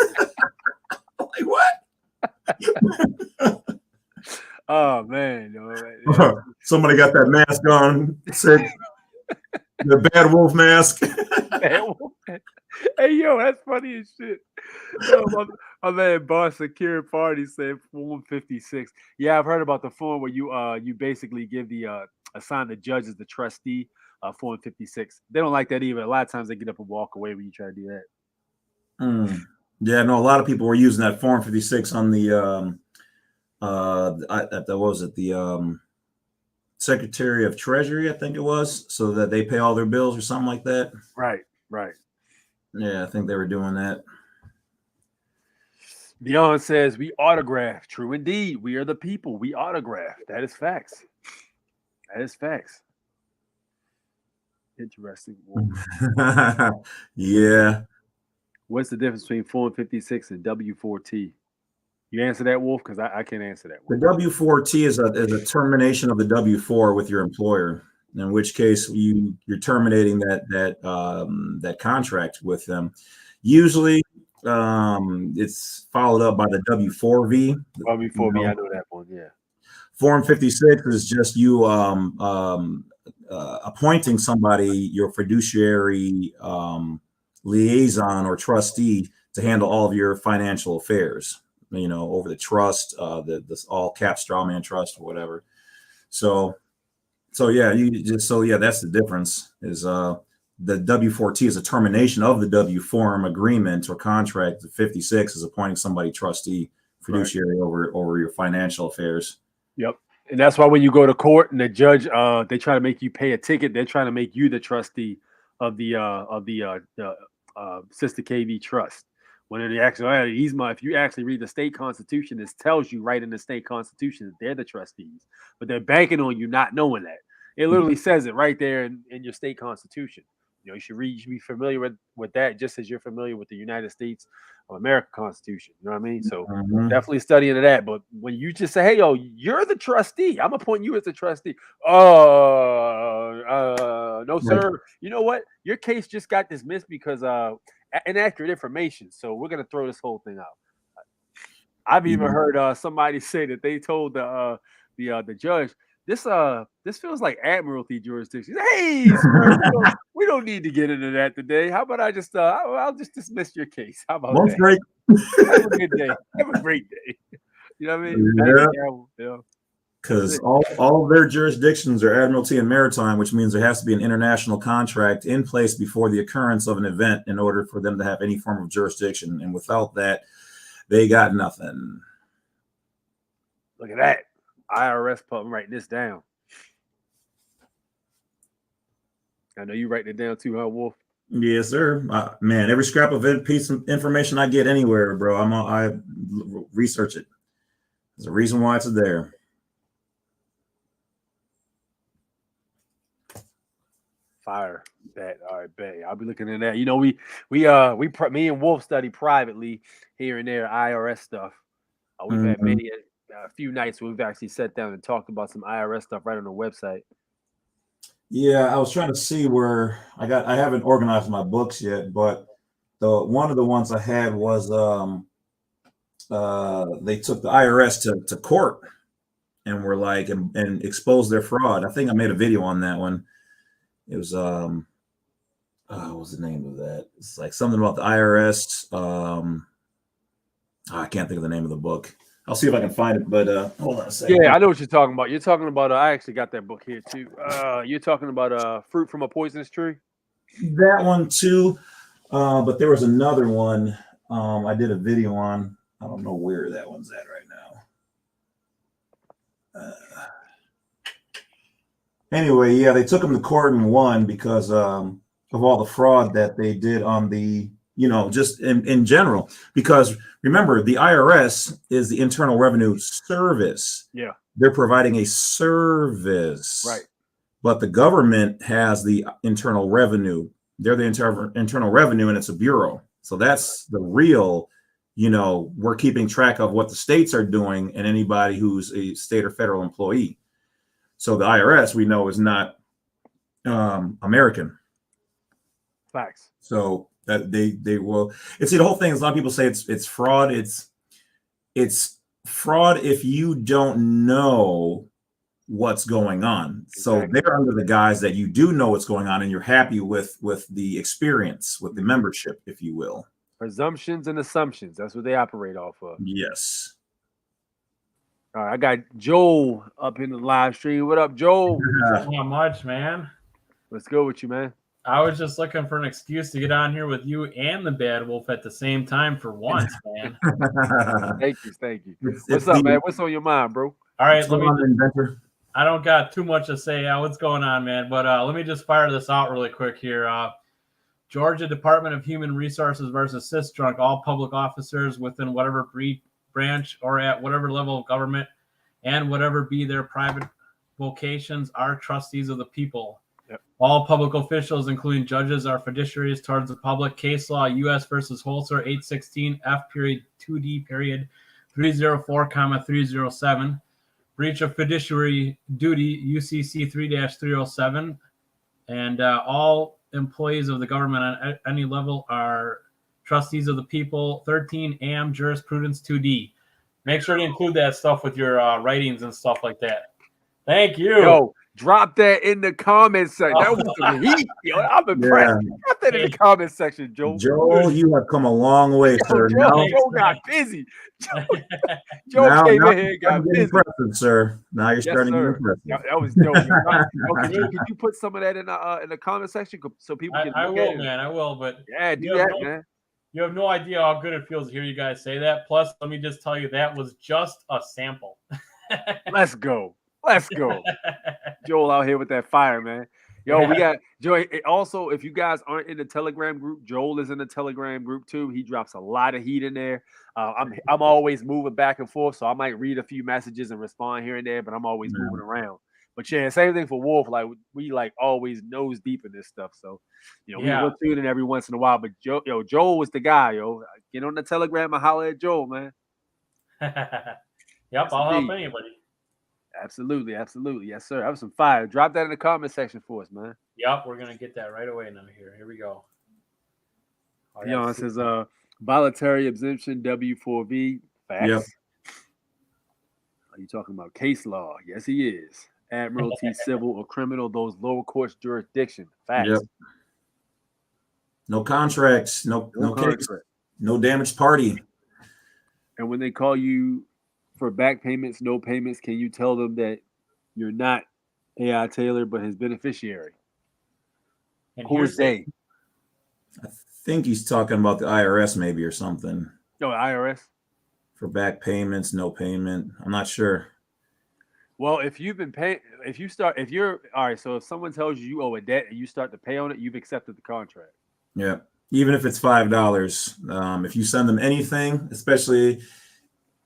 Like what? Oh man, somebody got that mask on. Said the bad wolf mask. Bad wolf. Hey yo, that's funny as shit. Yo, my man Boss Secure Party said Form 56. Yeah, I've heard about the form where you basically give the assign the judge as the trustee. Form 56. They don't like that either. A lot of times they get up and walk away when you try to do that. Yeah, no, a lot of people were using that Form 56 on the what was it, the Secretary of Treasury, I think it was, so that they pay all their bills or something like that. Right. Yeah, I think they were doing that. Beyond says we autograph. True indeed. We are the people. We autograph. That is facts. Interesting. Yeah. What's the difference between Form 56 and W4T? You answer that, Wolf, because I can't answer that one. The W4T is a termination of the W4 with your employer, in which case you're terminating that contract with them. Usually it's followed up by the W4V. W4V, I know that one, yeah. Form 56 is just you appointing somebody, your fiduciary liaison or trustee, to handle all of your financial affairs, over the trust, this all cap straw man trust or whatever. So yeah, that's the difference. Is the W4T is a termination of the W form agreement or contract. The 56 is appointing somebody trustee, fiduciary over your financial affairs. Yep. And that's why when you go to court and the judge, they try to make you pay a ticket. They're trying to make you the trustee of the Sister KV Trust. When in the actuality, if you actually read the state constitution, this tells you right in the state constitution that they're the trustees, but they're banking on you not knowing that. It literally says it right there in your state constitution. You should be familiar with that, just as you're familiar with the United States of America Constitution. You know what I mean? So definitely study into that. But when you just say, hey, yo, you're the trustee, I'm appointing you as the trustee. No, sir. You know what? Your case just got dismissed because inaccurate information. So we're going to throw this whole thing out. I've even heard somebody say that they told the judge, this feels like admiralty jurisdiction. Hey, sir, we don't need to get into that today. How about I just I'll just dismiss your case. How about that? Great. Have a good day. Have a great day. You know what I mean? Yeah. Because all of their jurisdictions are admiralty and maritime, which means there has to be an international contract in place before the occurrence of an event in order for them to have any form of jurisdiction. And without that, they got nothing. Look at that. IRS pup, I'm writing this down. I know you writing it down too, huh, Wolf? Yes, sir. Man, every scrap of piece of information I get anywhere, bro, I research it. There's a reason why it's there. Fire that. All right, bet. I'll be looking at that. Me and Wolf study privately here and there IRS stuff. We've had many a few nights where we've actually sat down and talked about some IRS stuff right on the website. Yeah, I was trying to see where I haven't organized my books yet, but one of the ones I had was they took the IRS to court and were and exposed their fraud. I think I made a video on that one. It was what was the name of that? It's like something about the IRS. I can't think of the name of the book. I'll see if I can find it, but hold on a second. Yeah, I know what you're talking about. You're talking about. I actually got that book here too. You're talking about Fruit from a Poisonous Tree. That one too, but there was another one I did a video on. I don't know where that one's at right now. Anyway, yeah, they took him to court and won because of all the fraud that they did on the, just in general. Because remember, the IRS is the Internal Revenue Service. Yeah. They're providing a service. Right. But the government has the internal revenue. They're the internal revenue, and it's a bureau. So that's the real, we're keeping track of what the states are doing and anybody who's a state or federal employee. So the IRS, we know, is not American. Facts. So that they will. It's the whole thing. A lot of people say it's fraud. It's fraud if you don't know what's going on. So they're under the guise that you do know what's going on and you're happy with the experience, with the membership, if you will. Presumptions and assumptions. That's what they operate off of. Yes. All right, I got Joel up in the live stream. What up, Joel? Not much, man. Let's go with you, man. I was just looking for an excuse to get on here with you and the Bad Wolf at the same time for once, man. Thank you. What's up, man? What's on your mind, bro? All right, I don't got too much to say. What's going on, man? But let me just fire this out really quick here. Georgia Department of Human Resources versus Cis-Drunk. All public officers within whatever branch or at whatever level of government and whatever be their private vocations are trustees of the people. Yep. All public officials, including judges, are fiduciaries towards the public. Case law, U.S. versus Holzer, 816 F period 2D period 304, 307. Breach of fiduciary duty, UCC 3-307. And all employees of the government on any level are trustees of the people. 13 AM jurisprudence 2D. Make sure to include that stuff with your writings and stuff like that. Thank you. Yo, drop that in the comment section. That was some heat. Yo, I'm impressed. Yeah. Drop that in the comment section, Joel. Joel, you have come a long way, sir. Joel got busy. Joel came in here and got busy. Impressive, sir. Now you're starting to impress. That was dope. Could you put some of that in the comment section so people can? I will, man. I will. But yeah, do that, man. You have no idea how good it feels to hear you guys say that. Plus, let me just tell you, that was just a sample. Let's go. Joel out here with that fire, man. Yo, we got Joy. Also, if you guys aren't in the Telegram group, Joel is in the Telegram group too. He drops a lot of heat in there. I'm always moving back and forth, so I might read a few messages and respond here and there, but I'm always moving around. But yeah, same thing for Wolf. Like we always nose deep in this stuff. So we will tune in every once in a while. But Joel was the guy. Get on the Telegram and holler at Joel, man. Yep, I'll help anybody. Absolutely. Yes, sir. That was some fire. Drop that in the comment section for us, man. Yep, we're gonna get that right away now. Here we go. It says voluntary exemption W4V. Facts. Yep. Are you talking about case law? Yes, he is. Admiralty, civil or criminal, those lower courts jurisdiction. Facts. Yep. No contracts, no case, no damaged party. And when they call you for back payments, no payments, can you tell them that you're not AI Taylor but his beneficiary? And who is they? I think he's talking about the IRS maybe or something. No, IRS. For back payments, no payment. I'm not sure. Well, if you've been paying, so if someone tells you owe a debt and you start to pay on it, you've accepted the contract. Yeah. Even if it's $5, if you send them anything, especially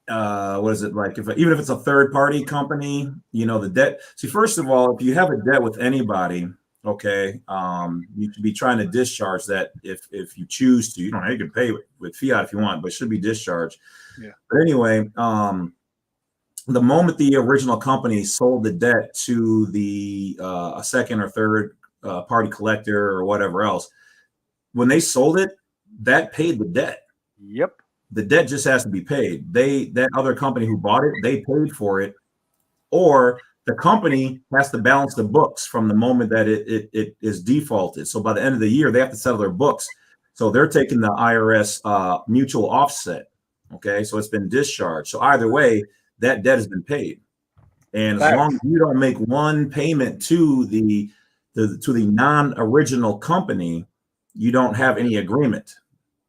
what is it like? Even if it's a third party company, the debt. See, first of all, if you have a debt with anybody, okay, you should be trying to discharge that if you choose to. You can pay with fiat if you want, but it should be discharged. Yeah. But anyway, the moment the original company sold the debt to a second or third party collector or whatever else, when they sold it, that paid the debt. Yep. The debt just has to be paid. That other company who bought it, they paid for it, or the company has to balance the books from the moment that it is defaulted. So by the end of the year, they have to settle their books. So they're taking the IRS mutual offset. Okay, so it's been discharged. So either way, that debt has been paid. And as long as you don't make one payment to the non-original company, you don't have any agreement.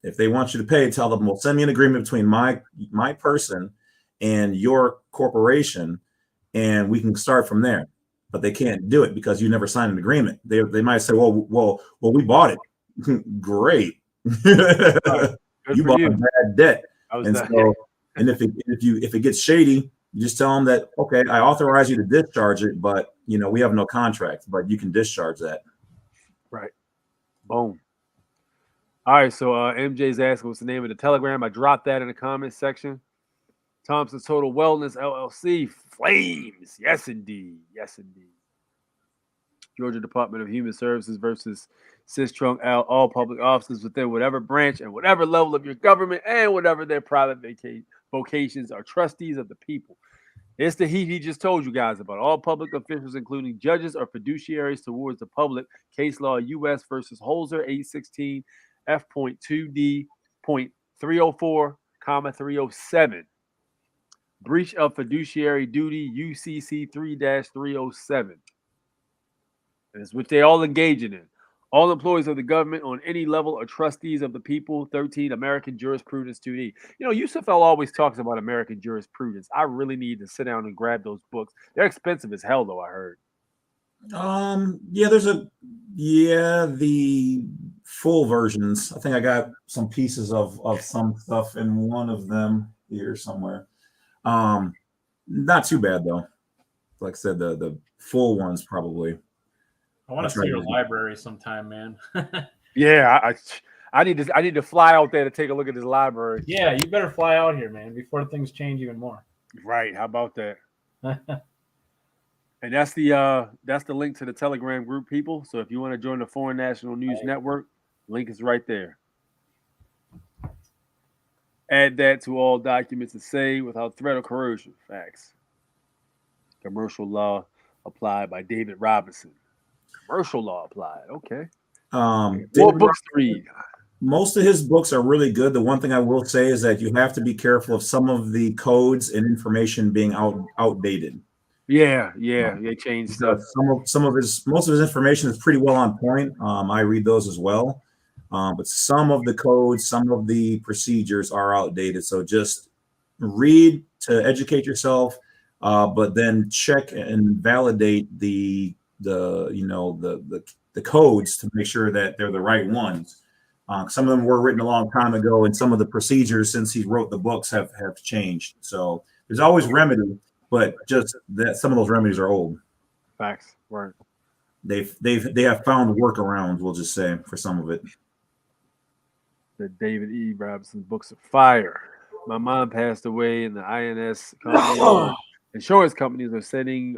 If they want you to pay, tell them, well, send me an agreement between my person and your corporation, and we can start from there. But they can't do it because you never signed an agreement. They might say, well, we bought it. Great. You bought a bad debt. And if it gets shady, you just tell them that, okay, I authorize you to discharge it, but we have no contract, but you can discharge that. Right. Boom. All right. So MJ's asking what's the name of the Telegram. I dropped that in the comments section. Thompson's Total Wellness LLC flames. Yes, indeed. Yes, indeed. Georgia Department of Human Services versus Cis-Trunk all public offices within whatever branch and whatever level of your government and whatever their private vocations are trustees of the people. It's the he just told you guys about. All public officials, including judges or fiduciaries towards the public. Case law U.S. versus Holzer 816 F.2D.304, 307. Breach of fiduciary duty UCC 3-307. And it's what they all engaging in. All employees of the government on any level are trustees of the people. 13 American Jurisprudence 2D. Yusuf always talks about American jurisprudence. I really need to sit down and grab those books. They're expensive as hell, though, I heard. The full versions. I think I got some pieces of some stuff in one of them here somewhere. Not too bad though. Like I said, the full ones probably. I want to see your library sometime, man. Yeah, I need to fly out there to take a look at this library. Yeah, you better fly out here, man, before things change even more. Right. How about that? And that's the link to the Telegram group, people. So if you want to join the Foreign National News Network, link is right there. Add that to all documents and say without threat or coercion. Facts. Commercial law applied by David Robinson. Commercial law applied. Okay. More books to read. Most of his books are really good. The one thing I will say is that you have to be careful of some of the codes and information being outdated. Yeah, they changed stuff. Most of his information is pretty well on point. I read those as well. But some of the codes, some of the procedures are outdated. So just read to educate yourself, but then check and validate the codes to make sure that they're the right ones. Some of them were written a long time ago, and some of the procedures since he wrote the books have changed. So there's always remedy, but just that some of those remedies are old. Facts. Right. They have found workarounds, we'll just say, for some of it. The David E. Robinson books are fire. My mom passed away, and the INS company, insurance companies are sending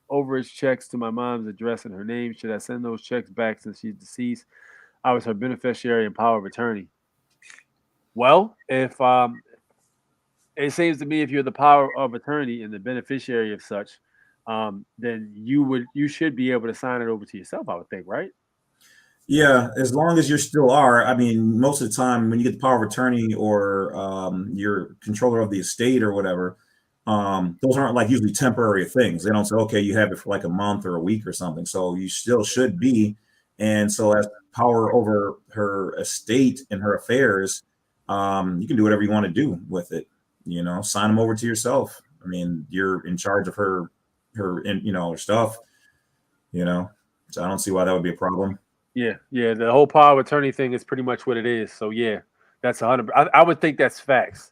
overage checks to my mom's address and her name. Should I send those checks back since she's deceased? I was her beneficiary and power of attorney. Well, if it seems to me if you're the power of attorney and the beneficiary of such, then you should be able to sign it over to yourself, I would think, right? Yeah, as long as you still are. I mean, most of the time when you get the power of attorney or you're controller of the estate or whatever, those aren't like usually temporary things. They don't say, okay, you have it for like a month or a week or something. So you still should be. And so as power over her estate and her affairs, you can do whatever you want to do with it. Sign them over to yourself. I mean, you're in charge of her stuff, so I don't see why that would be a problem. Yeah. The whole power of attorney thing is pretty much what it is. So yeah, that's 100%. I would think that's facts.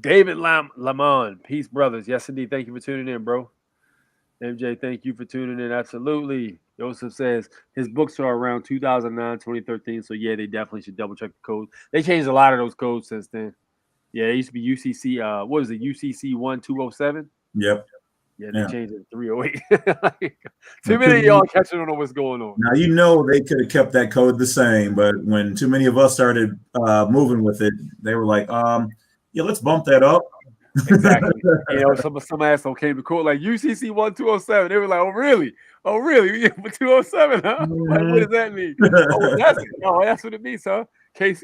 David Lamont, peace, brothers. Yes, indeed. Thank you for tuning in, bro. MJ, thank you for tuning in. Absolutely. Joseph says his books are around 2009, 2013. So yeah, they definitely should double check the code. They changed a lot of those codes since then. Yeah, it used to be UCC. What was it? UCC 1207. Yep. Yeah, they changed it to 308. Too many of y'all catching on what's going on. Now, they could have kept that code the same, but when too many of us started moving with it, they were like, let's bump that up. Exactly. You know, some asshole came to court like UCC 1207. They were like, "Oh really? Oh really? Yeah, for 207, huh? Like, what does that mean? That's what it means, huh? Case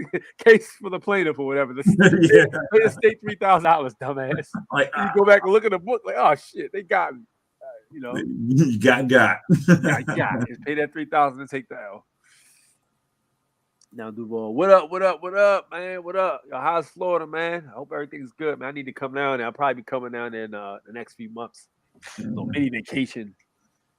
for the plaintiff or whatever. The pay the state $3,000, dumbass. Like, you go back and look at the book, like, oh shit, they got me. You know, you got. got. Just pay that $3,000 and take the L. Now, Duval, what up, man? What up? Yo, how's Florida, man? I hope everything's good, man. I need to come down there. I'll probably be coming down there in the next few months. A little mini vacation.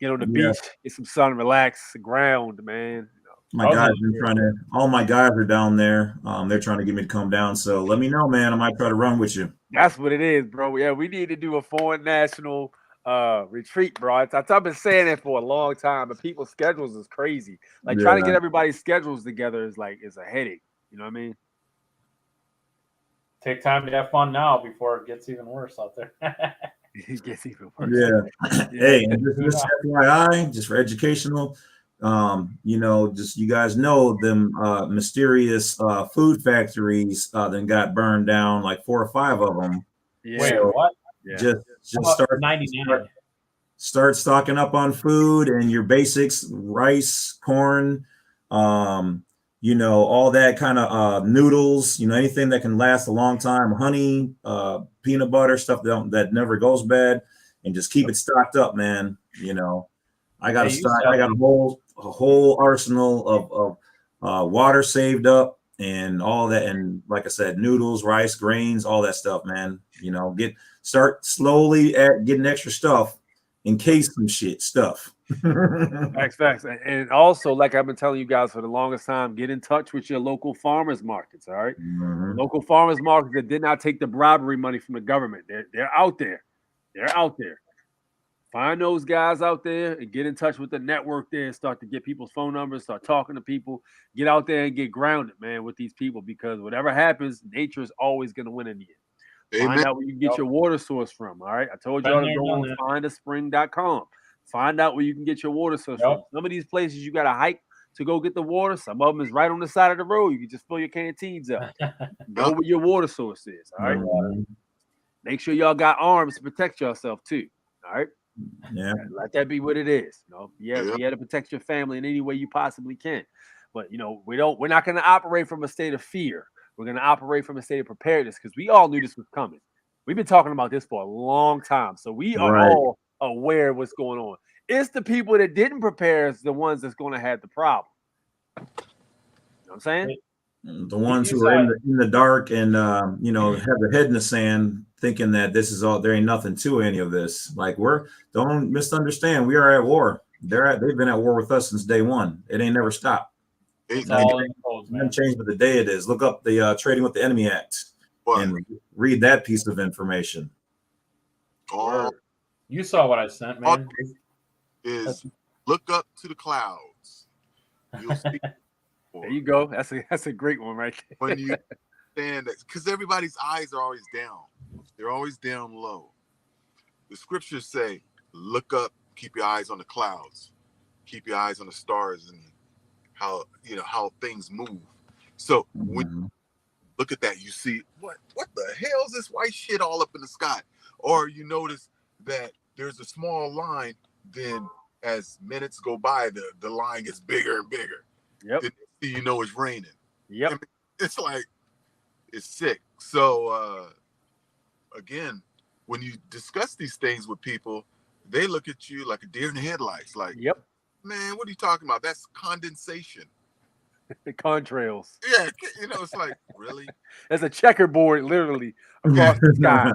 Get on the beach, get some sun, relax, the ground, man. My guys are trying to. All my guys are down there. They're trying to get me to come down. So let me know, man. I might try to run with you. That's what it is, bro. Yeah, we need to do a foreign national retreat, bro. I've been saying it for a long time, but people's schedules is crazy. Like trying to get everybody's schedules together is a headache. You know what I mean? Take time to have fun now before it gets even worse out there. It gets even worse. Yeah. Hey, and just FYI, just for educational, just you guys know them mysterious food factories then got burned down, like 4 or 5 of them. Yeah. Wait, what? Yeah. Just start 99. Start stocking up on food and your basics, rice, corn, all that kind of noodles, anything that can last a long time, honey, peanut butter, stuff that never goes bad, and just keep it stocked up, man. I got a whole arsenal of water saved up and all that, and like I said, noodles, rice, grains, all that stuff, man. Start slowly at getting extra stuff in case some stuff. Facts. And also, like I've been telling you guys for the longest time, get in touch with your local farmers markets. All right, local farmers markets that did not take the bribery money from the government. They're out there. They're out there. Find those guys out there and get in touch with the network there and start to get people's phone numbers, start talking to people, get out there and get grounded, man, with these people, because whatever happens, nature is always going to win in the end. Find out where you can get your water source from. All right. I told y'all to go on findaspring.com. Find out where you can get your water source from. Some of these places you got to hike to go get the water. Some of them is right on the side of the road. You can just fill your canteens up. Know where your water source is. All right. Make sure y'all got arms to protect yourself too. All right. Yeah. Let that be what it is. You have to protect your family in any way you possibly can. But we're not going to operate from a state of fear. We're going to operate from a state of preparedness, because we all knew this was coming. We've been talking about this for a long time. So we are all aware of what's going on. It's the people that didn't prepare is the ones that's going to have the problem. You know what I'm saying? The ones who are in the dark and have their head in the sand, thinking that this is all, there ain't nothing to any of this. Like, don't misunderstand. We are at war. They've been at war with us since day one. It ain't never stopped. It's all in codes, man. Changed but the day it is. Look up the Trading with the Enemy Act and read that piece of information. You saw what I sent, man. Is look up to the clouds. You'll see. There you go. That's a great one right there. When you stand, because everybody's eyes are always down. They're always down low. The scriptures say, look up, keep your eyes on the clouds, keep your eyes on the stars, and how things move. So when you look at that, you see what the hell is this white shit all up in the sky? Or you notice that there's a small line, then as minutes go by, the line gets bigger and bigger. Yep. Then it's raining. Yep. I mean, it's like, it's sick. So again, when you discuss these things with people, they look at you like a deer in the headlights. Like, yep, man, what are you talking about? That's condensation. The contrails. Yeah, it's like, really? There's a checkerboard literally across the sky.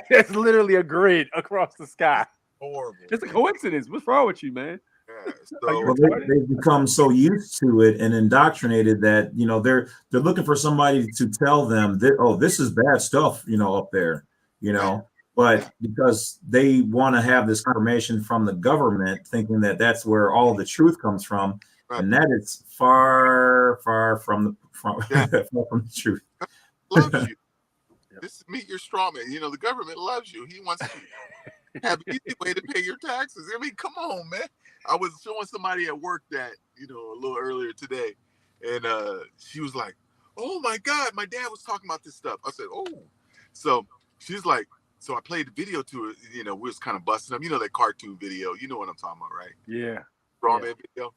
There's literally a grid across the sky. Horrible. It's a coincidence. What's wrong with you, man? Yeah, Well, they've become so used to it and indoctrinated that they're looking for somebody to tell them that, this is bad stuff, up there, but because they want to have this information from the government, thinking that that's where all the truth comes from, and that is far from the truth. Loves you. Meet your straw man. The government loves you. He wants to have an easy way to pay your taxes. I mean, come on, man. I was showing somebody at work that, a little earlier today, and she was like, oh my God, my dad was talking about this stuff. I said, oh. So she's like, so I played the video to her, you know, we was kind of busting up, you know, that cartoon video, you know what I'm talking about, right? Yeah. Strawman video.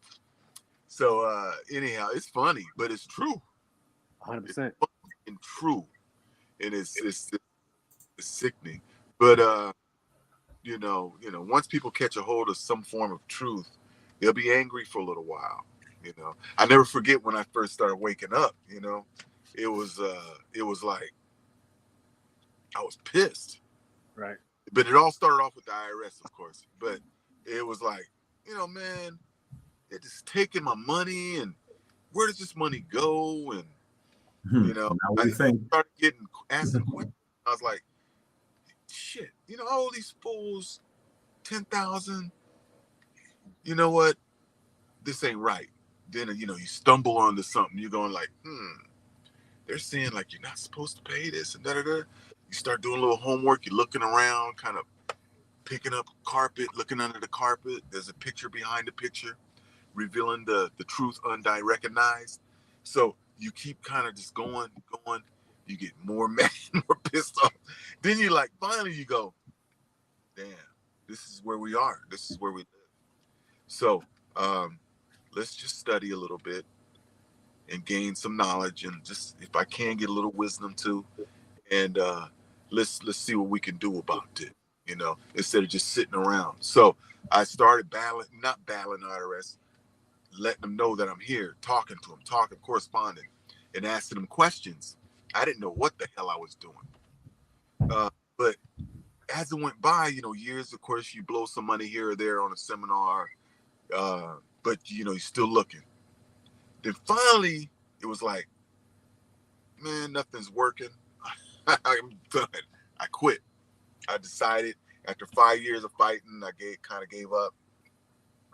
So anyhow, it's funny, but it's true. 100%. And true. And it's sickening. But you know, once people catch a hold of some form of truth, they'll be angry for a little while. You know, I never forget when I first started waking up, you know, it was like I was pissed. Right. But it all started off with the IRS, of course. But it was like, you know, man, they're just taking my money, and where does this money go? And you know, I started asking questions. I was like, shit, you know, all these fools, 10,000. You know what? This ain't right. Then, you know, you stumble onto something. You're going like, they're saying like you're not supposed to pay this and da-da-da. You start doing a little homework. You're looking around, kind of picking up carpet, looking under the carpet. There's a picture behind the picture, revealing the truth unrecognized. So you keep kind of just going. You get more mad, more pissed off. Then you like, finally you go, damn, this is where we are. This is where we live. So let's just study a little bit and gain some knowledge, and just, if I can, get a little wisdom too. And let's see what we can do about it, you know, instead of just sitting around. So I started not battling the IRS, letting them know that I'm here, talking to them, corresponding, and asking them questions. I didn't know what the hell I was doing. But as it went by, you know, years, of course, you blow some money here or there on a seminar, but, you know, you're still looking. Then finally, it was like, man, nothing's working. I'm done. I quit. I decided after 5 years of fighting, I kind of gave up.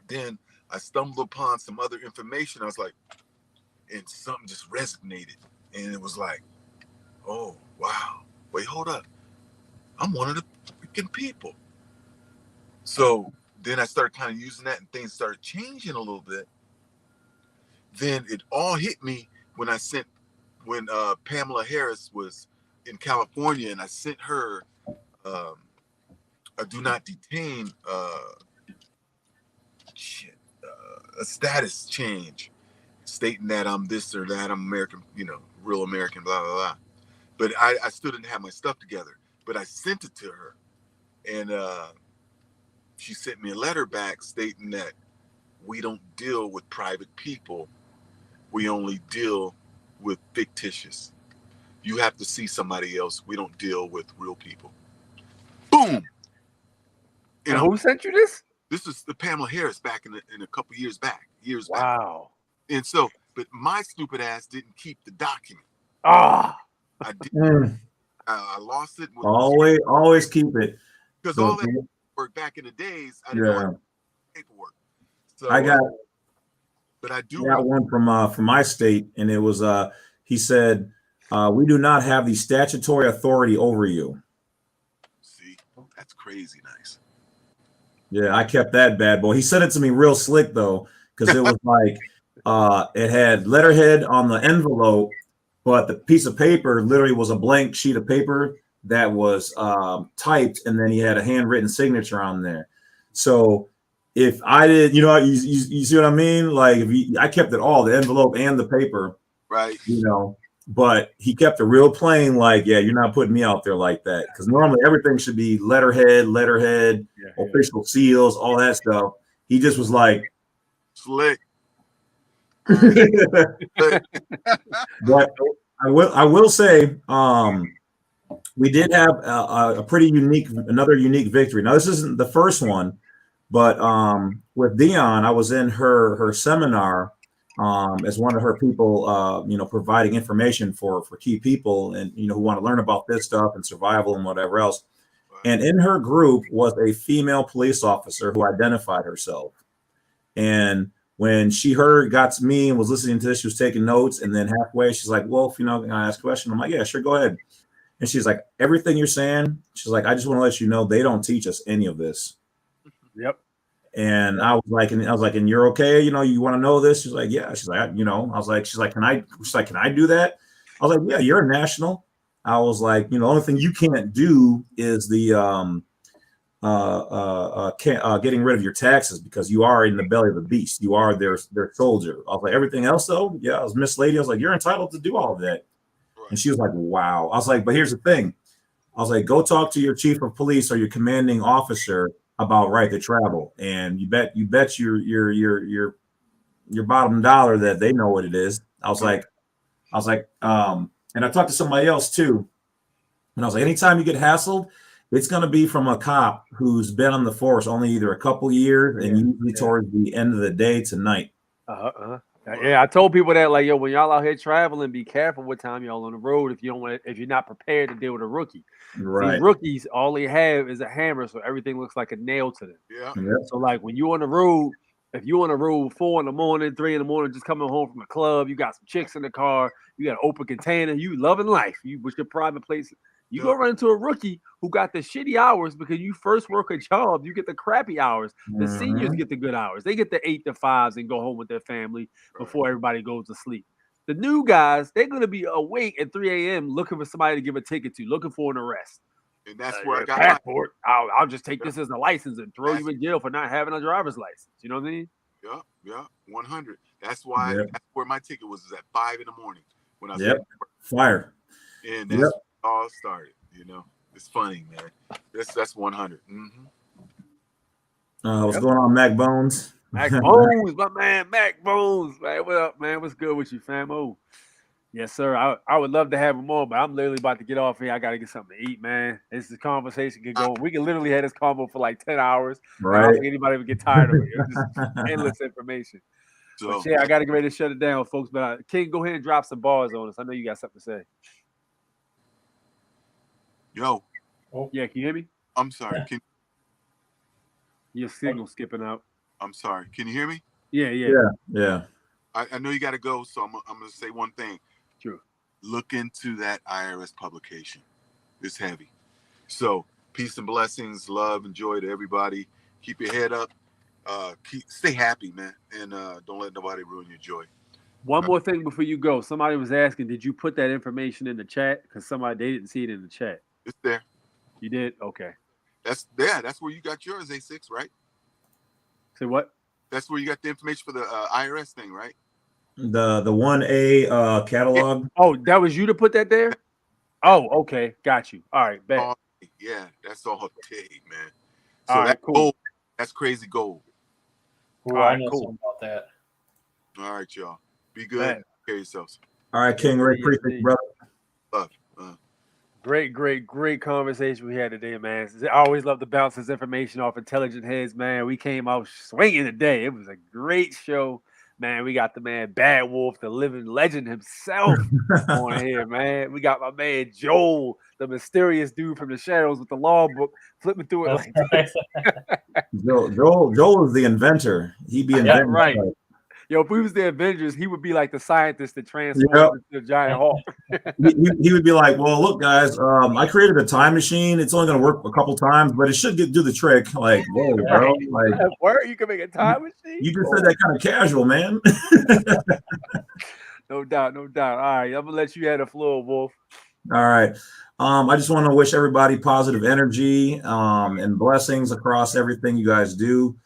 Then I stumbled upon some other information. I was like, and something just resonated. And it was like, oh, wow. Wait, hold up. I'm one of the freaking people. So then I started kind of using that, and things started changing a little bit. Then it all hit me when Pamela Harris was in California, and I sent her a do not detain a status change, stating that I'm this or that, I'm American, you know, real American, blah, blah, blah. But I still didn't have my stuff together. But I sent it to her, and she sent me a letter back stating that we don't deal with private people. We only deal with fictitious. You have to see somebody else. We don't deal with real people. Boom! And who sent you this? This is the Pamela Harris back in a couple years back. Wow. And so, but my stupid ass didn't keep the document. Ah. I did. I lost it. Always keep it. Because all that work back in the days, I didn't know paperwork. So I got one from my state, and it was he said, we do not have the statutory authority over you. See, that's crazy nice. Yeah, I kept that bad boy. He sent it to me real slick though, because it was like it had letterhead on the envelope, but the piece of paper literally was a blank sheet of paper that was typed, and then he had a handwritten signature on there. So if I did, you know, you see what I mean? Like I kept it all, the envelope and the paper, right? You know, but he kept it real plain. Like, yeah, you're not putting me out there like that, because normally everything should be letterhead, official seals, all that stuff. He just was like slick. But I will say, we did have a pretty another unique victory. Now, this isn't the first one, but with Dion, I was in her seminar as one of her people, you know, providing information for key people and, you know, who want to learn about this stuff and survival and whatever else. And in her group was a female police officer who identified herself. And when she got to me and was listening to this, she was taking notes. And then halfway, she's like, well, if you know, can I ask a question? I'm like, yeah, sure, go ahead. And she's like, everything you're saying, she's like, I just want to let you know they don't teach us any of this. Yep. And I was like, and you're okay? You know, you want to know this? She's like, yeah. She's like, you know, she's like, can I do that? I was like, yeah, you're a national. I was like, the only thing you can't do is the getting rid of your taxes, because you are in the belly of the beast. You are their soldier. I was like, everything else though, yeah. I was Miss Lady. I was like, you're entitled to do all of that. And she was like, wow. I was like, but here's the thing. I was like, go talk to your chief of police or your commanding officer about right to travel, and you bet your bottom dollar that they know what it is. I was like, and I talked to somebody else too, and I was like, anytime you get hassled, it's going to be from a cop who's been on the force only either a couple years and usually towards the end of the day tonight. Yeah, I told people that, like, yo, when y'all out here traveling, be careful what time y'all on the road if you're not prepared to deal with a rookie. Right. These rookies, all they have is a hammer, so everything looks like a nail to them. Yeah. So like when you on the road, if you on the road 4 a.m, 3 a.m, just coming home from a club, you got some chicks in the car, you got an open container, you loving life, you with your private place. You go run into a rookie who got the shitty hours because you first work a job, you get the crappy hours. The seniors get the good hours. They get the 8 to 5s and go home with their family before everybody goes to sleep. The new guys, they're going to be awake at 3 a.m. looking for somebody to give a ticket to, looking for an arrest. And that's where I got passport. I'll just take this as a license and throw you in jail for not having a driver's license. You know what I mean? Yeah, 100. That's why that's where my ticket was at 5 a.m. when I was Fire. And that's all started. It's funny, man. That's 100. What's going on, Mac Bones? Mac Bones, my man, Mac Bones. Man, what up, man? What's good with you, famo? Yes, sir. I would love to have him on, but I'm literally about to get off here. I got to get something to eat, man. This conversation could go. We can literally have this convo for like 10 hours. Right. I don't think anybody would get tired of it. It's just endless information. But yeah, I got to get ready to shut it down, folks. But King, go ahead and drop some bars on us. I know you got something to say. Yo. Yeah, can you hear me? I'm sorry. Your signal skipping out. I'm sorry. Can you hear me? Yeah. I know you got to go, so I'm going to say one thing. True. Look into that IRS publication. It's heavy. So peace and blessings, love and joy to everybody. Keep your head up. Stay happy, man, and don't let nobody ruin your joy. One more thing before you go. Somebody was asking, did you put that information in the chat? Because they didn't see it in the chat. It's there. You did? Okay. That's where you got yours, A6, right? Say what? That's where you got the information for the IRS thing, right? The 1A catalog. Yeah. Oh, that was you to put that there? Oh, okay. Got you. All right, bet. Yeah, that's all day, man. So all right, cool. Gold. That's crazy gold. Ooh, I know something about that. All right, y'all. Be good. Take care of yourselves. All right, King Ray. Appreciate you, brother. Love. Great conversation we had today, man. I always love to bounce this information off intelligent heads, man. We came out swinging today. It was a great show, man. We got the man Bad Wolf, the living legend himself on here, man. We got my man Joel, the mysterious dude from the shadows with the law book, flipping through it like Joel is the inventor. He'd be inventing right. stuff. Yo, if we was the Avengers, he would be like the scientist that transforms into a giant hawk. he would be like, well, look, guys, I created a time machine. It's only going to work a couple times, but it should do the trick. Like, whoa, bro. Like, where you can make a time machine? You just said that kind of casual, man. No doubt. All right, I'm going to let you have the floor, Wolf. All right. I just want to wish everybody positive energy and blessings across everything you guys do.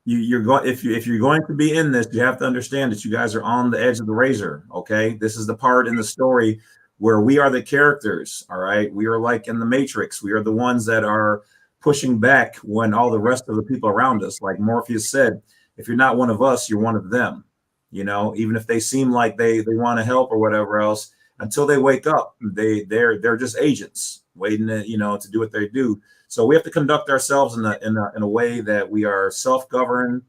If you're going to be in this, you have to understand that you guys are on the edge of the razor. Okay, this is the part in the story where we are the characters. All right, we are like in the Matrix. We are the ones that are pushing back when all the rest of the people around us, like Morpheus said, if you're not one of us, you're one of them. Even if they seem like they want to help or whatever else, until they wake up, they're just agents waiting to to do what they do. So we have to conduct ourselves in a way that we are self-governed.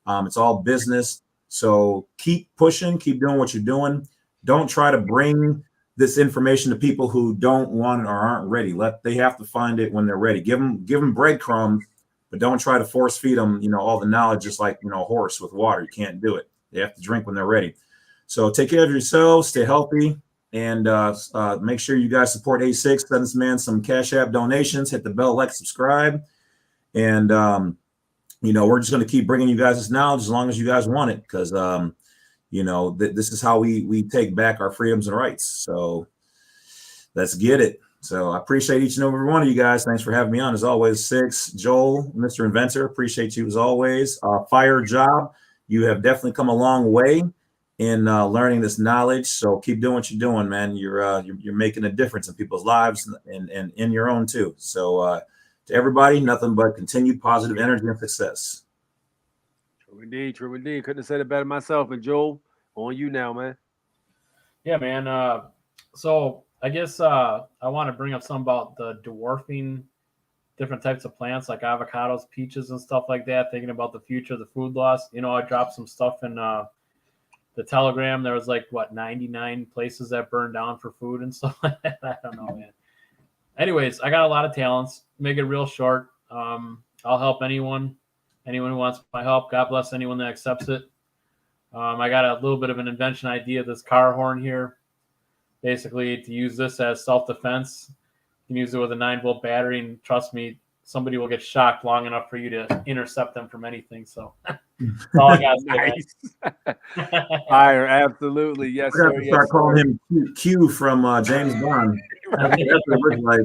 It's all business. So keep pushing, keep doing what you're doing. Don't try to bring this information to people who don't want it or aren't ready. They have to find it when they're ready. Give them breadcrumbs, but don't try to force feed them, all the knowledge, just like, a horse with water. You can't do it. They have to drink when they're ready. So take care of yourselves, stay healthy. And make sure you guys support A6. Send this man some Cashapp donations. Hit the bell, like, subscribe. And, we're just going to keep bringing you guys this knowledge as long as you guys want it. Because, this is how we take back our freedoms and rights. So let's get it. So I appreciate each and every one of you guys. Thanks for having me on. As always, Six, Joel, Mr. Inventor, appreciate you as always. Fire Job, you have definitely come a long way in learning this knowledge. So keep doing what you're doing, man. You're making a difference in people's lives and in your own too. So to everybody, nothing but continued positive energy and success. True indeed, true indeed. Couldn't have said it better myself. And Joel, on you now, man. Yeah, man. So I guess I want to bring up something about the dwarfing different types of plants like avocados, peaches, and stuff like that. Thinking about the future, the food loss. You know, I dropped some stuff in the Telegram. There was like 99 places that burned down for food and stuff like that. I don't know, man. Anyways, I got a lot of talents. Make it real short. I'll help anyone who wants my help. God bless anyone that accepts it. I got a little bit of an invention idea. This car horn here, basically to use this as self-defense. You can use it with a 9-volt battery, and trust me, somebody will get shocked long enough for you to intercept them from anything. So that's all I got. Nice. Fire, absolutely. Yes, We're sir. gonna have to start calling him Q from James Bond. Right. That's what it looks like.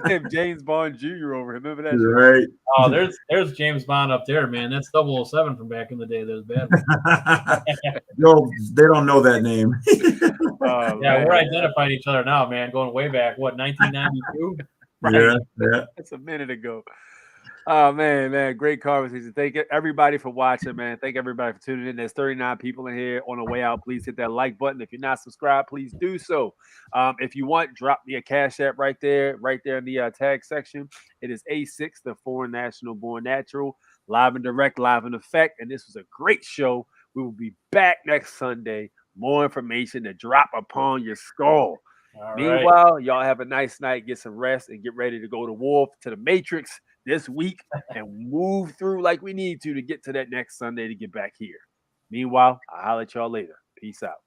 Him, James Bond Jr. over him. Remember that? Right. Oh, there's James Bond up there, man. That's 007 from back in the day. There's bad one. No, they don't know that name. Oh, Yeah, man. we're identifying each other now, man. Going way back. What, 1992? Yeah. That's a minute ago. Oh man, great conversation. Thank everybody for watching, man. Thank everybody for tuning in. There's 39 people in here. On the way out, please hit that like button. If you're not subscribed, please do so. If you want, drop me a Cash App right there in the tag section. It is A6, the Foreign National Born Natural, live and direct, live in effect. And this was a great show. We will be back next Sunday. More information to drop upon your skull. All right. Meanwhile, y'all have a nice night, get some rest, and get ready to go to war, to the Matrix this week, and move through like we need to get to that next Sunday to get back here. Meanwhile, I'll holler at y'all later. Peace out.